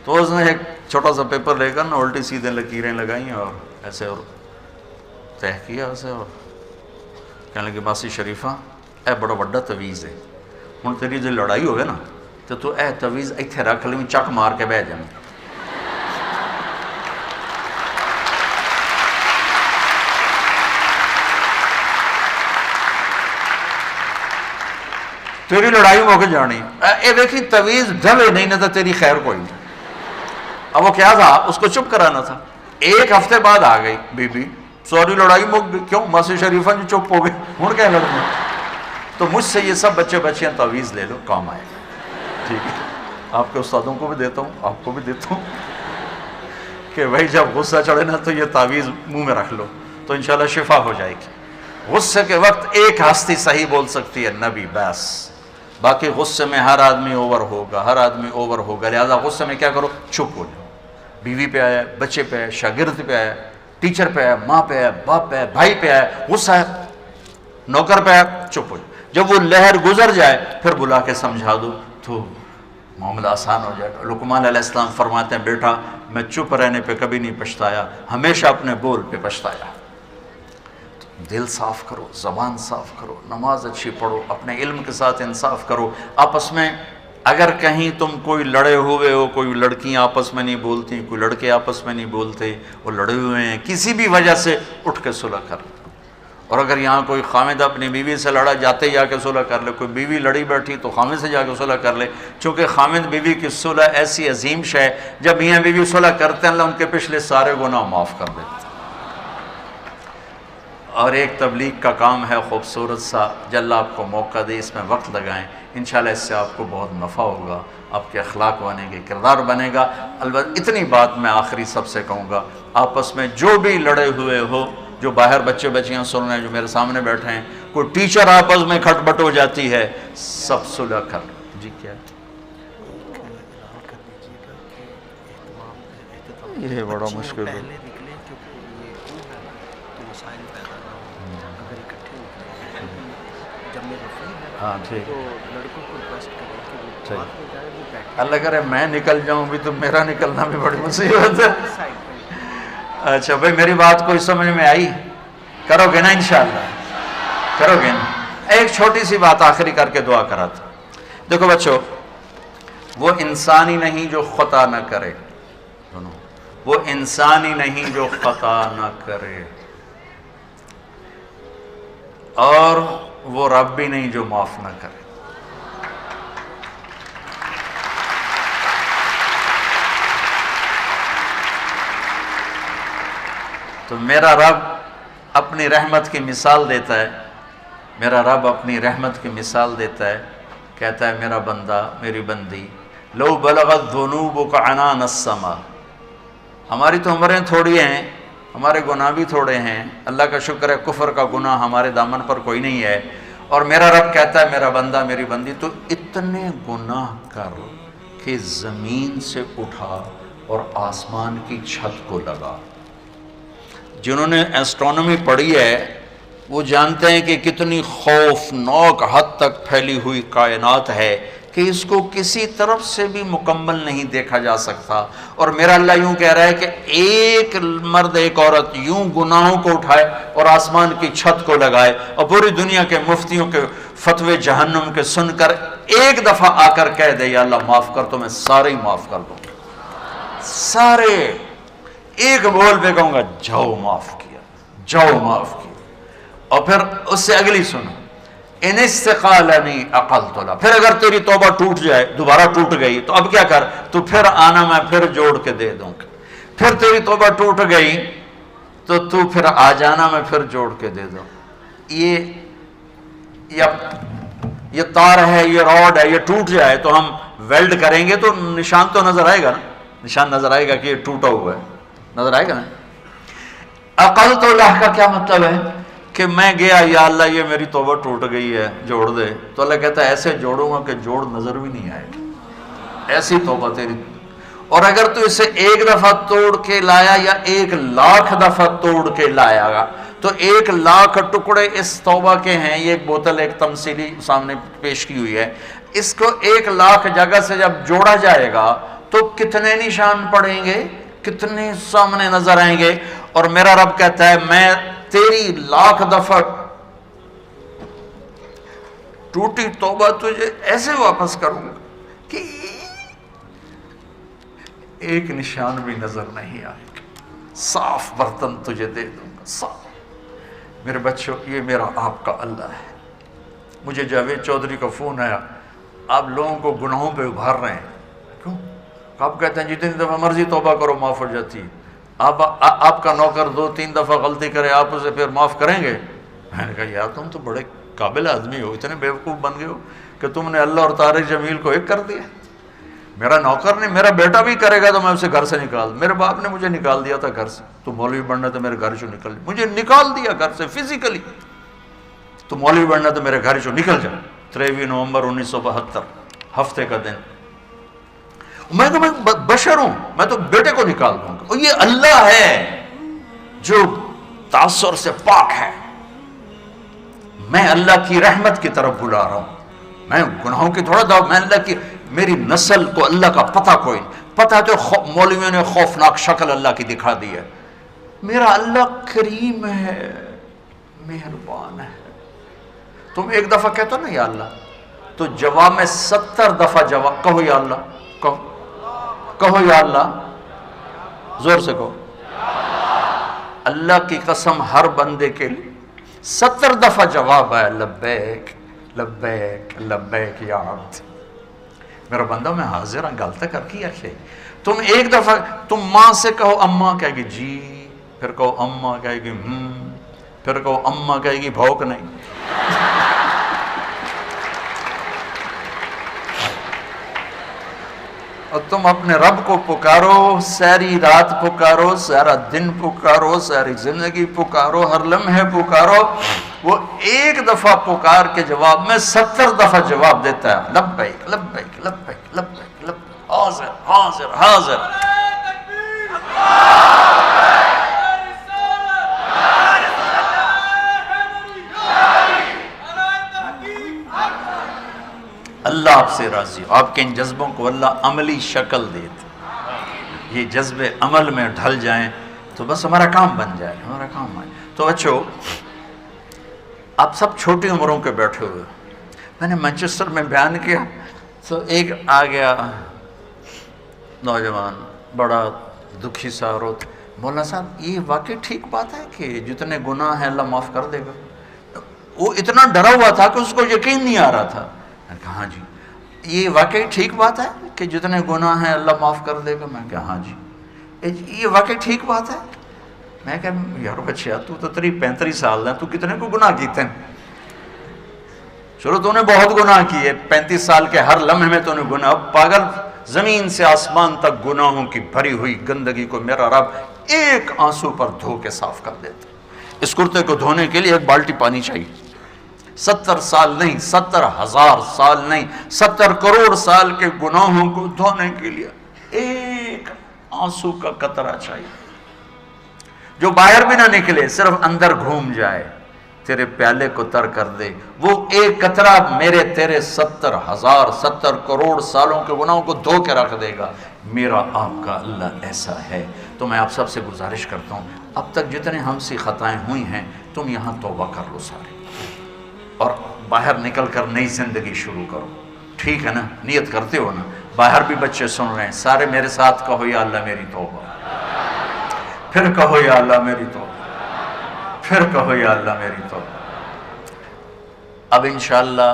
تو اس نے ایک چھوٹا سا پیپر لے کر نا الٹی سیدھے لکیریں لگائیں اور ایسے اور طے کیا اسے، اور کہنے لگے ماسی شریفہ اے بڑا بڑا تویز ہے، ہن تیری جو لڑائی ہوئے نا تو اے تویز ایتھے رکھ لیں، چک مار کے بہ جائیں. تیری لڑائی موقع جانی اے دیکھی تویز ڈھلے نہیں نہ تو تیری خیر کوئی نہیں. اب وہ کیا تھا، اس کو چپ کرانا تھا. 1 ہفتے بعد آ گئی بی بی، سوری لڑائی مک گئی. کیوں؟ ماسی شریفہ جو چپ ہو گئی، ہوں کیا لڑنا. تو مجھ سے یہ سب بچے بچیاں تعویذ لے لو، کام آئے گا. ٹھیک ہے، آپ کے استادوں کو بھی دیتا ہوں، آپ کو بھی دیتا ہوں. کہ بھائی جب غصہ چڑھے نا تو یہ تعویذ منہ میں رکھ لو تو انشاءاللہ شفا ہو جائے گی. غصے کے وقت ایک ہستی صحیح بول سکتی ہے نبی بس، باقی غصے میں ہر آدمی اوور ہوگا، ہر آدمی اوور ہوگا. لہذا غصے میں کیا کرو؟ چپ ہو جاؤ. بیوی پہ آیا، بچے پہ آیا، شاگرد پہ آیا، ٹیچر پہ آیا، ماں پہ آیا، باپ پہ آیا، بھائی پہ آیا، غصہ ہے، نوکر پہ آیا، چپ ہو جاؤ. جب وہ لہر گزر جائے پھر بلا کے سمجھا دو تو معاملہ آسان ہو جائے گا. لقمان علیہ السلام فرماتے ہیں بیٹا میں چپ رہنے پہ کبھی نہیں پچھتایا، ہمیشہ اپنے بول پہ پچھتایا. دل صاف کرو، زبان صاف کرو، نماز اچھی پڑھو، اپنے علم کے ساتھ انصاف کرو. آپس میں اگر کہیں تم کوئی لڑے ہوئے ہو، کوئی لڑکیاں آپس میں نہیں بولتی، کوئی لڑکے آپس میں نہیں بولتے، وہ لڑے ہوئے ہیں کسی بھی وجہ سے، اٹھ کے صلح کر. اور اگر یہاں کوئی خامد اپنی بیوی سے لڑا، جاتے جا کے صلح کر لے. کوئی بیوی لڑی بیٹھی تو خامد سے جا کے صلح کر لے، چونکہ خامد بیوی کی صلح ایسی عظیم شے ہے، جب میاں بیوی صلح کرتے ہیں اللہ ان کے پچھلے سارے گناہ معاف کر دیتے. اور ایک تبلیغ کا کام ہے خوبصورت سا، جو اللہ آپ کو موقع دے اس میں وقت لگائیں، انشاءاللہ اس سے آپ کو بہت نفع ہوگا، آپ کے اخلاق بنے گے، کردار بنے گا. البتہ اتنی بات میں آخری سب سے کہوں گا، آپس میں جو بھی لڑے ہوئے ہو، جو باہر بچے بچیاں سن رہے ہیں، جو میرے سامنے بیٹھے ہیں، کوئی ٹیچر آپس میں کھٹ بٹ ہو جاتی ہے، سب صلح کر. جی کیا یہ بڑا مشکل ہے. ہاں ٹھیک، اللہ کرے میں نکل جاؤں بھی تو میرا نکلنا بھی بڑی مصیبت ہے. اچھا بھائی میری بات کوئی سمجھ میں آئی؟ کرو گے نا انشاءاللہ؟ کرو گے نا؟ ایک چھوٹی سی بات آخری کر کے دعا کرا تھا. دیکھو بچوں، وہ انسان ہی نہیں جو خطا نہ کرے، وہ انسان ہی نہیں جو خطا نہ کرے، اور وہ رب بھی نہیں جو معاف نہ کرے. تو میرا رب اپنی رحمت کی مثال دیتا ہے، میرا رب اپنی رحمت کی مثال دیتا ہے، کہتا ہے میرا بندہ، میری بندی، لو بلغت ذنوبک عنان السما. ہماری تو عمریں تھوڑی ہیں، ہمارے گناہ بھی تھوڑے ہیں، اللہ کا شکر ہے کفر کا گناہ ہمارے دامن پر کوئی نہیں ہے. اور میرا رب کہتا ہے میرا بندہ، میری بندی، تو اتنے گناہ کر کہ زمین سے اٹھا اور آسمان کی چھت کو لگا. جنہوں نے ایسٹرونومی پڑھی ہے وہ جانتے ہیں کہ کتنی خوفناک حد تک پھیلی ہوئی کائنات ہے کہ اس کو کسی طرف سے بھی مکمل نہیں دیکھا جا سکتا. اور میرا اللہ یوں کہہ رہا ہے کہ ایک مرد ایک عورت یوں گناہوں کو اٹھائے اور آسمان کی چھت کو لگائے اور پوری دنیا کے مفتیوں کے فتوے جہنم کے سن کر ایک دفعہ آ کر کہہ دے یا اللہ معاف کر، تو میں سارے ہی معاف کر دوں گا. سارے ایک بول پہ کہوں گا جاؤ معاف کیا، جاؤ معاف کیا. اور پھر اس سے اگلی سنو، ان استقالنی عقلت لہ، پھر اگر تیری توبہ ٹوٹ جائے، دوبارہ ٹوٹ گئی تو اب کیا کر، تو پھر آنا میں پھر جوڑ کے دے دوں گا. پھر تیری توبہ ٹوٹ گئی تو تو پھر آ جانا میں پھر جوڑ کے دے دوں. یہ تار ہے، یہ راڈ ہے، یہ ٹوٹ جائے تو ہم ویلڈ کریں گے تو نشان تو نظر آئے گا نا، نشان نظر آئے گا کہ یہ ٹوٹا ہوا ہے، نظر آئے گا نا. عقلت لہ کا کیا مطلب ہے کہ میں گیا یا اللہ یہ میری توبہ ٹوٹ گئی ہے جوڑ دے، تو اللہ کہتا ہے ایسے جوڑوں گا کہ جوڑ نظر بھی نہیں آئے گا، ایسی توبہ تیری. اور اگر تو اسے ایک دفعہ توڑ کے لایا یا 1,00,000 دفعہ توڑ کے لایا گا تو 1,00,000 ٹکڑے اس توبہ کے ہیں. یہ ایک بوتل ایک تمثیلی سامنے پیش کی ہوئی ہے، اس کو 1,00,000 جگہ سے جب جوڑا جائے گا تو کتنے نشان پڑیں گے، کتنے سامنے نظر آئیں گے. اور میرا رب کہتا ہے میں تیری 1,00,000 دفعہ ٹوٹی توبہ تجھے ایسے واپس کروں گا کہ ایک نشان بھی نظر نہیں آئے گا، صاف برتن تجھے دے دوں گا صاف. میرے بچوں، یہ میرا آپ کا اللہ ہے. مجھے جاوید چودھری کا فون آیا، آپ لوگوں کو گناہوں پہ ابھار رہے ہیں. کیوں؟ آپ کہتے ہیں جتنی دفعہ مرضی توبہ کرو معاف ہو جاتی ہے. آپ کا نوکر 2-3 دفعہ غلطی کرے آپ اسے پھر معاف کریں گے؟ میں نے کہا یار تم تو بڑے قابل آدمی ہو، اتنے بیوقوف بن گئے ہو کہ تم نے اللہ اور طارق جمیل کو ایک کر دیا. میرا نوکر نہیں، میرا بیٹا بھی کرے گا تو میں اسے گھر سے نکال، میرے باپ نے مجھے نکال دیا تھا گھر سے، تو مولوی بننا تو میرے گھر سے نکل، مجھے نکال دیا گھر سے فزیکلی، تو مولوی بننا تو میرے گھر سے نکل جا۔ 23 نومبر 1972 ہفتے کا دن، میں تو بشر ہوں، میں تو بیٹے کو نکال دوں گا، اور یہ اللہ ہے جو تعصر سے پاک ہے، میں اللہ کی رحمت کی طرف بلا رہا ہوں، میں گناہوں کی تھوڑا دعوت، میں اللہ کی، میری نسل کو اللہ کا پتہ کوئی نہیں، پتہ تو مولویوں نے خوفناک شکل اللہ کی دکھا دی ہے، میرا اللہ کریم ہے، مہربان ہے۔ تم ایک دفعہ کہتے ہو نا یا اللہ، تو جواب میں 70 دفعہ جواب، کہو یا اللہ، کہو یا اللہ، زور سے کہو، اللہ کی قسم ہر بندے کے لیے 70 دفعہ جواب ہے، لبیک لبیک لبیک یا عبد، میرا بندہ میں حاضر ہوں، غلط کر کے رکھے۔ تم ایک دفعہ تم ماں سے کہو، اماں کہے گی جی، پھر کہو اماں کہے گی پھر کہو اماں کہے گی بھوک نہیں، اور تم اپنے رب کو پکارو، ساری رات پکارو، سارا دن پکارو، ساری زندگی پکارو، ہر لمحے پکارو، وہ ایک دفعہ پکار کے جواب میں 70 دفعہ جواب دیتا ہے، لبیک لبیک لبیک لبیک لبیک، حاضر حاضر حاضر۔ اللہ آپ سے راضی ہو، آپ کے ان جذبوں کو اللہ عملی شکل دیتے، یہ جذبے عمل میں ڈھل جائیں تو بس ہمارا کام بن جائے، ہمارا کام آئے۔ تو بچوں، آپ سب چھوٹی عمروں کے بیٹھے ہوئے، میں نے مانچسٹر میں بیان کیا تو ایک آ گیا نوجوان، بڑا دکھی سا روت، مولانا صاحب یہ واقعی ٹھیک بات ہے کہ جتنے گناہ ہیں اللہ معاف کر دے گا؟ وہ اتنا ڈرا ہوا تھا کہ اس کو یقین نہیں آ رہا تھا۔ میں نے کہا ہاں جی، یہ واقعی ٹھیک بات ہے کہ جتنے گناہ ہیں اللہ معاف کر دے گا؟ میں کہا ہاں جی۔ یہ واقعی ٹھیک بات ہے؟ میں کہا یار بچیا تو 35 سال ہے، تو کتنے کو گناہ کیتے ہیں؟ چلو تو نے بہت گناہ کیے، 35 سال کے ہر لمحے میں تو نے گناہ، پاگل، زمین سے آسمان تک گناہوں کی بھری ہوئی گندگی کو میرا رب ایک آنسو پر دھو کے صاف کر دیتا۔ اس کرتے کو دھونے کے لیے ایک بالٹی پانی چاہیے، 70 سال نہیں، 70,000 سال نہیں، 70 کروڑ سال کے گناہوں کو دھونے کے لیے ایک آنسو کا قطرہ چاہیے، جو باہر بھی نہ نکلے، صرف اندر گھوم جائے، تیرے پیالے کو تر کر دے۔ وہ ایک قطرہ میرے تیرے 70,000 70 کروڑ سالوں کے گناہوں کو دھو کے رکھ دے گا۔ میرا آپ کا اللہ ایسا ہے۔ تو میں آپ سب سے گزارش کرتا ہوں، اب تک جتنے ہم سے خطائیں ہوئی ہیں، تم یہاں توبہ کر لو سارے، اور باہر نکل کر نئی زندگی شروع کرو، ٹھیک ہے نا؟ نیت کرتے ہو نا؟ باہر بھی بچے سن رہے ہیں، سارے میرے ساتھ کہو یا اللہ میری توبہ، پھر کہو یا اللہ میری توبہ، پھر کہو یا اللہ میری توبہ۔ اب انشاءاللہ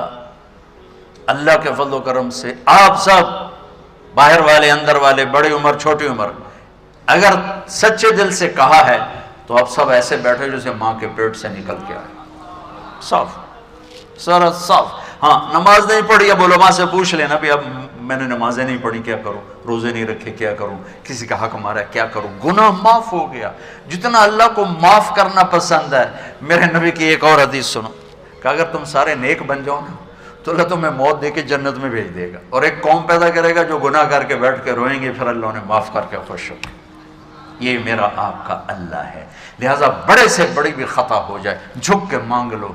اللہ کے فضل و کرم سے آپ سب، باہر والے اندر والے، بڑی عمر چھوٹی عمر، اگر سچے دل سے کہا ہے تو آپ سب ایسے بیٹھے جیسے ماں کے پیٹ سے نکل کے آئے، صاف سارا صاف۔ ہاں نماز نہیں پڑھی، اب علماء سے پوچھ لینا بھی اب میں نے نمازیں نہیں پڑھی کیا کروں، روزے نہیں رکھے کیا کروں، کسی کا حق مارا کیا کروں؟ گناہ معاف ہو گیا۔ جتنا اللہ کو معاف کرنا پسند ہے، میرے نبی کی ایک اور حدیث سنو کہ اگر تم سارے نیک بن جاؤ نا تو اللہ تمہیں موت دے کے جنت میں بھیج دے گا، اور ایک قوم پیدا کرے گا جو گناہ کر کے بیٹھ کے روئیں گے، پھر اللہ نے معاف کر کے خوش ہو۔ یہ میرا آپ کا اللہ ہے۔ لہٰذا بڑے سے بڑی بھی خطا ہو جائے، جھک کے مانگ لو،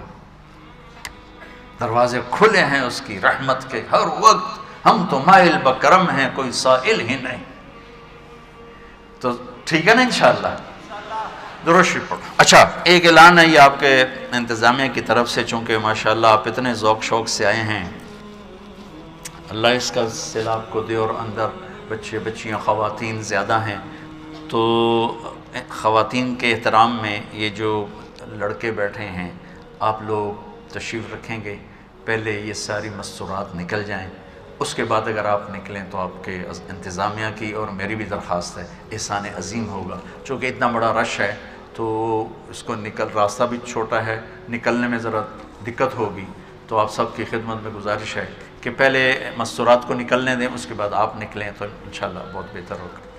دروازے کھلے ہیں اس کی رحمت کے ہر وقت۔ ہم تو مائل بکرم ہیں، کوئی سائل ہی نہیں۔ تو ٹھیک ہے نا انشاءاللہ؟ درود شریف پڑھو۔ اچھا ایک اعلان ہے یہ آپ کے انتظامیہ کی طرف سے، چونکہ ماشاءاللہ آپ اتنے ذوق شوق سے آئے ہیں، اللہ اس کا صلہ آپ کو دے، اور اندر بچے بچیاں خواتین زیادہ ہیں، تو خواتین کے احترام میں یہ جو لڑکے بیٹھے ہیں آپ لوگ تشریف رکھیں گے، پہلے یہ ساری مستورات نکل جائیں، اس کے بعد اگر آپ نکلیں تو آپ کے انتظامیہ کی اور میری بھی درخواست ہے، احسان عظیم ہوگا، چونکہ اتنا بڑا رش ہے تو اس کو راستہ بھی چھوٹا ہے، نکلنے میں ذرا دقت ہوگی، تو آپ سب کی خدمت میں گزارش ہے کہ پہلے مستورات کو نکلنے دیں، اس کے بعد آپ نکلیں تو انشاءاللہ بہت بہتر ہوگا۔